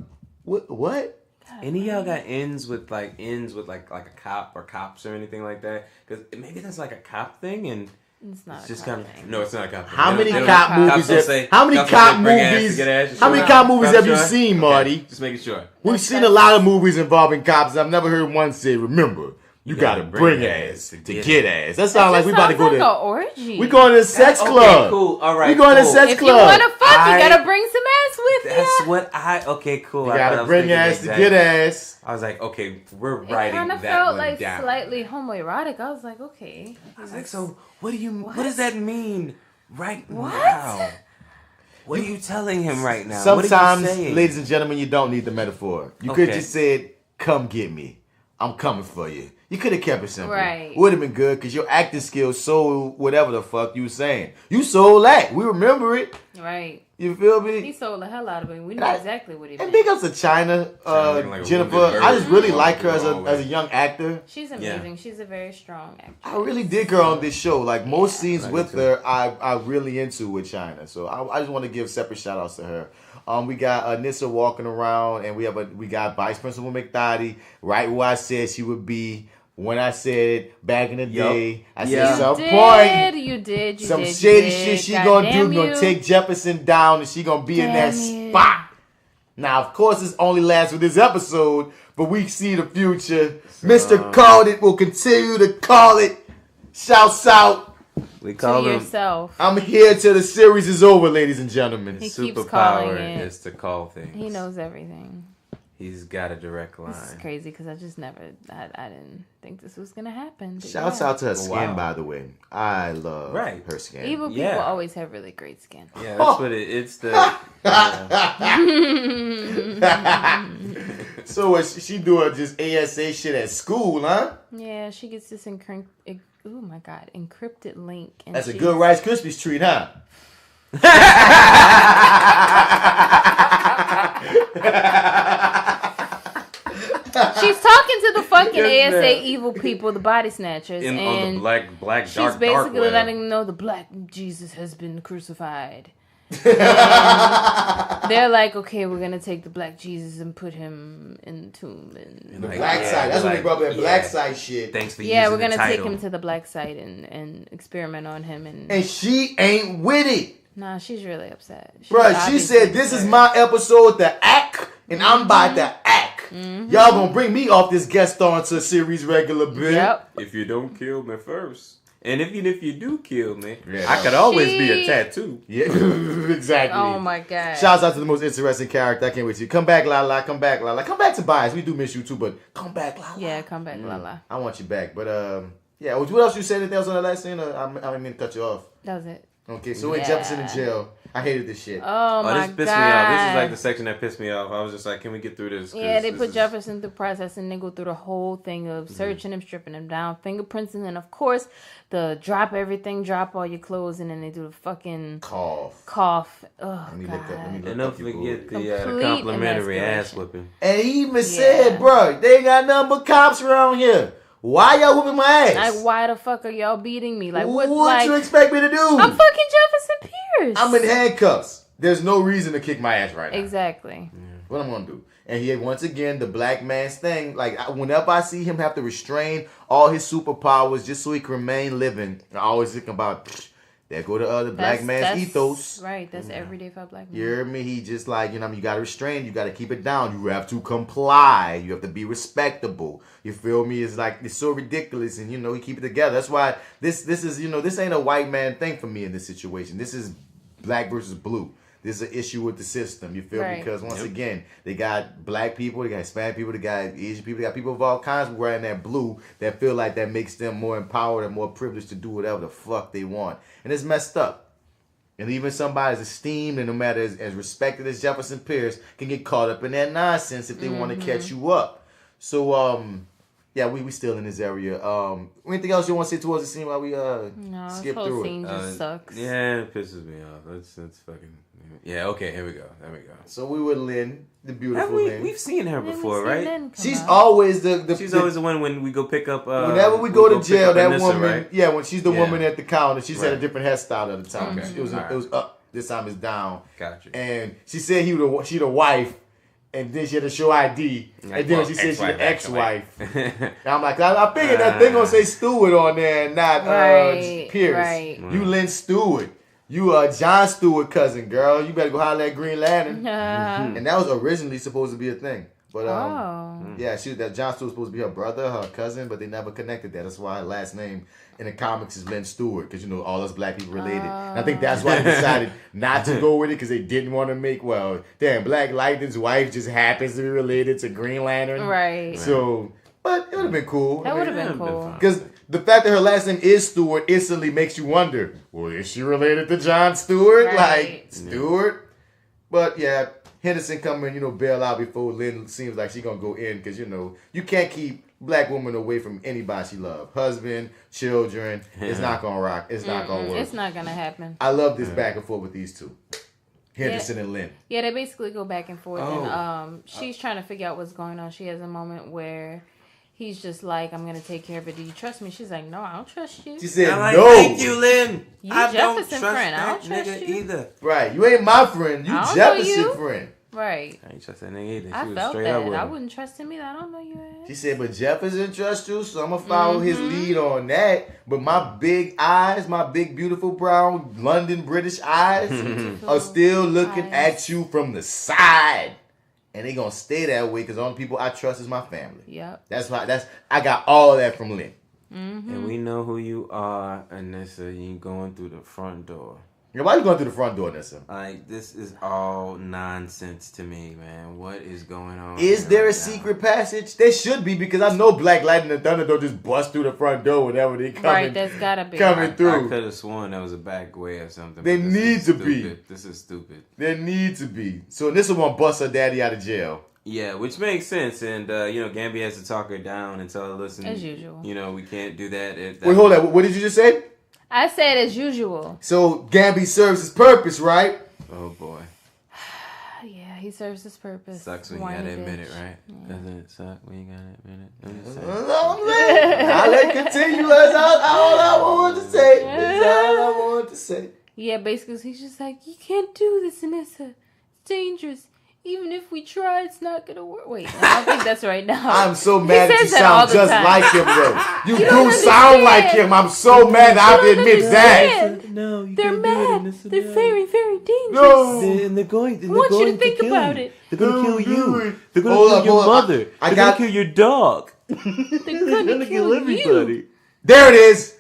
[SPEAKER 2] what?
[SPEAKER 1] Any of y'all got ends with like a cop or cops or anything like that? Because maybe that's like a cop thing and.
[SPEAKER 3] It's not.
[SPEAKER 1] It's just kind of no. It's not a cop.
[SPEAKER 2] How many cop movies? How many cop movies have you seen, Marty?
[SPEAKER 1] Just making sure.
[SPEAKER 2] We've seen a lot of movies involving cops. I've never heard one say, "Remember, you gotta bring ass to get ass." That sounds like we about to go to
[SPEAKER 3] an orgy.
[SPEAKER 2] We going to a sex club.
[SPEAKER 1] Okay, cool. All right.
[SPEAKER 2] We going to a sex club.
[SPEAKER 3] If you want to fuck, you gotta bring some ass with you.
[SPEAKER 1] That's what I. Okay, cool.
[SPEAKER 2] You gotta bring ass to get ass.
[SPEAKER 1] I was like, okay, we're writing that one down. It kind of
[SPEAKER 3] felt like slightly homoerotic. I was like, okay.
[SPEAKER 1] I was like, so what does that mean now? What are you telling him right now?
[SPEAKER 2] Sometimes, ladies and gentlemen, you don't need the metaphor. You could have just said, come get me. I'm coming for you. You could have kept it simple.
[SPEAKER 3] Right.
[SPEAKER 2] Would have been good because your acting skills sold whatever the fuck you were saying. You sold that. We remember it.
[SPEAKER 3] Right.
[SPEAKER 2] You feel me?
[SPEAKER 3] He sold the hell out of it. We know exactly what he meant.
[SPEAKER 2] And big ups to China, Jennifer. I just really like her as a young actor.
[SPEAKER 3] She's amazing. Yeah. She's a very strong actress.
[SPEAKER 2] I really dig her on this show. Like most scenes with her, I really into with China. So I just want to give separate shout outs to her. We got Anissa walking around, and we got Vice Principal McDottie right where I said she would be. When I said back in the day, I said some point.
[SPEAKER 3] You did.
[SPEAKER 2] Some shady shit she gonna do. Gonna take Jefferson down and she gonna be in that spot. Now, of course, this only lasts for this episode, but we see the future. Mr. Called It will continue to call it. Shouts out.
[SPEAKER 1] We call
[SPEAKER 3] to yourself.
[SPEAKER 2] I'm here till the series is over, ladies and gentlemen.
[SPEAKER 3] He keeps calling it.
[SPEAKER 1] Is to call things.
[SPEAKER 3] He knows everything.
[SPEAKER 1] He's got a direct line.
[SPEAKER 3] This is crazy because I didn't think this was going to happen.
[SPEAKER 2] Shouts out to her skin, by the way. I love her skin.
[SPEAKER 3] Evil people always have really great skin.
[SPEAKER 1] Yeah, that's what it's the...
[SPEAKER 2] So is she doing just ASA shit at school, huh?
[SPEAKER 3] Yeah, she gets this encrypted link. And
[SPEAKER 2] that's a good Rice Krispies treat, huh?
[SPEAKER 3] She's talking to the fucking ASA evil people, the body snatchers, and
[SPEAKER 1] on the black
[SPEAKER 3] she's
[SPEAKER 1] dark
[SPEAKER 3] basically
[SPEAKER 1] web.
[SPEAKER 3] letting them know the black Jesus has been crucified. They're like, okay, we're gonna take the black Jesus and put him in the tomb
[SPEAKER 2] in the black side. That's what they brought that black side shit.
[SPEAKER 1] Thanks for
[SPEAKER 3] using we're gonna take him to the black side and experiment on him and
[SPEAKER 2] she ain't with it.
[SPEAKER 3] Nah, she's really upset.
[SPEAKER 2] Bruh, she said, this is my episode, the act, and I'm about to act. Mm-hmm. Y'all gonna bring me off this guest star to a series regular, bitch.
[SPEAKER 3] Yep.
[SPEAKER 1] If you don't kill me first. And even if you do kill me, I could always be a tattoo.
[SPEAKER 2] Yeah, exactly.
[SPEAKER 3] Oh my God.
[SPEAKER 2] Shouts out to the most interesting character. I can't wait to come back, Lala. Come back, Lala. Come back, Tobias. We do miss you too, but come back, Lala.
[SPEAKER 3] Yeah, come back, Lala.
[SPEAKER 2] I want you back. But yeah, what else you said? Anything else on the last scene? I didn't mean to cut you off.
[SPEAKER 3] That was it.
[SPEAKER 2] Okay, so in Jefferson in jail. I hated this shit.
[SPEAKER 3] Oh my God.
[SPEAKER 1] This pissed me off. This is like the section that pissed me off. I was just like, can we get through this?
[SPEAKER 3] Yeah, they put Jefferson through process and they go through the whole thing of searching him, stripping him down, fingerprints, and then of course the drop everything, drop all your clothes, and then they do the fucking cough. Oh,
[SPEAKER 2] let me
[SPEAKER 3] God.
[SPEAKER 2] Look up,
[SPEAKER 1] and don't forget the complimentary ass whipping.
[SPEAKER 2] And he even said, bro, they ain't got nothing but cops around here. Why y'all whooping my ass?
[SPEAKER 3] Like, why the fuck are y'all beating me? Like,
[SPEAKER 2] what you expect me to do?
[SPEAKER 3] I'm fucking Jefferson Pierce.
[SPEAKER 2] I'm in handcuffs. There's no reason to kick my ass right now.
[SPEAKER 3] Exactly.
[SPEAKER 1] Yeah.
[SPEAKER 2] What I'm gonna do? And he once again the black man's thing. Like whenever I see him have to restrain all his superpowers just so he can remain living, I always think about there go the other black man's ethos.
[SPEAKER 3] Right, that's everyday for black man.
[SPEAKER 2] You hear me? He just like you gotta restrain, you gotta keep it down, you have to comply, you have to be respectable. You feel me? It's like it's so ridiculous, and he keep it together. That's why this is this ain't a white man thing for me in this situation. This is black versus blue. This is an issue with the system, you feel me? Because once again, they got black people, they got Hispanic people, they got Asian people, they got people of all kinds wearing that blue that feel like that makes them more empowered and more privileged to do whatever the fuck they want. And it's messed up. And even somebody as esteemed and no matter as respected as Jefferson Pierce can get caught up in that nonsense if they want to catch you up. So, yeah, we still in this area. Anything else you want to say towards the scene while we skip through it?
[SPEAKER 3] No, this whole scene just sucks.
[SPEAKER 1] Yeah, it pisses me off. That's fucking... Yeah, okay, here we go. There we go.
[SPEAKER 2] So we with Lynn, the beautiful Lynn.
[SPEAKER 1] We've seen her before, right?
[SPEAKER 2] She's always
[SPEAKER 1] She's always the one when we go pick up...
[SPEAKER 2] whenever we go to jail, that
[SPEAKER 1] Anissa,
[SPEAKER 2] woman...
[SPEAKER 1] right?
[SPEAKER 2] Yeah, when she's the woman at the counter, she's had a different hairstyle at the time.
[SPEAKER 1] Okay.
[SPEAKER 2] It was up. This time it's down.
[SPEAKER 1] Gotcha.
[SPEAKER 2] And she said she the wife, and then she had to show ID, and then she said she the ex-wife. And I'm like, I figured that thing gonna say Stewart on there and not Pierce. Right. You Lynn Stewart. You John Stewart cousin, girl. You better go holler at Green Lantern. And that was originally supposed to be a thing. But yeah, John Stewart was supposed to be her brother, her cousin, but they never connected that. That's why her last name in the comics is Lynn Stewart, because all us black people related. And I think that's why they decided not to go with it, because they didn't want to make Black Lightning's wife just happens to be related to Green Lantern.
[SPEAKER 3] Right.
[SPEAKER 2] So, but it would have been cool.
[SPEAKER 3] That would have been cool.
[SPEAKER 2] Because the fact that her last name is Stewart instantly makes you wonder, well, is she related to John Stewart? Right. Like, Stewart? But yeah, Henderson coming, bail out before Lynn seems like she's going to go in, because, you can't keep black women away from anybody she loves. Husband, children. It's not going to rock. It's not going to work.
[SPEAKER 3] It's not going to happen.
[SPEAKER 2] I love this back and forth with these two. Henderson and Lynn.
[SPEAKER 3] Yeah, they basically go back and forth. And she's trying to figure out what's going on. She has a moment where he's just like, I'm going to take care of it. Do you trust me? She's like, no, I don't trust you.
[SPEAKER 2] She said,
[SPEAKER 1] like,
[SPEAKER 2] no.
[SPEAKER 1] Thank you, Lynn.
[SPEAKER 3] I don't trust friend. I don't trust
[SPEAKER 1] nigga
[SPEAKER 3] you.
[SPEAKER 1] either.
[SPEAKER 2] Right. You ain't my friend. You Jefferson friend.
[SPEAKER 3] Right.
[SPEAKER 1] I ain't trust that nigga either.
[SPEAKER 3] I felt that. I wouldn't trust him either. I don't know you.
[SPEAKER 2] She said, but Jefferson trusts you, so I'm going to follow his lead on that. But my big eyes, my big, beautiful, brown, London, British eyes are still looking at you from the side. And they going to stay that way because the only people I trust is my family.
[SPEAKER 3] Yep.
[SPEAKER 2] I got all that from Lynn.
[SPEAKER 1] And we know who you are, Anissa. You going through the front door.
[SPEAKER 2] Yeah, why are you going through the front door, Nessa?
[SPEAKER 1] Like, this is all nonsense to me, man. What is going on?
[SPEAKER 2] Is there a secret passage? There should be, because I know Black Lightning and Thunder don't just bust through the front door whenever they coming.
[SPEAKER 3] Right, there's gotta be
[SPEAKER 2] coming through.
[SPEAKER 1] I could have sworn that was a back way or something.
[SPEAKER 2] There needs to be.
[SPEAKER 1] This is stupid.
[SPEAKER 2] There needs to be. So Nessa won't bust her daddy out of jail.
[SPEAKER 1] Yeah, which makes sense. And, Gambi has to talk her down and tell her, listen.
[SPEAKER 3] As usual.
[SPEAKER 1] We can't do that.
[SPEAKER 2] Wait, hold on. What did you just say?
[SPEAKER 3] I said as usual.
[SPEAKER 2] So Gambi serves his purpose, right?
[SPEAKER 1] Oh, boy.
[SPEAKER 3] Yeah, he serves his purpose.
[SPEAKER 1] Sucks when you gotta admit it, right? Yeah. Doesn't it suck when you gotta admit it? I'm just saying.
[SPEAKER 2] I'll let continue. That's all I wanted to say. That's all I wanted to say.
[SPEAKER 3] Yeah, basically, he's just like, you can't do this, Anissa. It's dangerous. Even if we try, it's not gonna work. Wait, I don't think that's right now.
[SPEAKER 2] I'm so mad that you sound just like him, though. You do sound like him. I'm so mad I have to admit that.
[SPEAKER 11] No,
[SPEAKER 3] they're mad. They're very, very dangerous.
[SPEAKER 2] No.
[SPEAKER 11] And they're going.
[SPEAKER 3] I want you to think about it.
[SPEAKER 11] They're going to kill you. They're going to kill your mother. They're going to kill your dog.
[SPEAKER 3] They're going to kill
[SPEAKER 11] everybody.
[SPEAKER 2] There it is.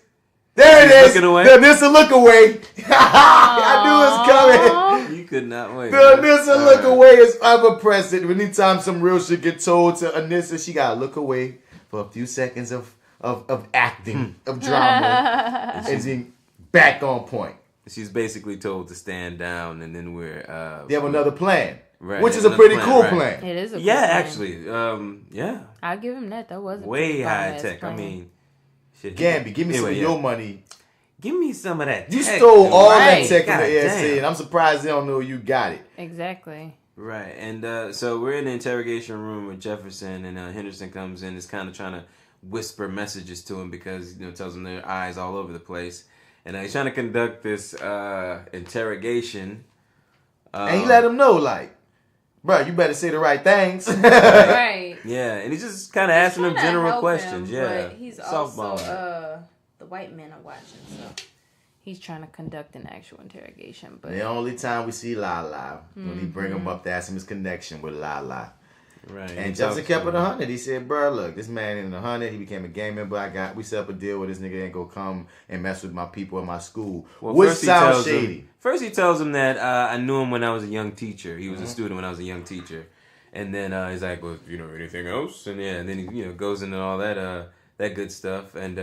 [SPEAKER 2] There it is.
[SPEAKER 1] Looking away.
[SPEAKER 2] The Anissa look away. I knew it was coming.
[SPEAKER 1] You could not wait.
[SPEAKER 2] The Anissa look away is ever present. Anytime some real shit get told to Anissa, she gotta look away for a few seconds of acting, of drama, and then back on point.
[SPEAKER 1] She's basically told to stand down, and then
[SPEAKER 2] they have another plan.
[SPEAKER 1] Right,
[SPEAKER 2] which is a pretty cool plan.
[SPEAKER 3] It is a cool
[SPEAKER 1] plan.
[SPEAKER 3] Actually.
[SPEAKER 1] Yeah.
[SPEAKER 3] I'll give him that. That was
[SPEAKER 1] way high tech. Plan. I mean, shit.
[SPEAKER 2] Gambi, give me some of your money.
[SPEAKER 1] Give me some of that.
[SPEAKER 2] You stole all that tech from the ASA, and I'm surprised they don't know you got it.
[SPEAKER 3] Exactly.
[SPEAKER 1] Right, and so we're in the interrogation room with Jefferson, and Henderson comes in, is kind of trying to whisper messages to him because tells him their eyes all over the place, and he's trying to conduct this interrogation.
[SPEAKER 2] And he let him know, like, bro, you better say the right things.
[SPEAKER 3] Right.
[SPEAKER 1] Yeah, and he's just kind of asking them general questions.
[SPEAKER 3] But he's also the white men are watching, so he's trying to conduct an actual interrogation. But
[SPEAKER 2] the only time we see Lala when he bring him up to ask him his connection with Lala.
[SPEAKER 1] Right.
[SPEAKER 2] And Jefferson kept it 100. He said, bro, look, this man in 100, he became a gang member. We set up a deal where this nigga ain't gonna come and mess with my people in my school.
[SPEAKER 1] Well,
[SPEAKER 2] which sounds shady.
[SPEAKER 1] First he tells him that I knew him when I was a young teacher. He was a student when I was a young teacher. And then he's like, well, you know, anything else? And and then he goes into all that good stuff. And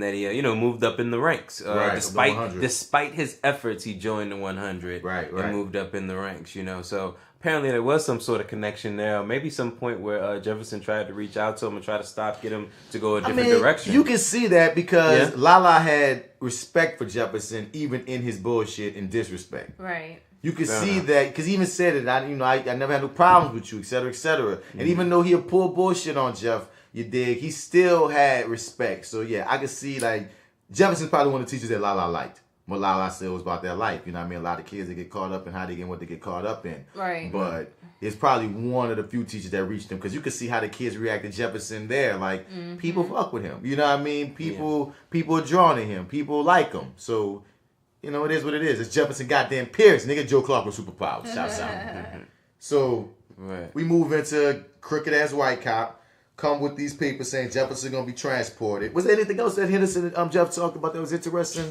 [SPEAKER 1] that he moved up in the ranks. Despite his efforts, he joined the 100 and moved up in the ranks, So apparently there was some sort of connection there. Or maybe some point where Jefferson tried to reach out to him and try to get him to go a different direction.
[SPEAKER 2] You can see that because Lala had respect for Jefferson even in his bullshit and disrespect.
[SPEAKER 3] Right.
[SPEAKER 2] You can see that because he even said it. I never had no problems with you, et cetera, et cetera. Mm-hmm. And even though he had pulled bullshit on Jeff, you dig, he still had respect. So yeah, I can see like Jefferson's probably one of the teachers that Lala liked. What Lala said was about their life. You know what I mean? A lot of kids that get caught up in how they get what they get caught up in.
[SPEAKER 3] Right.
[SPEAKER 2] But it's probably one of the few teachers that reached him because you could see how the kids react to Jefferson there. Like people fuck with him. You know what I mean? People are drawn to him. People like him. So it is what it is. It's Jefferson goddamn Pierce. Nigga Joe Clark with superpowers. Shouts out. So we move into crooked ass white cop. Come with these papers saying Jefferson gonna be transported. Was there anything else that Henderson Jeff talked about that was interesting?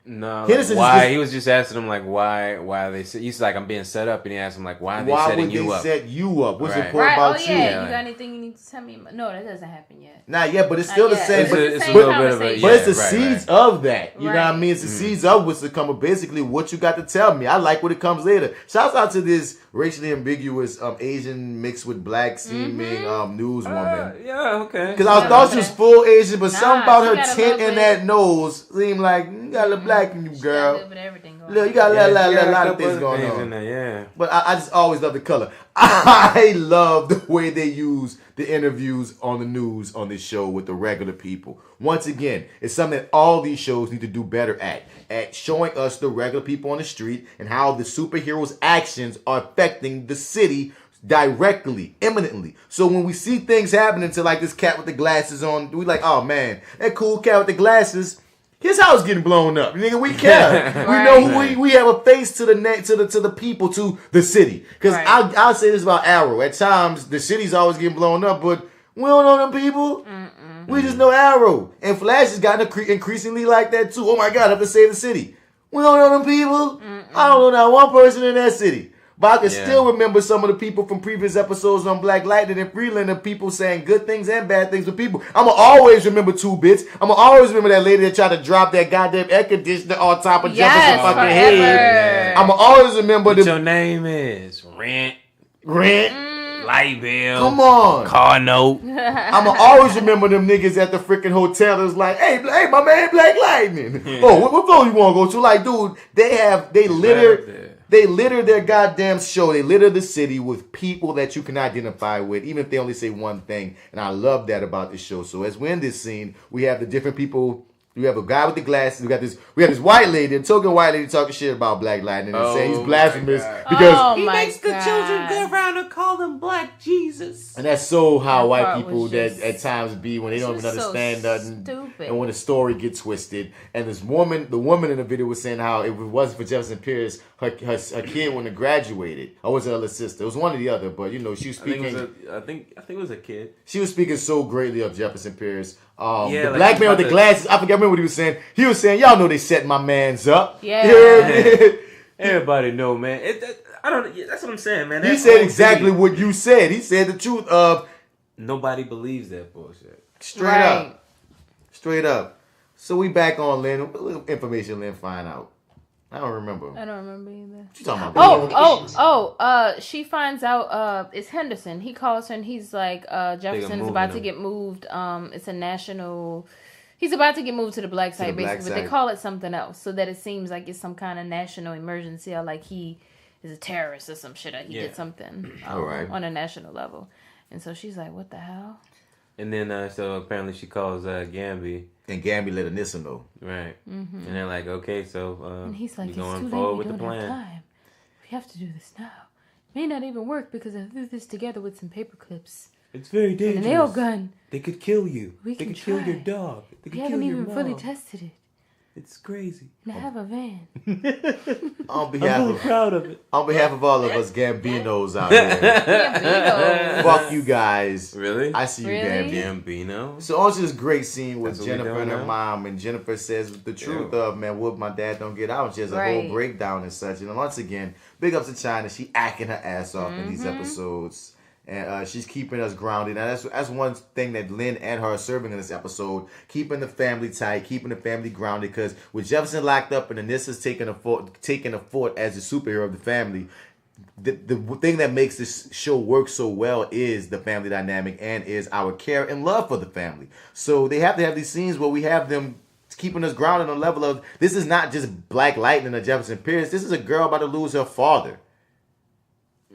[SPEAKER 1] No. Why? He was just asking him like why they said he's like I'm being set up, and he asked him like why are they setting you up?
[SPEAKER 2] Why would they set you up? What's important about you?
[SPEAKER 3] You got anything you need to tell me? No, that doesn't happen yet.
[SPEAKER 2] Not yet, but it's still the same.
[SPEAKER 1] It's a little bit of a
[SPEAKER 2] but it's the seeds of that. You know what I mean? It's the seeds of what's to come. But basically, what you got to tell me. I like what it comes later. Shouts out to this racially ambiguous Asian mixed with black seeming newswoman.
[SPEAKER 1] Okay.
[SPEAKER 2] Because I thought she was full Asian, but something about her tint and that nose seemed like you got a little black in you, girl. Look, you got a lot of things going on.
[SPEAKER 1] There,
[SPEAKER 2] But I just always love the color. I love the way they use the interviews on the news on this show with the regular people. Once again, it's something that all these shows need to do better at showing us the regular people on the street and how the superheroes' actions are affecting the city directly, imminently. So when we see things happening to like this cat with the glasses on, we like, oh man, that cool cat with the glasses, his house getting blown up. Nigga, we care. We know who we have a face to the people, to the city. Because I'll say this about Arrow. At times, the city's always getting blown up, but we don't know them people. We just know Arrow. And Flash has gotten increasingly like that too. Oh my God, I have to save the city. We don't know them people. I don't know not one person in that city. But I can still remember some of the people from previous episodes on Black Lightning and Freeland of people saying good things and bad things with people. I'm going to always remember 2 Bits. I'm going to always remember that lady that tried to drop that goddamn air conditioner on top of Jefferson's fucking head. I'm going to always remember
[SPEAKER 1] your name is Rent. Light bill.
[SPEAKER 2] Come on.
[SPEAKER 1] Car note.
[SPEAKER 2] I'm going to always remember them niggas at the freaking hotel. It was like, hey, my man Black Lightning. What floor you want to go to? Like, dude, they litter their goddamn show. They litter the city with people that you can identify with, even if they only say one thing. And I love that about this show. So as we're in this scene, we have the different people. We have a guy with the glasses. We have this white lady, a token white lady talking shit about Black Lightning and saying he's blasphemous because
[SPEAKER 11] he makes the children go around and call them Black Jesus.
[SPEAKER 2] And that's so how white people that at times be when they don't even understand nothing.
[SPEAKER 3] Stupid.
[SPEAKER 2] And when the story gets twisted. And the woman in the video was saying how if it wasn't for Jefferson Pierce, her kid wouldn't have graduated. Or was it her little sister? It was one or the other, but she was speaking.
[SPEAKER 1] I think it was a kid.
[SPEAKER 2] She was speaking so greatly of Jefferson Pierce. The black man with the glasses, I forget what he was saying. He was saying, y'all know they set my mans up.
[SPEAKER 3] Yeah.
[SPEAKER 1] Everybody know, man. That's what I'm saying, man.
[SPEAKER 2] He said exactly what you said. He said the truth of
[SPEAKER 1] nobody believes that bullshit.
[SPEAKER 2] Straight up. So we back on Lynn. What little information Lynn find out? I don't remember.
[SPEAKER 3] I don't remember either.
[SPEAKER 2] What you talking
[SPEAKER 3] about? She finds out it's Henderson. He calls her and he's like, Jefferson's about to get moved. It's a national. He's about to get moved to the black side, basically, but they call it something else so that it seems like it's some kind of national emergency or like he is a terrorist or some shit or he did something on a national level. And so she's like, what the hell?
[SPEAKER 1] And then, so apparently she calls Gambi.
[SPEAKER 2] And Gambi let Anissa know.
[SPEAKER 1] Right. Mm-hmm. And they're like, okay, so
[SPEAKER 3] and he's like,
[SPEAKER 1] you're going
[SPEAKER 3] too
[SPEAKER 1] forward
[SPEAKER 3] late.
[SPEAKER 1] with
[SPEAKER 3] We
[SPEAKER 1] the
[SPEAKER 3] don't
[SPEAKER 1] plan.
[SPEAKER 3] have time. We have to do this now. It may not even work because I threw this together with some paper clips.
[SPEAKER 1] It's very dangerous.
[SPEAKER 3] And a nail gun.
[SPEAKER 1] They could kill you.
[SPEAKER 3] They
[SPEAKER 1] could
[SPEAKER 3] try.
[SPEAKER 1] kill your dog. They could
[SPEAKER 3] We
[SPEAKER 1] kill
[SPEAKER 3] haven't
[SPEAKER 1] your
[SPEAKER 3] even
[SPEAKER 1] mom.
[SPEAKER 3] fully tested it.
[SPEAKER 1] It's crazy.
[SPEAKER 3] And I have a van.
[SPEAKER 2] On behalf
[SPEAKER 1] I'm really proud of it.
[SPEAKER 2] On behalf of all of us Gambinos out there. Fuck you guys.
[SPEAKER 1] Really?
[SPEAKER 2] I see you,
[SPEAKER 3] Really?
[SPEAKER 1] Gambino.
[SPEAKER 2] So also this great scene with
[SPEAKER 1] That's what we
[SPEAKER 2] Jennifer and
[SPEAKER 1] doing
[SPEAKER 2] her
[SPEAKER 1] now?
[SPEAKER 2] mom, and Jennifer says the truth of, man, what my dad don't get out. And she has a whole
[SPEAKER 3] Right.
[SPEAKER 2] breakdown and such. And once again, big ups to China. She acting her ass off in these episodes. And she's keeping us grounded. And that's one thing that Lynn and her are serving in this episode. Keeping the family tight, keeping the family grounded. Because with Jefferson locked up and Anissa's taking a fort as the superhero of the family, the thing that makes this show work so well is the family dynamic and is our care and love for the family. So they have to have these scenes where we have them keeping us grounded on the level of, this is not just Black Lightning or Jefferson Pierce. This is a girl about to lose her father.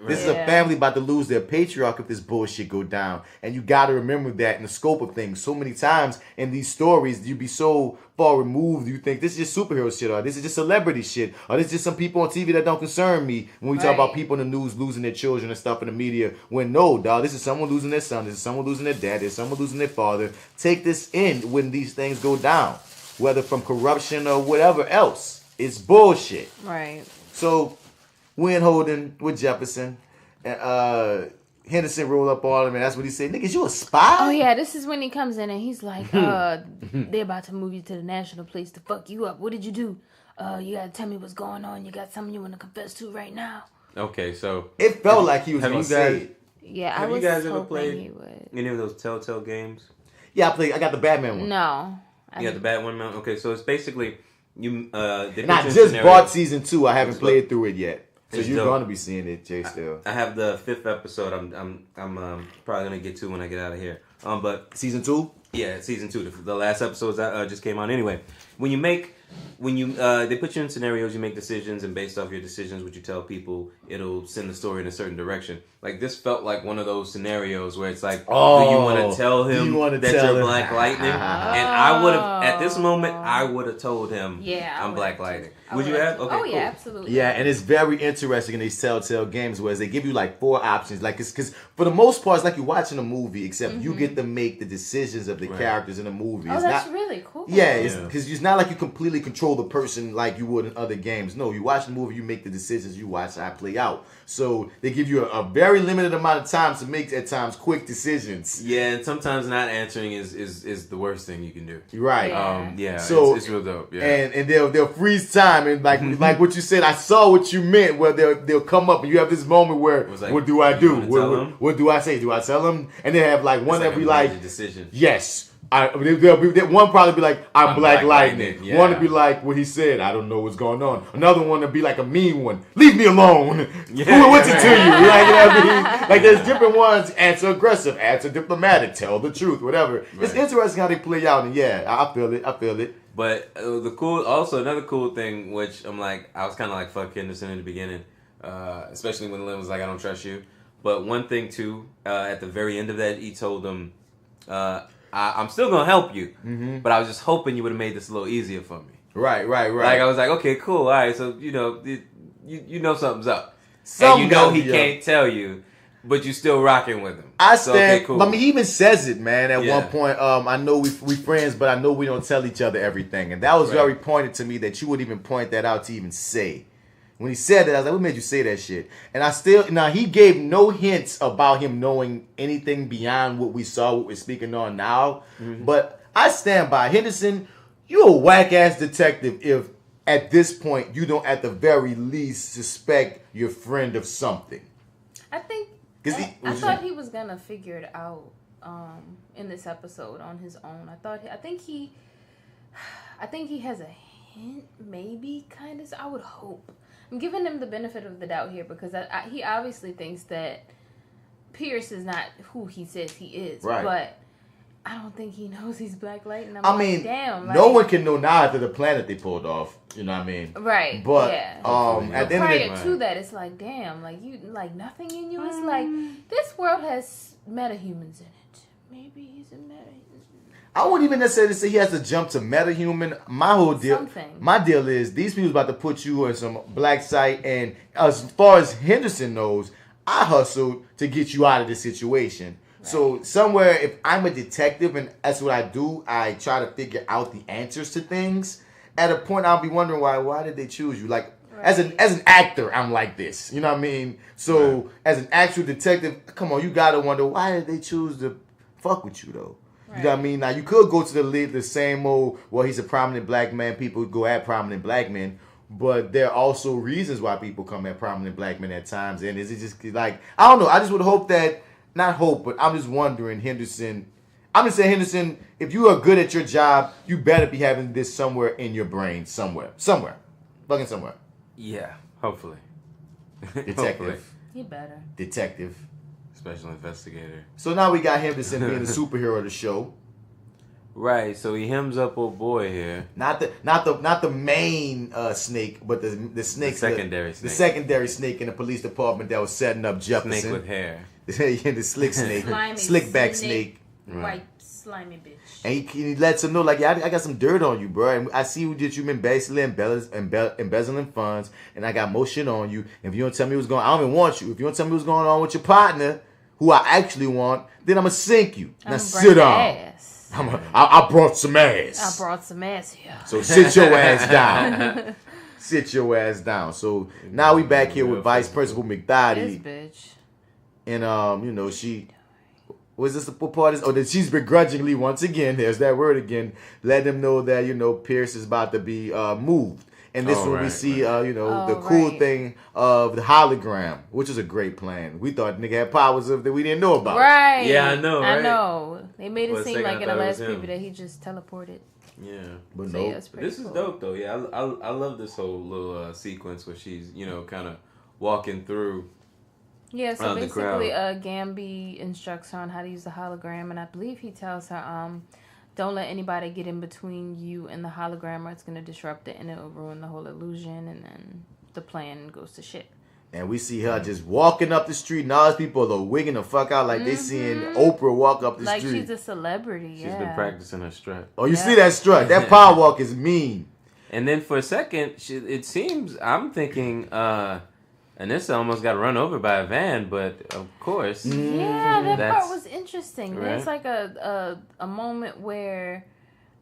[SPEAKER 2] This is a family about to lose their patriarch if this bullshit go down. And you got to remember that in the scope of things. So many times in these stories, you be so far removed, you think this is just superhero shit, or this is just celebrity shit, or this is just some people on TV that don't concern me. When we talk about people in the news losing their children and stuff in the media, when no, dog, this is someone losing their son, this is someone losing their dad, this is someone losing their father. Take this in when these things go down, whether from corruption or whatever else. It's bullshit.
[SPEAKER 3] Right.
[SPEAKER 2] So, Win holding with Jefferson. And Henderson rolled up on him, and that's what he said. Niggas, you a spy?
[SPEAKER 3] Oh, yeah, this is when he comes in and he's like, they're about to move you to the national police to fuck you up. What did you do? You gotta tell me what's going on. You got something you want to confess to right now.
[SPEAKER 1] Okay, so
[SPEAKER 2] it felt like he was going to say it.
[SPEAKER 3] Yeah,
[SPEAKER 1] have
[SPEAKER 3] I was
[SPEAKER 1] you guys ever
[SPEAKER 3] hoping
[SPEAKER 1] played
[SPEAKER 3] he would.
[SPEAKER 1] any of those Telltale games?
[SPEAKER 2] Yeah, I got the Batman one.
[SPEAKER 3] No.
[SPEAKER 1] You got the Batman one? Okay, so it's basically you.
[SPEAKER 2] And I just bought season 2. I haven't played through it yet. So
[SPEAKER 1] It's
[SPEAKER 2] you're
[SPEAKER 1] dope.
[SPEAKER 2] going to be seeing it, J.Steel.
[SPEAKER 1] I have the 5th episode. I'm probably gonna get to when I get out of here. But
[SPEAKER 2] season 2?
[SPEAKER 1] Yeah, season 2. The last episodes that just came out. Anyway, they put you in scenarios, you make decisions, and based off your decisions, what you tell people, it'll send the story in a certain direction. Like this felt like one of those scenarios where it's like, do you want to tell him that you're Black Lightning? And I would have, at this moment, I would have told him, I'm Black Lightning. Would you have? Okay,
[SPEAKER 3] oh,
[SPEAKER 1] cool.
[SPEAKER 3] yeah, absolutely.
[SPEAKER 2] Yeah, and it's very interesting in these Telltale games where they give you like 4 options. Like, it's because for the most part, it's like you're watching a movie, except you get to make the decisions of the characters in the movie.
[SPEAKER 3] Oh,
[SPEAKER 2] It's
[SPEAKER 3] that's
[SPEAKER 2] not,
[SPEAKER 3] really cool.
[SPEAKER 2] Yeah, because it's not like you completely control the person like you would in other games. No, you watch the movie, you make the decisions, you watch how it play out. So they give you a very limited amount of time to make, at times, quick decisions.
[SPEAKER 1] Yeah, and sometimes not answering is the worst thing you can do.
[SPEAKER 2] Right.
[SPEAKER 1] So it's real dope. Yeah.
[SPEAKER 2] And they'll freeze time and like like what you said. I saw what you meant. Where they'll come up and you have this moment where
[SPEAKER 1] like,
[SPEAKER 2] what do I do?
[SPEAKER 1] What
[SPEAKER 2] do I say? Do I tell them? And they have like one that be like
[SPEAKER 1] decision.
[SPEAKER 2] Yes. One probably be like, I'm Black Lightning.
[SPEAKER 1] Yeah.
[SPEAKER 2] One to be like what he said, I don't know what's going on. Another one to be like a mean one. Leave me alone. What's it to you? Like, you know what I mean? Like there's different ones. Answer aggressive, answer diplomatic, tell the truth, whatever. Right. It's interesting how they play out, and yeah, I feel it.
[SPEAKER 1] But another cool thing, which I'm like, I was kind of like fuck Henderson in the beginning, especially when Lynn was like, I don't trust you. But one thing too, at the very end of that, he told them, I'm still gonna help you, but I was just hoping you would have made this a little easier for me.
[SPEAKER 2] Right.
[SPEAKER 1] Like I was like, okay, cool, all right. So you know something's up, and you know he can't tell you, but you still rocking with him.
[SPEAKER 2] I stand.
[SPEAKER 1] Okay, cool.
[SPEAKER 2] I mean, he even says it, man. At one point, I know we friends, but I know we don't tell each other everything, and that was very pointed to me that you would even point that out to even say. When he said that, I was like, what made you say that shit? And he gave no hints about him knowing anything beyond what we saw, what we're speaking on now. But I stand by Henderson, you a whack-ass detective if at this point you don't at the very least suspect your friend of something.
[SPEAKER 3] I thought he was gonna figure it out in this episode on his own. I think he has a hint, maybe, kind of. I would hope. I'm giving him the benefit of the doubt here because he obviously thinks that Pierce is not who he says he is. Right. But I don't think he knows he's Black Lightning. I mean, damn. Like,
[SPEAKER 2] no one can know now after the planet they pulled off. You know what I mean?
[SPEAKER 3] Right.
[SPEAKER 2] But
[SPEAKER 3] at the end of to that, it's like, damn, like you, like nothing in you. It's like this world has metahumans in it. maybe he's a meta.
[SPEAKER 2] I wouldn't even necessarily say he has to jump to metahuman. My whole deal, my deal is these people about to put you in some black site, and as far as Henderson knows, I hustled to get you out of this situation. Right. So somewhere, if I'm a detective and that's what I do, I try to figure out the answers to things. At a point, I'll be wondering why did they choose you? Like as an actor, I'm like this. You know what I mean? So as an actual detective, come on, you gotta wonder why did they choose to fuck with you though? You know what I mean? Now, you could go to the same old, well, he's a prominent black man. People go at prominent black men. But there are also reasons why people come at prominent black men at times. And is it just like, I don't know. I just would hope that, not hope, but I'm just wondering, Henderson. I'm just saying, Henderson, if you are good at your job, you better be having this somewhere in your brain. Somewhere. Fucking somewhere.
[SPEAKER 1] Yeah, hopefully.
[SPEAKER 2] Detective.
[SPEAKER 1] Hopefully.
[SPEAKER 3] He better.
[SPEAKER 2] Detective.
[SPEAKER 1] Special investigator.
[SPEAKER 2] So now we got Henderson being the superhero of the show.
[SPEAKER 1] Right, so he hems up old boy here.
[SPEAKER 2] Not the main snake, but the snake.
[SPEAKER 1] The secondary snake.
[SPEAKER 2] The secondary snake in the police department that was setting up Jefferson.
[SPEAKER 1] Snake with hair.
[SPEAKER 2] The slick snake. Slick back snake.
[SPEAKER 3] White slimy bitch.
[SPEAKER 2] And he lets him know, like, yeah, I got some dirt on you, bro. And I see that you've been basically embezzling funds, and I got more shit on you. If you don't tell me what's going on, I don't even want you. If you don't tell me what's going on with your partner, who I actually want, then I'm going to sink you. Now sit down. I brought some ass.
[SPEAKER 3] I brought some ass here.
[SPEAKER 2] So sit your ass down. Sit your ass down. So now we back here with Vice Principal McDottie.
[SPEAKER 3] This bitch.
[SPEAKER 2] And, you know, she... Was this the part? That she's begrudgingly, once again, there's that word again, let them know that, you know, Pierce is about to be moved. And this is when we see, you know, the cool thing of the hologram, which is a great plan. We thought nigga had powers that we didn't know about.
[SPEAKER 3] Right.
[SPEAKER 1] Yeah, I know, right?
[SPEAKER 3] I know. They made it seem like in the last preview that he just teleported.
[SPEAKER 1] Yeah.
[SPEAKER 2] But
[SPEAKER 3] so
[SPEAKER 2] no.
[SPEAKER 3] Yeah,
[SPEAKER 1] this is dope, though. Yeah, I love this whole little sequence where she's, you know, kind of walking through.
[SPEAKER 3] Yeah, so basically, Gambi instructs her on how to use the hologram, and I believe he tells her, don't let anybody get in between you and the hologram, or it's going to disrupt it, and it'll ruin the whole illusion, and then the plan goes to shit.
[SPEAKER 2] And we see her just walking up the street, and all these people are wigging the fuck out like they seeing Oprah walk up the street.
[SPEAKER 3] Like she's a celebrity,
[SPEAKER 1] She's been practicing her strut.
[SPEAKER 2] Oh, you see that strut? That power walk is mean.
[SPEAKER 1] And then for a second, it seems, I'm thinking... Anissa almost got run over by a van, but of course.
[SPEAKER 3] Yeah, that part was interesting.
[SPEAKER 1] Right?
[SPEAKER 3] There's like a moment where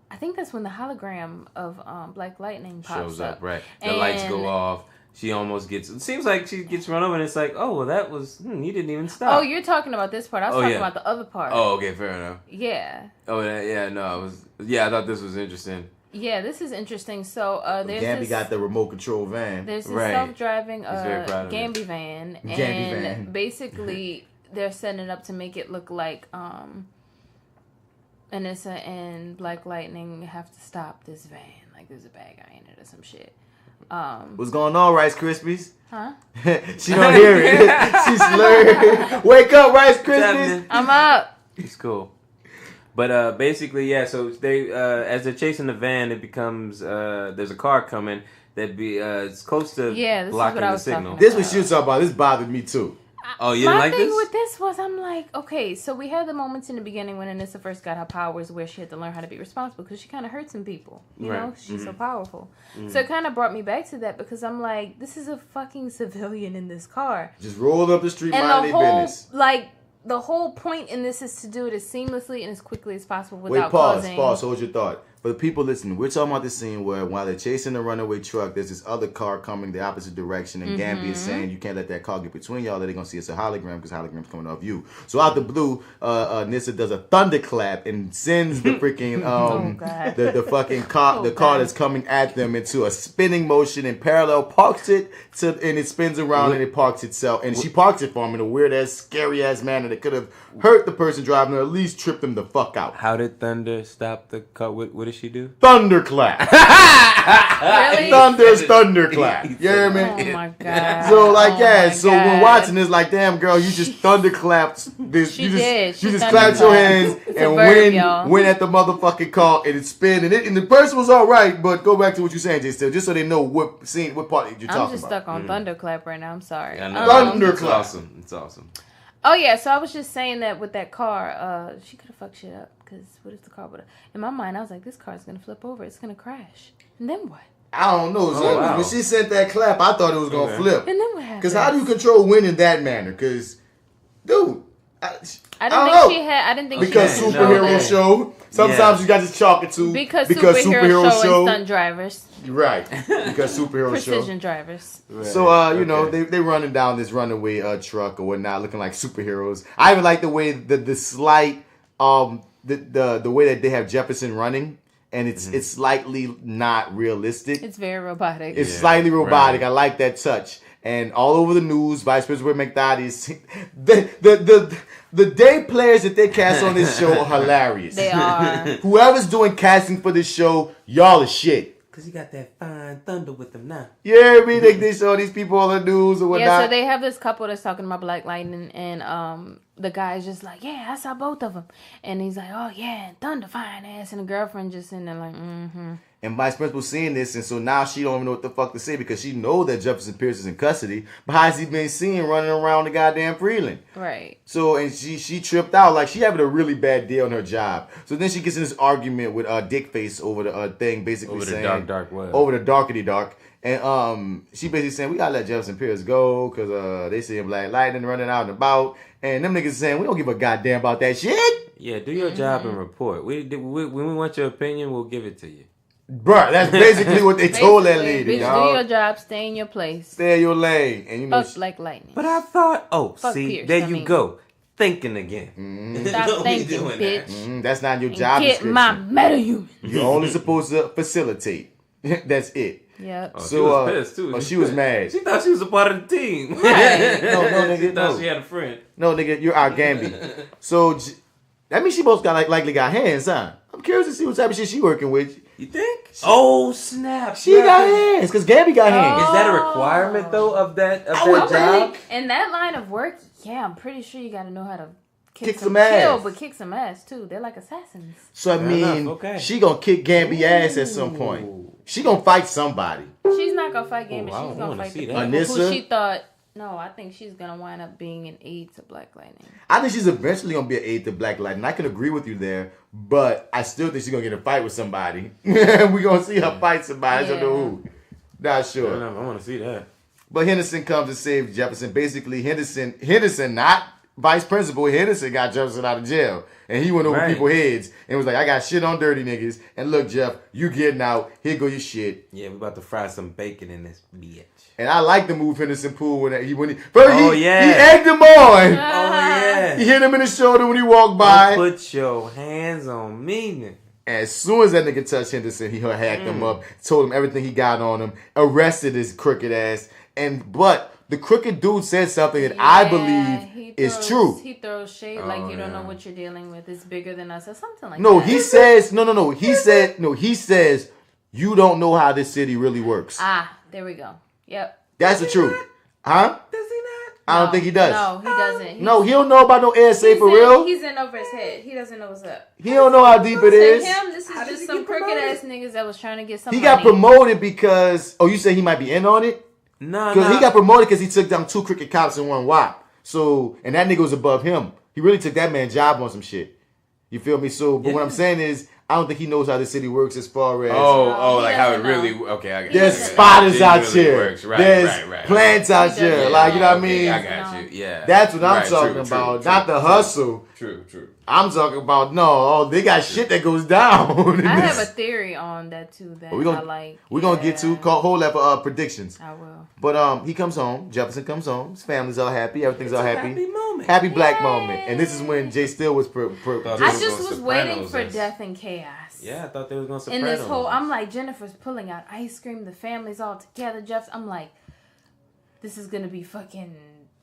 [SPEAKER 3] I think that's when the hologram of Black Lightning pops
[SPEAKER 1] shows up. Right. The
[SPEAKER 3] and
[SPEAKER 1] lights go off. She almost gets. It seems like she gets run over, and it's like, oh, well, that was. You didn't even stop.
[SPEAKER 3] Oh, you're talking about this part. I was talking about the other part.
[SPEAKER 1] Oh, okay, fair enough.
[SPEAKER 3] Yeah.
[SPEAKER 1] Oh, yeah, no, I was. Yeah, I thought this was interesting.
[SPEAKER 3] Yeah, this is interesting. So there's
[SPEAKER 2] Gambi got the remote control van.
[SPEAKER 3] There's this self-driving Gambi van,
[SPEAKER 2] Gambi van.
[SPEAKER 3] Basically they're setting it up to make it look like Anissa and Black Lightning have to stop this van. Like there's a bad guy in it or some shit.
[SPEAKER 2] What's going on, Rice Krispies?
[SPEAKER 3] Huh?
[SPEAKER 2] She don't hear it. She's slurred. Wake up, Rice Krispies.
[SPEAKER 3] I'm up.
[SPEAKER 1] It's cool. But basically, yeah, so they as they're chasing the van, it becomes there's a car coming that it's close to blocking the signal.
[SPEAKER 2] This was you talking about. This bothered me too.
[SPEAKER 1] Oh, you didn't like this?
[SPEAKER 3] My thing with this was I'm like, okay, so we had the moments in the beginning when Anissa first got her powers where she had to learn how to be responsible because she kind of hurt some people. You know, she's so powerful. So it kind of brought me back to that because I'm like, this is a fucking civilian in this car.
[SPEAKER 2] Just roll up the street, mind their business.
[SPEAKER 3] Like, the whole point in this is to do it as seamlessly and as quickly as possible without causing...
[SPEAKER 2] Pause, hold your thought. For the people listening, we're talking about the scene where while they're chasing the runaway truck, there's this other car coming the opposite direction, and Gambi is saying, you can't let that car get between y'all, they're going to see it's a hologram because hologram's coming off you. So out the blue, Anissa does a thunderclap and sends the freaking, the fucking car, the car that's coming at them into a spinning motion in parallel, parks it, and it spins around and it parks itself. And she parks it for him in a weird-ass, scary-ass manner that could have hurt the person driving or at least tripped them the fuck out.
[SPEAKER 1] How did Thunder stop the car? What did she do?
[SPEAKER 2] Thunderclap.
[SPEAKER 3] Really?
[SPEAKER 2] Thunder's thunderclap. You hear me?
[SPEAKER 3] Oh my god.
[SPEAKER 2] So like when watching this, like, damn girl, you just thunderclapped this. You just clapped your hands and went at the motherfucking car and it spin and the person was alright, but go back to what you're saying, J.Steel, just so they know what part you're talking about.
[SPEAKER 3] I'm just stuck on thunderclap right now. I'm sorry.
[SPEAKER 1] Thunderclap.
[SPEAKER 2] It's
[SPEAKER 1] awesome.
[SPEAKER 3] Oh, yeah, so I was just saying that with that car, she could have fucked shit up. Because what if the car would have... In my mind, I was like, this car's going to flip over. It's going to crash. And then what?
[SPEAKER 2] I don't know. When she sent that clap, I thought it was going to flip.
[SPEAKER 3] And then what happened?
[SPEAKER 2] Because how do you control wind in that manner? Because, dude...
[SPEAKER 3] I didn't think
[SPEAKER 2] because
[SPEAKER 3] she
[SPEAKER 2] superhero show. Sometimes you got to chalk it to
[SPEAKER 3] because superhero show and stunt drivers.
[SPEAKER 2] Right. Because superhero
[SPEAKER 3] precision drivers.
[SPEAKER 2] Right. So you know, they running down this runaway truck or whatnot, looking like superheroes. I even like the way the slight the way that they have Jefferson running. And it's slightly not realistic.
[SPEAKER 3] It's very robotic.
[SPEAKER 2] It's slightly robotic. Right. I like that touch. And all over the news, Vice Principal McDottie, the day players that they cast on this show are hilarious.
[SPEAKER 3] They are.
[SPEAKER 2] Whoever's doing casting for this show, y'all are shit.
[SPEAKER 1] Because you got that fine thunder with them now.
[SPEAKER 2] Yeah, I mean, they show these people on the news or whatnot.
[SPEAKER 3] Yeah, so they have this couple that's talking about Black Lightning, and the guy's just like, yeah, I saw both of them. And he's like, oh, yeah, thunder, fine ass. And the girlfriend just sitting there like, mm-hmm.
[SPEAKER 2] And Vice Principal seeing this, and so now she don't even know what the fuck to say because she know that Jefferson Pierce is in custody. But how's he been seen running around the goddamn Freeland?
[SPEAKER 3] Right.
[SPEAKER 2] So, and she tripped out. Like, she having a really bad day on her job. So then she gets in this argument with Dickface over the thing, basically
[SPEAKER 1] over
[SPEAKER 2] saying...
[SPEAKER 1] Over the dark web.
[SPEAKER 2] Over the darkety dark. And she basically saying, we gotta let Jefferson Pierce go because they see him Black Lightning running out and about. And them niggas saying, we don't give a goddamn about that shit.
[SPEAKER 1] Yeah, do your job and report. When we want your opinion, we'll give it to you.
[SPEAKER 2] Bruh, that's basically what they told that lady.
[SPEAKER 3] Bitch,
[SPEAKER 2] y'all.
[SPEAKER 3] do your job, stay in your place.
[SPEAKER 2] Stay in your lane. And you know,
[SPEAKER 3] fuck Black Lightning.
[SPEAKER 1] But I thought,
[SPEAKER 3] Fuck
[SPEAKER 1] see,
[SPEAKER 3] Pierce,
[SPEAKER 1] there you go. Thinking again.
[SPEAKER 3] Mm-hmm. Stop thinking, bitch.
[SPEAKER 2] Mm-hmm. That's not your job
[SPEAKER 3] get
[SPEAKER 2] description.
[SPEAKER 3] my metahuman.
[SPEAKER 2] You're only supposed to facilitate. That's it.
[SPEAKER 3] Yeah.
[SPEAKER 1] Oh,
[SPEAKER 2] so,
[SPEAKER 1] she was pissed too.
[SPEAKER 2] Oh, she was mad.
[SPEAKER 1] She thought she was a part of the team.
[SPEAKER 3] Right.
[SPEAKER 2] No, nigga.
[SPEAKER 1] She thought she had a friend.
[SPEAKER 2] No, nigga, you're our Gambi. So that means she both likely got hands, huh? I'm curious to see what type of shit she working with.
[SPEAKER 1] You think? Oh snap!
[SPEAKER 2] She got hands because Gambi got hands.
[SPEAKER 1] Is that a requirement though of that
[SPEAKER 3] job? In that line of work, yeah, I'm pretty sure you got to know how to kick some ass. But kick some ass too. They're like assassins.
[SPEAKER 2] So I mean, she gonna kick Gambi ass at some point. She gonna fight somebody.
[SPEAKER 3] She's not gonna fight Gambi. She's gonna fight the people
[SPEAKER 2] Anissa?
[SPEAKER 3] who she thought. No, I think she's gonna wind up being an aide to Black Lightning.
[SPEAKER 2] I think she's eventually gonna be an aide to Black Lightning. I can agree with you there, but I still think she's gonna get in a fight with somebody. We gonna see her fight somebody. I don't know who. Not sure.
[SPEAKER 1] I want to see that.
[SPEAKER 2] But Henderson comes to save Jefferson. Basically, Henderson, not vice principal. Henderson got Jefferson out of jail, and he went over people's heads and was like, "I got shit on dirty niggas." And look, Jeff, you getting out? Here go your shit.
[SPEAKER 1] Yeah, we about to fry some bacon in this bitch.
[SPEAKER 2] And I like the move Henderson pulled when he he egged him on.
[SPEAKER 1] Oh yeah.
[SPEAKER 2] He hit him in the shoulder when he walked by.
[SPEAKER 1] Put your hands on me, nigga.
[SPEAKER 2] As soon as that nigga touched Henderson, he hacked him up, told him everything he got on him, arrested his crooked ass. But the crooked dude said something that I believe is true.
[SPEAKER 3] He throws shade like you don't know what you're dealing with. It's bigger than us or something like that.
[SPEAKER 2] No, he says no. He says you don't know how this city really works.
[SPEAKER 3] There we go. Yep.
[SPEAKER 2] That's the truth. Huh?
[SPEAKER 1] Does he not?
[SPEAKER 2] I don't think he does.
[SPEAKER 3] No, he doesn't.
[SPEAKER 2] No, he don't know about no ASA for real.
[SPEAKER 3] He's in over his head. He doesn't know what's up.
[SPEAKER 2] He don't know how deep it is.
[SPEAKER 3] This is just some crooked ass niggas that was trying to get some
[SPEAKER 2] He
[SPEAKER 3] money.
[SPEAKER 2] got promoted because... Oh, you say he might be in on it?
[SPEAKER 1] No.
[SPEAKER 2] Because he got promoted because he took down 2 crooked cops in one whop. So, and that nigga was above him. He really took that man's job on some shit. You feel me? So, but what I'm saying is... I don't think he knows how the city works as far as...
[SPEAKER 12] like how it really... Okay, I got you.
[SPEAKER 2] There's spotters out here.
[SPEAKER 12] Works. Right,
[SPEAKER 2] there's plants out here. Like, you know what I mean?
[SPEAKER 12] I got you, yeah.
[SPEAKER 2] That's what I'm talking about. Not the hustle.
[SPEAKER 12] True.
[SPEAKER 2] I'm talking about, they got shit that goes down.
[SPEAKER 3] I have a theory on that, too, that
[SPEAKER 2] we're going to get to. Hold that for predictions.
[SPEAKER 3] I will.
[SPEAKER 2] But he comes home. Jefferson comes home. His family's all happy. Everything's all happy.
[SPEAKER 1] Happy moment.
[SPEAKER 2] Happy black moment. And this is when J.Steel was...
[SPEAKER 3] I just was waiting for death and chaos.
[SPEAKER 1] Yeah, I thought they was going to surprise
[SPEAKER 3] in this whole... I'm like, Jennifer's pulling out ice cream. The family's all together. I'm like, this is going to be fucking...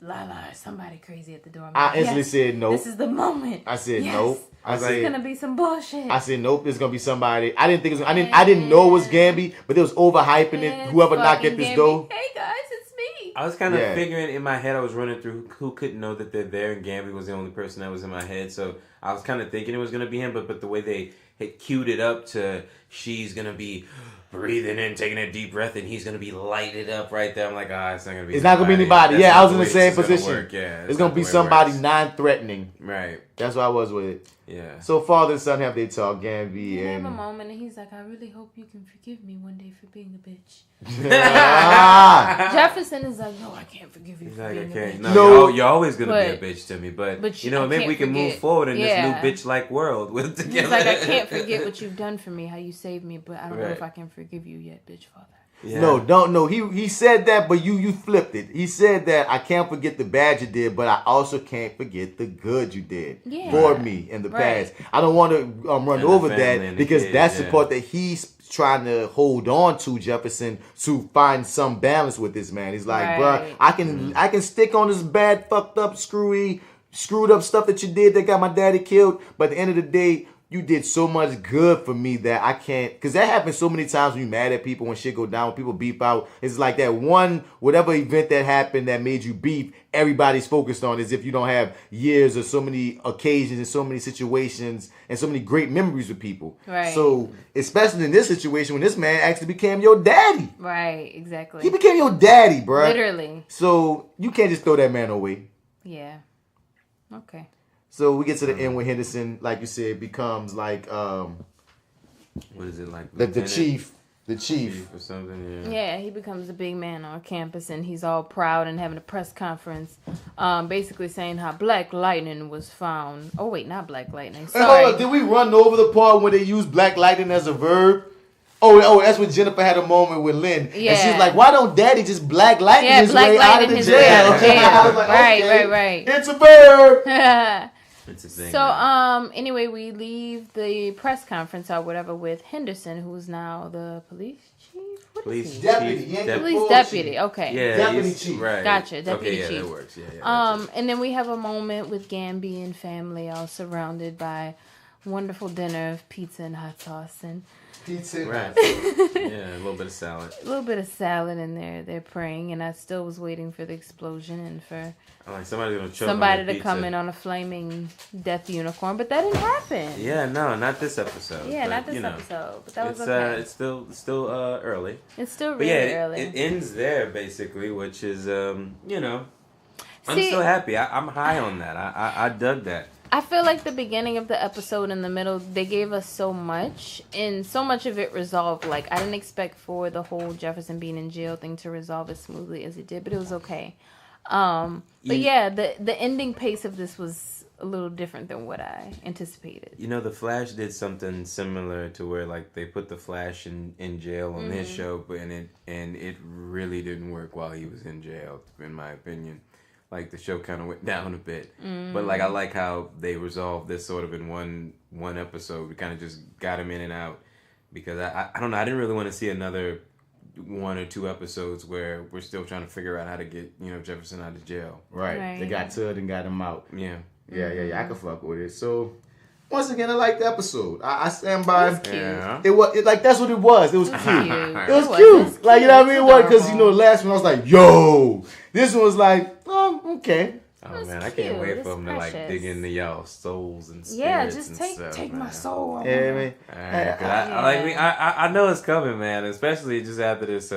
[SPEAKER 3] Lala or somebody crazy at the door.
[SPEAKER 2] I instantly said nope.
[SPEAKER 3] This is the moment.
[SPEAKER 2] I said nope.
[SPEAKER 3] This is gonna be some bullshit.
[SPEAKER 2] I said nope. There's gonna be somebody. I didn't think it was. I didn't know it was Gambi, but they was overhyping it. Whoever knocked at this door.
[SPEAKER 3] Hey guys, it's me.
[SPEAKER 1] I was kind of figuring in my head. I was running through who couldn't know that they're there, and Gambi was the only person that was in my head. So I was kind of thinking it was gonna be him, but the way they had queued it up to she's gonna be breathing in, taking a deep breath, and he's gonna be lighted up right there. I'm like, it's not gonna be.
[SPEAKER 2] It's not gonna be anybody. Yeah, I was in the same position.
[SPEAKER 1] Yeah,
[SPEAKER 2] it's gonna be somebody non-threatening.
[SPEAKER 1] Right.
[SPEAKER 2] That's what I was with it.
[SPEAKER 1] Yeah.
[SPEAKER 2] So father and son have their talk, Gambi,
[SPEAKER 3] We
[SPEAKER 2] and
[SPEAKER 3] have a moment, and he's like, "I really hope you can forgive me one day for being a bitch." Jefferson is like, "No, I can't forgive you for being a bitch."
[SPEAKER 1] No, you're always gonna be a bitch to me, but maybe we can move forward in this new bitch-like world with together.
[SPEAKER 3] He's like, "I can't forget what you've done for me, how you saved me, but I don't know if I can forgive you yet, bitch, father."
[SPEAKER 2] Yeah. No. He said that, but you flipped it. He said that I can't forget the bad you did, but I also can't forget the good you did for me in the past. I don't want to run over that because that's the part that he's trying to hold on to, Jefferson, to find some balance with this man. He's like, bro, I can stick on this bad, fucked up, screwed up stuff that you did that got my daddy killed, but at the end of the day, you did so much good for me that I can't, because that happens so many times when you're mad at people, when shit go down, when people beef out. It's like that one, whatever event that happened that made you beef, everybody's focused on, as if you don't have years or so many occasions and so many situations and so many great memories with people.
[SPEAKER 3] Right.
[SPEAKER 2] So, especially in this situation when this man actually became your daddy.
[SPEAKER 3] Right, exactly.
[SPEAKER 2] He became your daddy, bro.
[SPEAKER 3] Literally.
[SPEAKER 2] So, you can't just throw that man away.
[SPEAKER 3] Yeah. Okay.
[SPEAKER 2] So we get to the end when Henderson, like you said, becomes like
[SPEAKER 1] what is it like?
[SPEAKER 2] The chief
[SPEAKER 1] or something.
[SPEAKER 3] Yeah, he becomes a big man on campus, and he's all proud and having a press conference, basically saying how Black Lightning was found. Oh wait, not Black Lightning. Sorry.
[SPEAKER 2] Hey, hold on, did we run over the part when they used Black Lightning as a verb? Oh, that's when Jennifer had a moment with Lynn. Yeah. And she's like, why don't Daddy just Black Lightning his way out of the jail? I was like,
[SPEAKER 3] right.
[SPEAKER 2] It's a verb.
[SPEAKER 1] It's a thing.
[SPEAKER 3] So, anyway, we leave the press conference or whatever with Henderson, who's now the police chief.
[SPEAKER 2] Police deputy.
[SPEAKER 3] Police deputy. Okay.
[SPEAKER 1] Yeah,
[SPEAKER 2] deputy chief.
[SPEAKER 1] Right.
[SPEAKER 3] Gotcha. Deputy chief.
[SPEAKER 1] Yeah, that works. Yeah.
[SPEAKER 3] And then we have a moment with Gambi and family, all surrounded by wonderful dinner of pizza and hot sauce and.
[SPEAKER 2] Pizza.
[SPEAKER 1] Right. Yeah, a little bit of salad.
[SPEAKER 3] A little bit of salad in there. They're praying, and I still was waiting for the explosion and for
[SPEAKER 1] somebody
[SPEAKER 3] to come in on a flaming death unicorn, but that didn't happen.
[SPEAKER 1] Yeah, no, not this episode.
[SPEAKER 3] Yeah, not this episode, but that was okay.
[SPEAKER 1] It's still early.
[SPEAKER 3] It's still really early.
[SPEAKER 1] It ends there basically, which is I'm still happy. I'm high on that. I dug that.
[SPEAKER 3] I feel like the beginning of the episode and the middle, they gave us so much, and so much of it resolved. Like, I didn't expect for the whole Jefferson being in jail thing to resolve as smoothly as it did, but it was okay. But the ending pace of this was a little different than what I anticipated.
[SPEAKER 1] The Flash did something similar to where, like, they put the Flash in jail on his show, but it really didn't work while he was in jail, in my opinion. Like, the show kind of went down a bit. But, like, I like how they resolved this sort of in one episode. We kind of just got him in and out. Because, I don't know, I didn't really want to see another 1 or 2 episodes where we're still trying to figure out how to get, Jefferson out of jail.
[SPEAKER 2] Right. They got to it and got him out.
[SPEAKER 1] Yeah.
[SPEAKER 2] Yeah. I can fuck with it. So, once again, I like the episode. I stand by.
[SPEAKER 3] It was cute.
[SPEAKER 1] Yeah.
[SPEAKER 2] That's what it was. It was cute.
[SPEAKER 3] It
[SPEAKER 2] was cute. Like, you know what I mean? Because, the last one I was like, yo. This one was like, okay.
[SPEAKER 1] Oh man, I can't wait for them to like dig into y'all's souls and spirits.
[SPEAKER 3] Yeah, just
[SPEAKER 1] and
[SPEAKER 3] take
[SPEAKER 1] stuff,
[SPEAKER 3] my soul.
[SPEAKER 2] Yeah, man.
[SPEAKER 1] I know it's coming, man. Especially just after this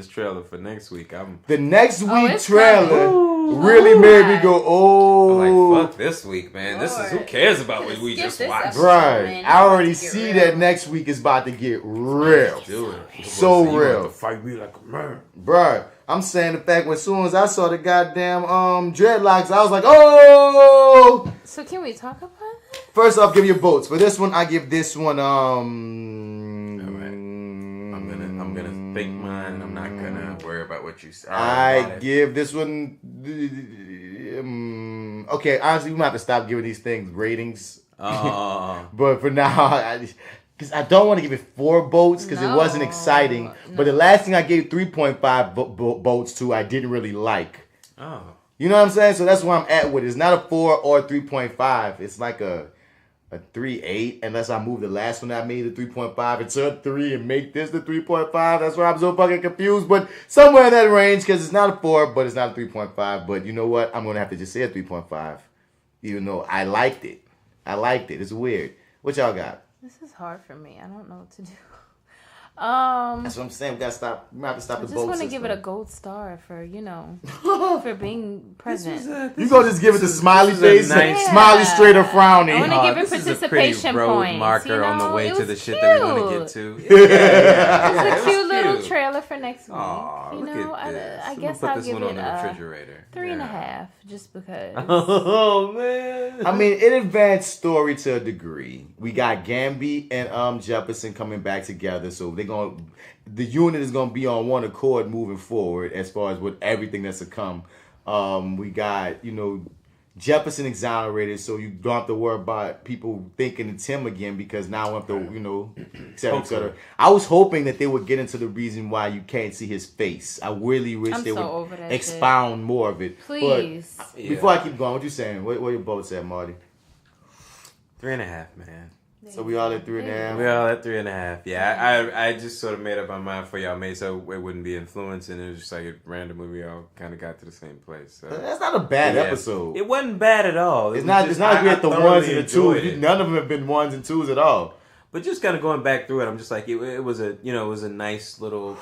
[SPEAKER 1] trailer for next week.
[SPEAKER 2] The next week trailer really made me go,
[SPEAKER 1] I'm like, fuck this week, man. This is who cares about what we just watched.
[SPEAKER 2] Right. I already see that next week is about to get real.
[SPEAKER 1] Do it.
[SPEAKER 2] So real.
[SPEAKER 1] You have to fight me like a man,
[SPEAKER 2] bro. I'm saying the fact when as soon as I saw the goddamn dreadlocks, I was like, oh.
[SPEAKER 3] So can we talk about that?
[SPEAKER 2] First off, give your votes. For this one, I give this one
[SPEAKER 1] All right. I'm gonna think mine, and I'm not gonna worry about what you say.
[SPEAKER 2] I give this one okay, honestly, we might have to stop giving these things ratings. But for now, because I don't want to give it 4 votes because it wasn't exciting. No. But the last thing I gave 3.5 votes to, I didn't really like.
[SPEAKER 1] Oh.
[SPEAKER 2] You know what I'm saying? So that's where I'm at with it. It's not a 4 or 3.5. It's like a 3.8 unless I move the last one I made a 3.5 into a 3 and make this the 3.5. That's why I'm so fucking confused. But somewhere in that range because it's not a 4, but it's not a 3.5. But you know what? I'm going to have to just say a 3.5. Even though I liked it. It's weird. What y'all got?
[SPEAKER 3] This is hard for me. I don't know what to do.
[SPEAKER 2] That's what I'm saying. We gotta stop. We might have to stop the boat system.
[SPEAKER 3] I just want to give it a gold star for for being present.
[SPEAKER 2] You gonna just give it the smiley face, smiley straight or frowny.
[SPEAKER 3] I want to give it
[SPEAKER 1] this
[SPEAKER 3] participation
[SPEAKER 1] is a pretty road
[SPEAKER 3] points.
[SPEAKER 1] marker on the way to the shit
[SPEAKER 3] cute.
[SPEAKER 1] that we want to get to.
[SPEAKER 3] It's a cute little trailer for next week.
[SPEAKER 1] Aw,
[SPEAKER 3] you
[SPEAKER 1] look
[SPEAKER 3] know,
[SPEAKER 1] at this.
[SPEAKER 3] I
[SPEAKER 1] I'm
[SPEAKER 3] guess
[SPEAKER 1] gonna
[SPEAKER 3] I'll
[SPEAKER 1] put this
[SPEAKER 3] give
[SPEAKER 1] one
[SPEAKER 3] it
[SPEAKER 1] on the refrigerator.
[SPEAKER 3] 3.5, just because.
[SPEAKER 11] Oh man!
[SPEAKER 2] I mean, it advanced story to a degree. We got Gambi and Jefferson coming back together, so the unit is gonna be on one accord moving forward as far as with everything that's to come. We got Jefferson exonerated, so you don't have to worry about people thinking it's him again because now we have to et cetera, et cetera. I was hoping that they would get into the reason why you can't see his face. I really wish they would expound more of it.
[SPEAKER 3] Please.
[SPEAKER 2] But before I keep going, what you saying? Where your boats at, Marty?
[SPEAKER 1] 3.5, man.
[SPEAKER 2] So we all at 3.5.
[SPEAKER 1] We all at 3.5. Yeah, I just sort of made up my mind for y'all made so it wouldn't be influencing. It was just like randomly we all kind of got to the same place. So.
[SPEAKER 2] That's not a bad episode.
[SPEAKER 1] It wasn't bad at all.
[SPEAKER 2] It's not like we had the ones and the twos. None of them have been ones and twos at all.
[SPEAKER 1] But just kind of going back through it, I'm just like it was a it was a nice little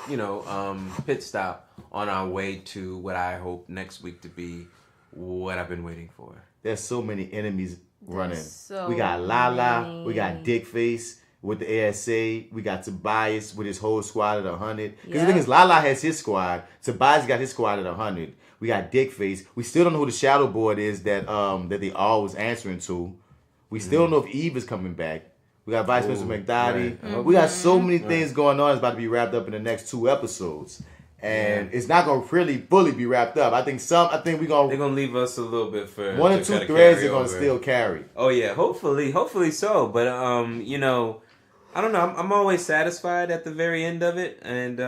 [SPEAKER 1] pit stop on our way to what I hope next week to be what I've been waiting for.
[SPEAKER 2] There's so many enemies running.
[SPEAKER 3] So
[SPEAKER 2] we got Lala, we got Dickface with the ASA, we got Tobias with his whole squad at 100. Because the thing is, Lala has his squad, Tobias got his squad at 100. We got Dickface. We still don't know who the shadow board is that they all was answering to. We still don't know if Eve is coming back. We got Vice President McDottie. Right. We got so many things going on. It's about to be wrapped up in the next 2 episodes. And it's not gonna really fully be wrapped up. I think we're gonna.
[SPEAKER 1] They're gonna leave us a little bit for
[SPEAKER 2] 1 or 2 threads are gonna still carry.
[SPEAKER 1] Oh yeah, hopefully so. But I don't know. I'm always satisfied at the very end of it, and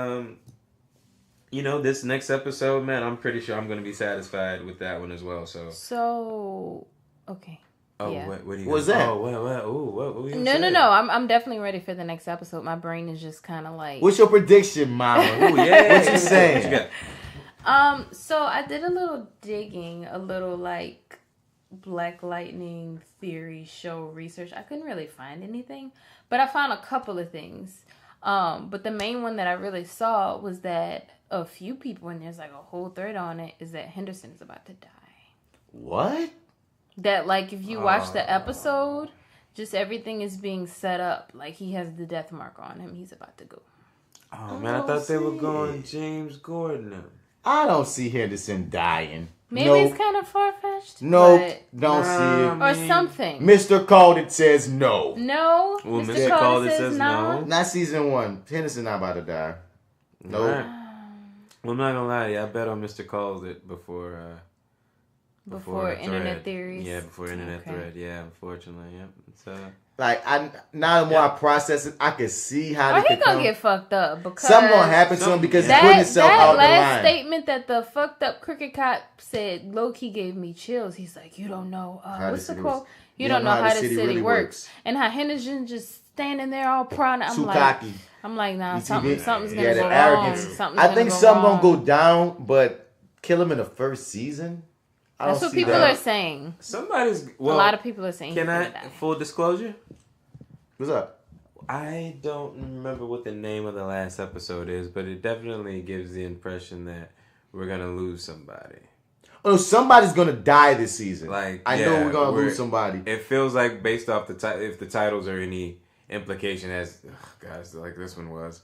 [SPEAKER 1] this next episode, man, I'm pretty sure I'm gonna be satisfied with that one as well. So
[SPEAKER 3] okay.
[SPEAKER 1] Oh,
[SPEAKER 3] yeah.
[SPEAKER 1] what do you?
[SPEAKER 2] What's that?
[SPEAKER 1] Oh, what were you
[SPEAKER 3] No. I'm definitely ready for the next episode. My brain is just kind of like.
[SPEAKER 2] What's your prediction, Mama?
[SPEAKER 1] Oh yeah.
[SPEAKER 2] What you saying?
[SPEAKER 1] What you got?
[SPEAKER 3] So I did a little digging, a little like Black Lightning theory show research. I couldn't really find anything, but I found a couple of things. But the main one that I really saw was that a few people, and there's like a whole thread on it, is that Henderson is about to die.
[SPEAKER 2] What?
[SPEAKER 3] That, like, if you watch the episode, just everything is being set up. Like, he has the death mark on him. He's about to go.
[SPEAKER 1] Oh, man, I thought they were going James Gordon.
[SPEAKER 2] I don't see Henderson dying.
[SPEAKER 3] Maybe it's kind of far-fetched.
[SPEAKER 2] Nope, don't see it.
[SPEAKER 3] Or something.
[SPEAKER 2] Mr. Calded says no.
[SPEAKER 3] No?
[SPEAKER 1] Well, Mr. Calded says no.
[SPEAKER 2] Not season 1. Henderson not about to die. No. Nope.
[SPEAKER 1] Well, I'm not gonna lie to you. I bet on Mr. Calded
[SPEAKER 3] before internet theories.
[SPEAKER 1] Yeah, before internet thread. Yeah, unfortunately. Yep. So
[SPEAKER 2] now the more I process it, I can see how they could
[SPEAKER 3] gonna get fucked up because
[SPEAKER 2] something gonna happen to him because he's putting himself out the line.
[SPEAKER 3] That last statement that the fucked up cricket cop said, low key gave me chills. He's like, you don't know what's the quote? You don't know how the city really works. And how Henderson just standing there all proud. I'm like, nah, something's gonna go wrong.
[SPEAKER 2] I think something gonna go down, but kill him in the first season.
[SPEAKER 3] That's what people are saying.
[SPEAKER 1] A
[SPEAKER 3] lot of people are saying.
[SPEAKER 1] Can I full disclosure?
[SPEAKER 2] What's up?
[SPEAKER 1] I don't remember what the name of the last episode is, but it definitely gives the impression that we're gonna lose somebody.
[SPEAKER 2] Oh, somebody's gonna die this season.
[SPEAKER 1] Like
[SPEAKER 2] I know we're gonna lose somebody.
[SPEAKER 1] It feels like based off if the titles are any implication, as guys like this one was.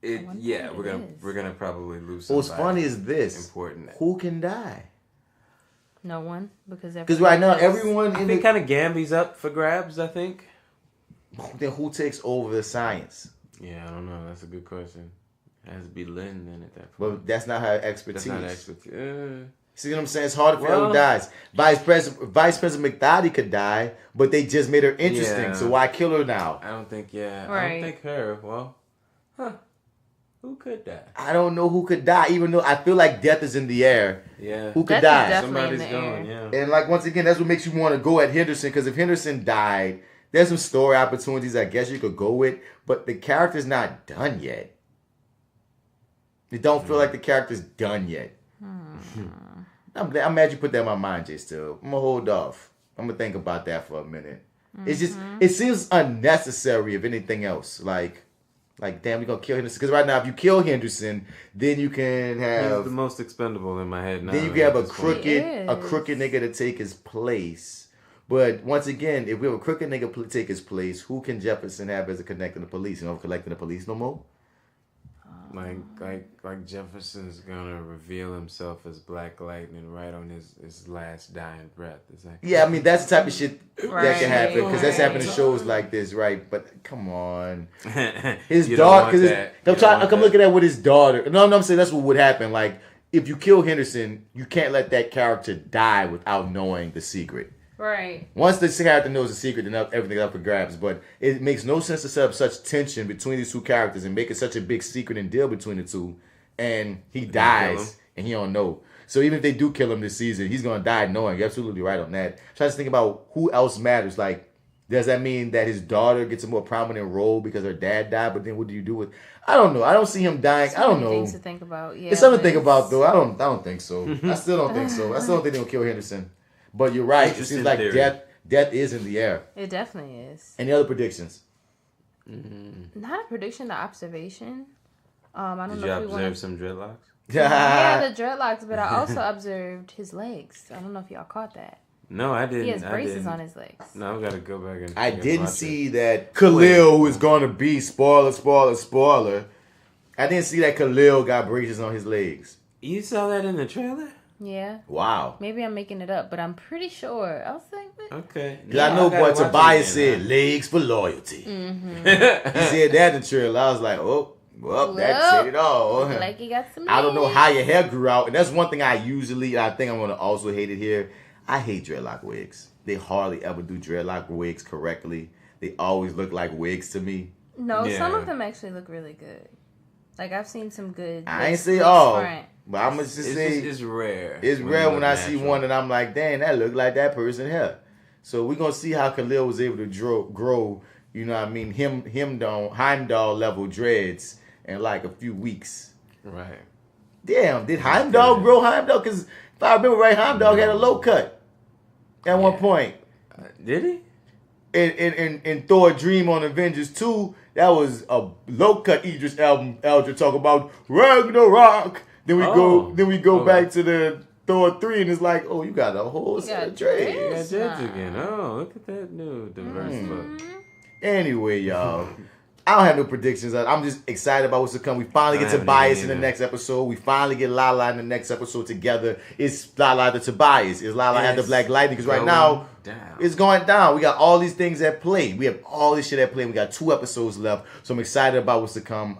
[SPEAKER 1] We're gonna probably lose somebody.
[SPEAKER 2] What's funny is this.
[SPEAKER 1] Important.
[SPEAKER 2] Who can die?
[SPEAKER 3] No one, because
[SPEAKER 2] right now everyone.
[SPEAKER 1] I think kind of Gambi's up for grabs. I think.
[SPEAKER 2] Then who takes over the science?
[SPEAKER 1] Yeah, I don't know. That's a good question. It has to be Lynn then at that
[SPEAKER 2] But
[SPEAKER 1] point.
[SPEAKER 2] that's not her expertise.
[SPEAKER 1] That's not expertise.
[SPEAKER 2] See what I'm saying? It's hard to figure out who dies. Vice President McDottie could die, but they just made her interesting. Yeah. So why kill her now?
[SPEAKER 1] I don't think. Yeah,
[SPEAKER 3] right.
[SPEAKER 1] I don't think her. Well, who could die?
[SPEAKER 2] I don't know who could die, even though I feel like death is in the air.
[SPEAKER 1] Yeah.
[SPEAKER 2] Who could die?
[SPEAKER 1] Somebody's going, yeah.
[SPEAKER 2] And once again, that's what makes you want to go at Henderson, because if Henderson died, there's some story opportunities I guess you could go with, but the character's not done yet. It don't feel like the character's done yet. I'm mad you put that in my mind, J.Steel. I'm going to hold off. I'm going to think about that for a minute. It's just, it seems unnecessary if anything else. Like damn, we're gonna kill Henderson. Because right now, if you kill Henderson, then you can have...
[SPEAKER 1] He's the most expendable in my head now.
[SPEAKER 2] Then you can have a crooked nigga to take his place. But once again, if we have a crooked nigga take his place, who can Jefferson have as a connecting the police? You know, collecting the police no more?
[SPEAKER 1] Like Jefferson's gonna reveal himself as Black Lightning right on his last dying breath.
[SPEAKER 2] Yeah, I mean that's the type of shit that can happen because that's happened in shows like this, right? But come on, his daughter. Come look at that with his daughter. No, I'm saying that's what would happen. Like if you kill Henderson, you can't let that character die without knowing the secret.
[SPEAKER 3] Right.
[SPEAKER 2] Once the character knows the secret, then everything's up for grabs. But it makes no sense to set up such tension between these two characters and make it such a big secret and deal between the two. And he dies, and he don't know. So even if they do kill him this season, he's going to die knowing. You're absolutely right on that. Try to think about who else matters. Like, does that mean that his daughter gets a more prominent role because her dad died? But then what do you do with... I don't know. I don't see him dying. I don't know.
[SPEAKER 3] Things to think about. Yeah,
[SPEAKER 2] it's something to think about, though. I don't think so. I still don't think so. I still don't think they'll kill Henderson. But you're right. It seems like death is in the air.
[SPEAKER 3] It definitely is.
[SPEAKER 2] Any other predictions?
[SPEAKER 3] Not a prediction, the observation. I don't know.
[SPEAKER 1] Did you observe some dreadlocks?
[SPEAKER 3] Yeah, the dreadlocks, but I also observed his legs. I don't know if y'all caught that.
[SPEAKER 1] No, I didn't.
[SPEAKER 3] He has braces on his legs.
[SPEAKER 1] No, I've got to go back and...
[SPEAKER 2] I didn't see that Khalil, who is going to be, spoiler, I didn't see that Khalil got braces on his legs.
[SPEAKER 1] You saw that in the trailer?
[SPEAKER 3] Yeah.
[SPEAKER 2] Wow.
[SPEAKER 3] Maybe I'm making it up, but I'm pretty sure. I was like,
[SPEAKER 1] okay.
[SPEAKER 2] Because I know what Tobias said, legs for loyalty.
[SPEAKER 3] Mm-hmm.
[SPEAKER 2] He said that in the trailer. I was like, well, that said it all.
[SPEAKER 3] Like you got some
[SPEAKER 2] I don't know how your hair grew out. And that's one thing I think I'm going to also hate it here. I hate dreadlock wigs. They hardly ever do dreadlock wigs correctly. They always look like wigs to me.
[SPEAKER 3] No, some of them actually look really good. Like I've seen some good.
[SPEAKER 2] I ain't say all. But I'm going to just say...
[SPEAKER 1] It's rare.
[SPEAKER 2] It's rare when I see one and I'm like, dang, that look like that person here. So we're going to see how Khalil was able to grow, you know what I mean, Heimdall level dreads in like a few weeks.
[SPEAKER 1] Right.
[SPEAKER 2] Damn, did Heimdall grow Heimdall? Because if I remember right, Heimdall had a low cut at one point.
[SPEAKER 1] Did he?
[SPEAKER 2] In Thor Dream on Avengers 2, that was a low cut Idris Elba talk about Ragnarok. Then we go back to the Thor 3 and it's like, oh, you got a whole set of dreads.
[SPEAKER 1] You got dreads again. Oh, look at that new diverse look.
[SPEAKER 2] Anyway, y'all. I don't have no predictions. I'm just excited about what's to come. We finally get Tobias in the next episode. We finally get Lala in the next episode together. It's Lala the Tobias. It's Lala at the Black Lightning. Because right now, it's going down. We got all these things at play. We have all this shit at play. We got 2 episodes left. So I'm excited about what's to come.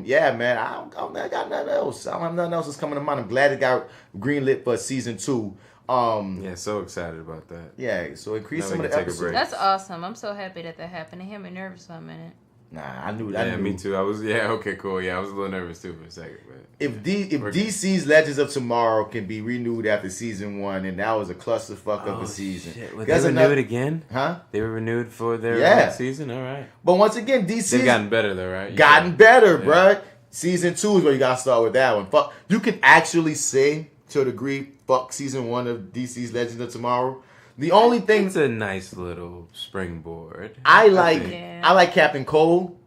[SPEAKER 2] Yeah, man. I got nothing else. I don't have nothing else that's coming to mind. I'm glad it got greenlit for season 2.
[SPEAKER 1] Yeah, so excited about that.
[SPEAKER 2] Yeah, so increase some of the episodes.
[SPEAKER 3] That's awesome. I'm so happy that happened. It had me nervous for a minute.
[SPEAKER 2] Nah, I knew.
[SPEAKER 1] Me too. I was okay, cool. Yeah, I was a little nervous too for a second. But
[SPEAKER 2] if DC's Legends of Tomorrow can be renewed after season 1, and that was a clusterfuck of a season.
[SPEAKER 1] Shit. They renewed again?
[SPEAKER 2] Huh?
[SPEAKER 1] They were renewed for their next season? All right.
[SPEAKER 2] But once again, DC's...
[SPEAKER 1] They've gotten better though, right?
[SPEAKER 2] Gotten better, bruh. Season 2 is where you gotta start with that one. Fuck. You can actually say, to a degree, fuck season 1 of DC's Legends of Tomorrow. The only thing...
[SPEAKER 1] It's a nice little springboard.
[SPEAKER 2] I like Captain Cole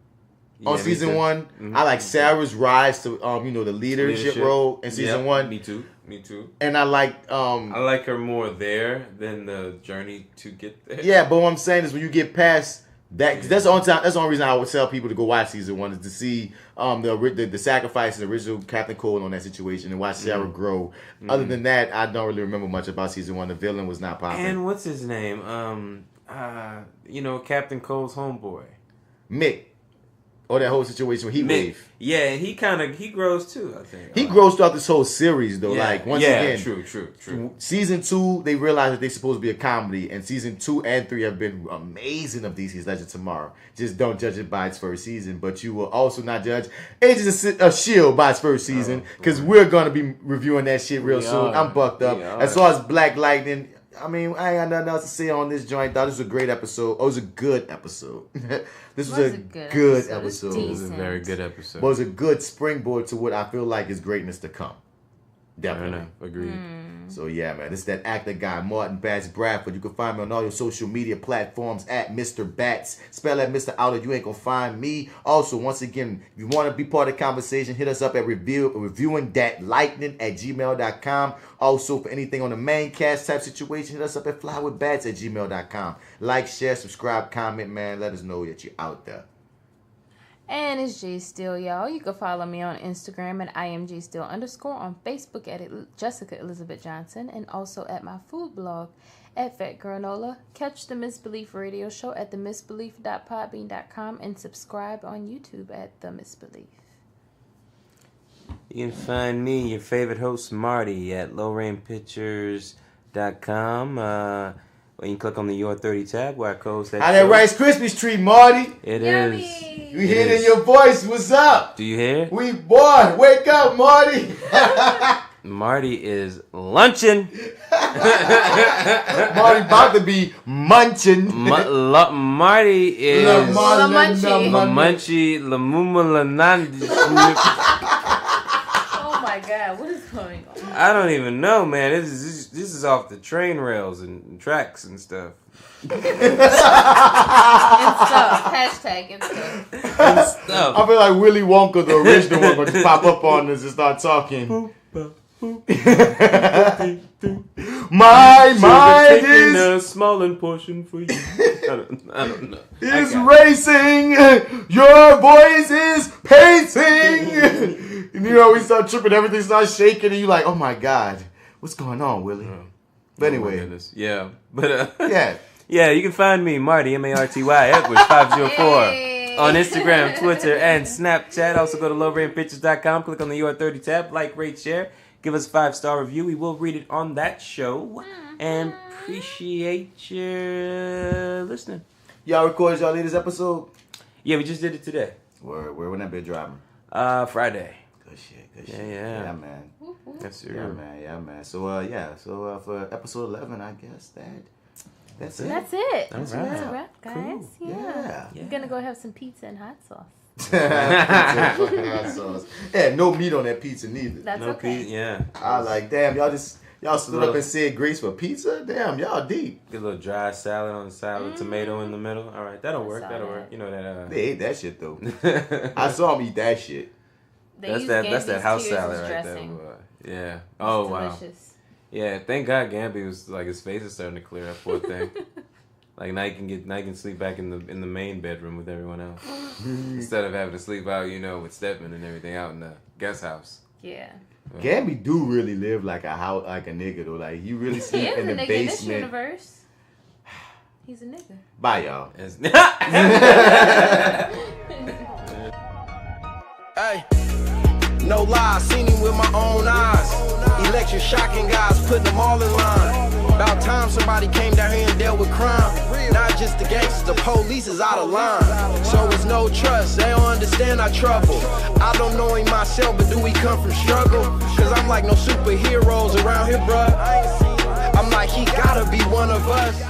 [SPEAKER 2] on season 1. Mm-hmm. I like Sarah's rise to the leadership role in season 1.
[SPEAKER 1] Me too.
[SPEAKER 2] And I like
[SPEAKER 1] I like her more there than the journey to get there.
[SPEAKER 2] Yeah, but what I'm saying is when you get past that, 'cause that's the only reason I would tell people to go watch season 1 is to see the sacrifice of the original Captain Cole on that situation and watch Sarah grow. Other than that, I don't really remember much about season 1. The villain was not popping.
[SPEAKER 1] And what's his name? Captain Cole's homeboy,
[SPEAKER 2] Mick. Or that whole situation with Heatwave.
[SPEAKER 1] Yeah, he grows too, I think.
[SPEAKER 2] He grows throughout this whole series though. Like once again,
[SPEAKER 1] true.
[SPEAKER 2] Season 2, they realized that they're supposed to be a comedy, and season 2 and 3 have been amazing of DC's Legends Tomorrow. Just don't judge it by its first season, but you will also not judge Agents of S.H.I.E.L.D. by its first season, because we're gonna be reviewing that shit real soon. I'm bucked up. As far as Black Lightning, I mean, I ain't got nothing else to say on this joint. Thought this was a great episode. Oh, it was a good episode. This was a good episode.
[SPEAKER 1] It was a very good episode.
[SPEAKER 2] But it was a good springboard to what I feel like is greatness to come. Definitely.
[SPEAKER 1] Agreed.
[SPEAKER 2] So yeah, man, this is that actor guy, Marty&amp Bradford. You can find me on all your social media platforms at Mr. Bats. Spell that Mr. out or you ain't gonna find me. Also, once again, if you want to be part of the conversation, hit us up at reviewingthatlightning@gmail.com. Also, for anything on the main cast type situation, hit us up at FlyWithBats@gmail.com. Like, share, subscribe, comment, man. Let us know that you're out there.
[SPEAKER 3] And it's J.Steel, y'all. You can follow me on Instagram at IamJSteel_, on Facebook at Jessica Elizabeth Johnson, and also at my food blog at Fat Granola. Catch the Misbelief Radio Show at TheMisbelief.podbean.com and subscribe on YouTube at The Misbelief.
[SPEAKER 1] You can find me, your favorite host, Marty, at lowrainpictures.com. Or you can click on the Your30 tab where I co-host that
[SPEAKER 2] How that Rice Krispies treat, Marty?
[SPEAKER 1] It
[SPEAKER 3] Yummy.
[SPEAKER 1] is.
[SPEAKER 2] We hear it in your voice. What's up?
[SPEAKER 1] Do you hear it?
[SPEAKER 2] We bored. Wake up, Marty.
[SPEAKER 1] Marty is lunching.
[SPEAKER 2] Marty about to be munching.
[SPEAKER 1] Marty is
[SPEAKER 3] La
[SPEAKER 1] Munchie Lamuma Lanandi.
[SPEAKER 3] Oh my God, what is going on?
[SPEAKER 1] I don't even know, man. This is off the train rails and tracks and stuff.
[SPEAKER 3] And stuff. Hashtag and stuff.
[SPEAKER 2] I feel like Willy Wonka, the original one, going to pop up on us and start talking. My mind is
[SPEAKER 1] a smaller portion for you. I don't know.
[SPEAKER 2] Is racing. Your voice is pacing. And you know, we start tripping, everything starts shaking, and you're like, oh my God, what's going on, Willie? But anyway.
[SPEAKER 1] Yeah. But
[SPEAKER 2] yeah,
[SPEAKER 1] you can find me, Marty, MartyEdwards 504 on Instagram, Twitter, and Snapchat. Also go to lowrainpictures.com, click on the Your30 tab, like, rate, share. Give us a 5-star review. We will read it on that show. And appreciate your listening.
[SPEAKER 2] Y'all recorded y'all latest episode?
[SPEAKER 1] Yeah, we just did it today.
[SPEAKER 2] Where when that been dropping?
[SPEAKER 1] Friday.
[SPEAKER 2] Good shit.
[SPEAKER 1] Yeah,
[SPEAKER 2] man.
[SPEAKER 1] That's
[SPEAKER 2] Yeah, man. So for episode 11, I guess that's it.
[SPEAKER 3] That's it.
[SPEAKER 1] That's
[SPEAKER 3] a wrap, guys.
[SPEAKER 2] Cool. Yeah.
[SPEAKER 3] We're gonna go have some pizza and hot sauce.
[SPEAKER 2] Yeah, no meat on that pizza neither.
[SPEAKER 3] That's
[SPEAKER 1] no
[SPEAKER 3] okay.
[SPEAKER 1] Pizza, yeah.
[SPEAKER 2] I like, damn, y'all stood up and said grace for pizza? Damn, y'all deep.
[SPEAKER 1] Get a little dry salad on the side with tomato in the middle. All right, that'll work. You know that.
[SPEAKER 2] They ate that shit though. I saw them eat that shit.
[SPEAKER 1] That's that house salad right there. Boy. Yeah. Oh wow. Yeah. Thank God Gambi was like his face is starting to clear up. Poor thing. Like now you can sleep back in the main bedroom with everyone else instead of having to sleep out, with Stepman and everything out in the guest house.
[SPEAKER 3] Yeah.
[SPEAKER 2] Gambi do really live like a house, like a nigga though. Like you really sleep in the basement.
[SPEAKER 3] In this universe, he's a nigga.
[SPEAKER 2] Bye, y'all.
[SPEAKER 4] Hey, no lie, seen him with my own eyes. Electric shocking guys, putting them all in line. About time somebody came down here and dealt with crime. Not just the gangsters, the police is out of line. So it's no trust, they don't understand our trouble. I don't know him myself, but do we come from struggle? Cause I'm like no superheroes around here, bruh. I'm like, he gotta be one of us.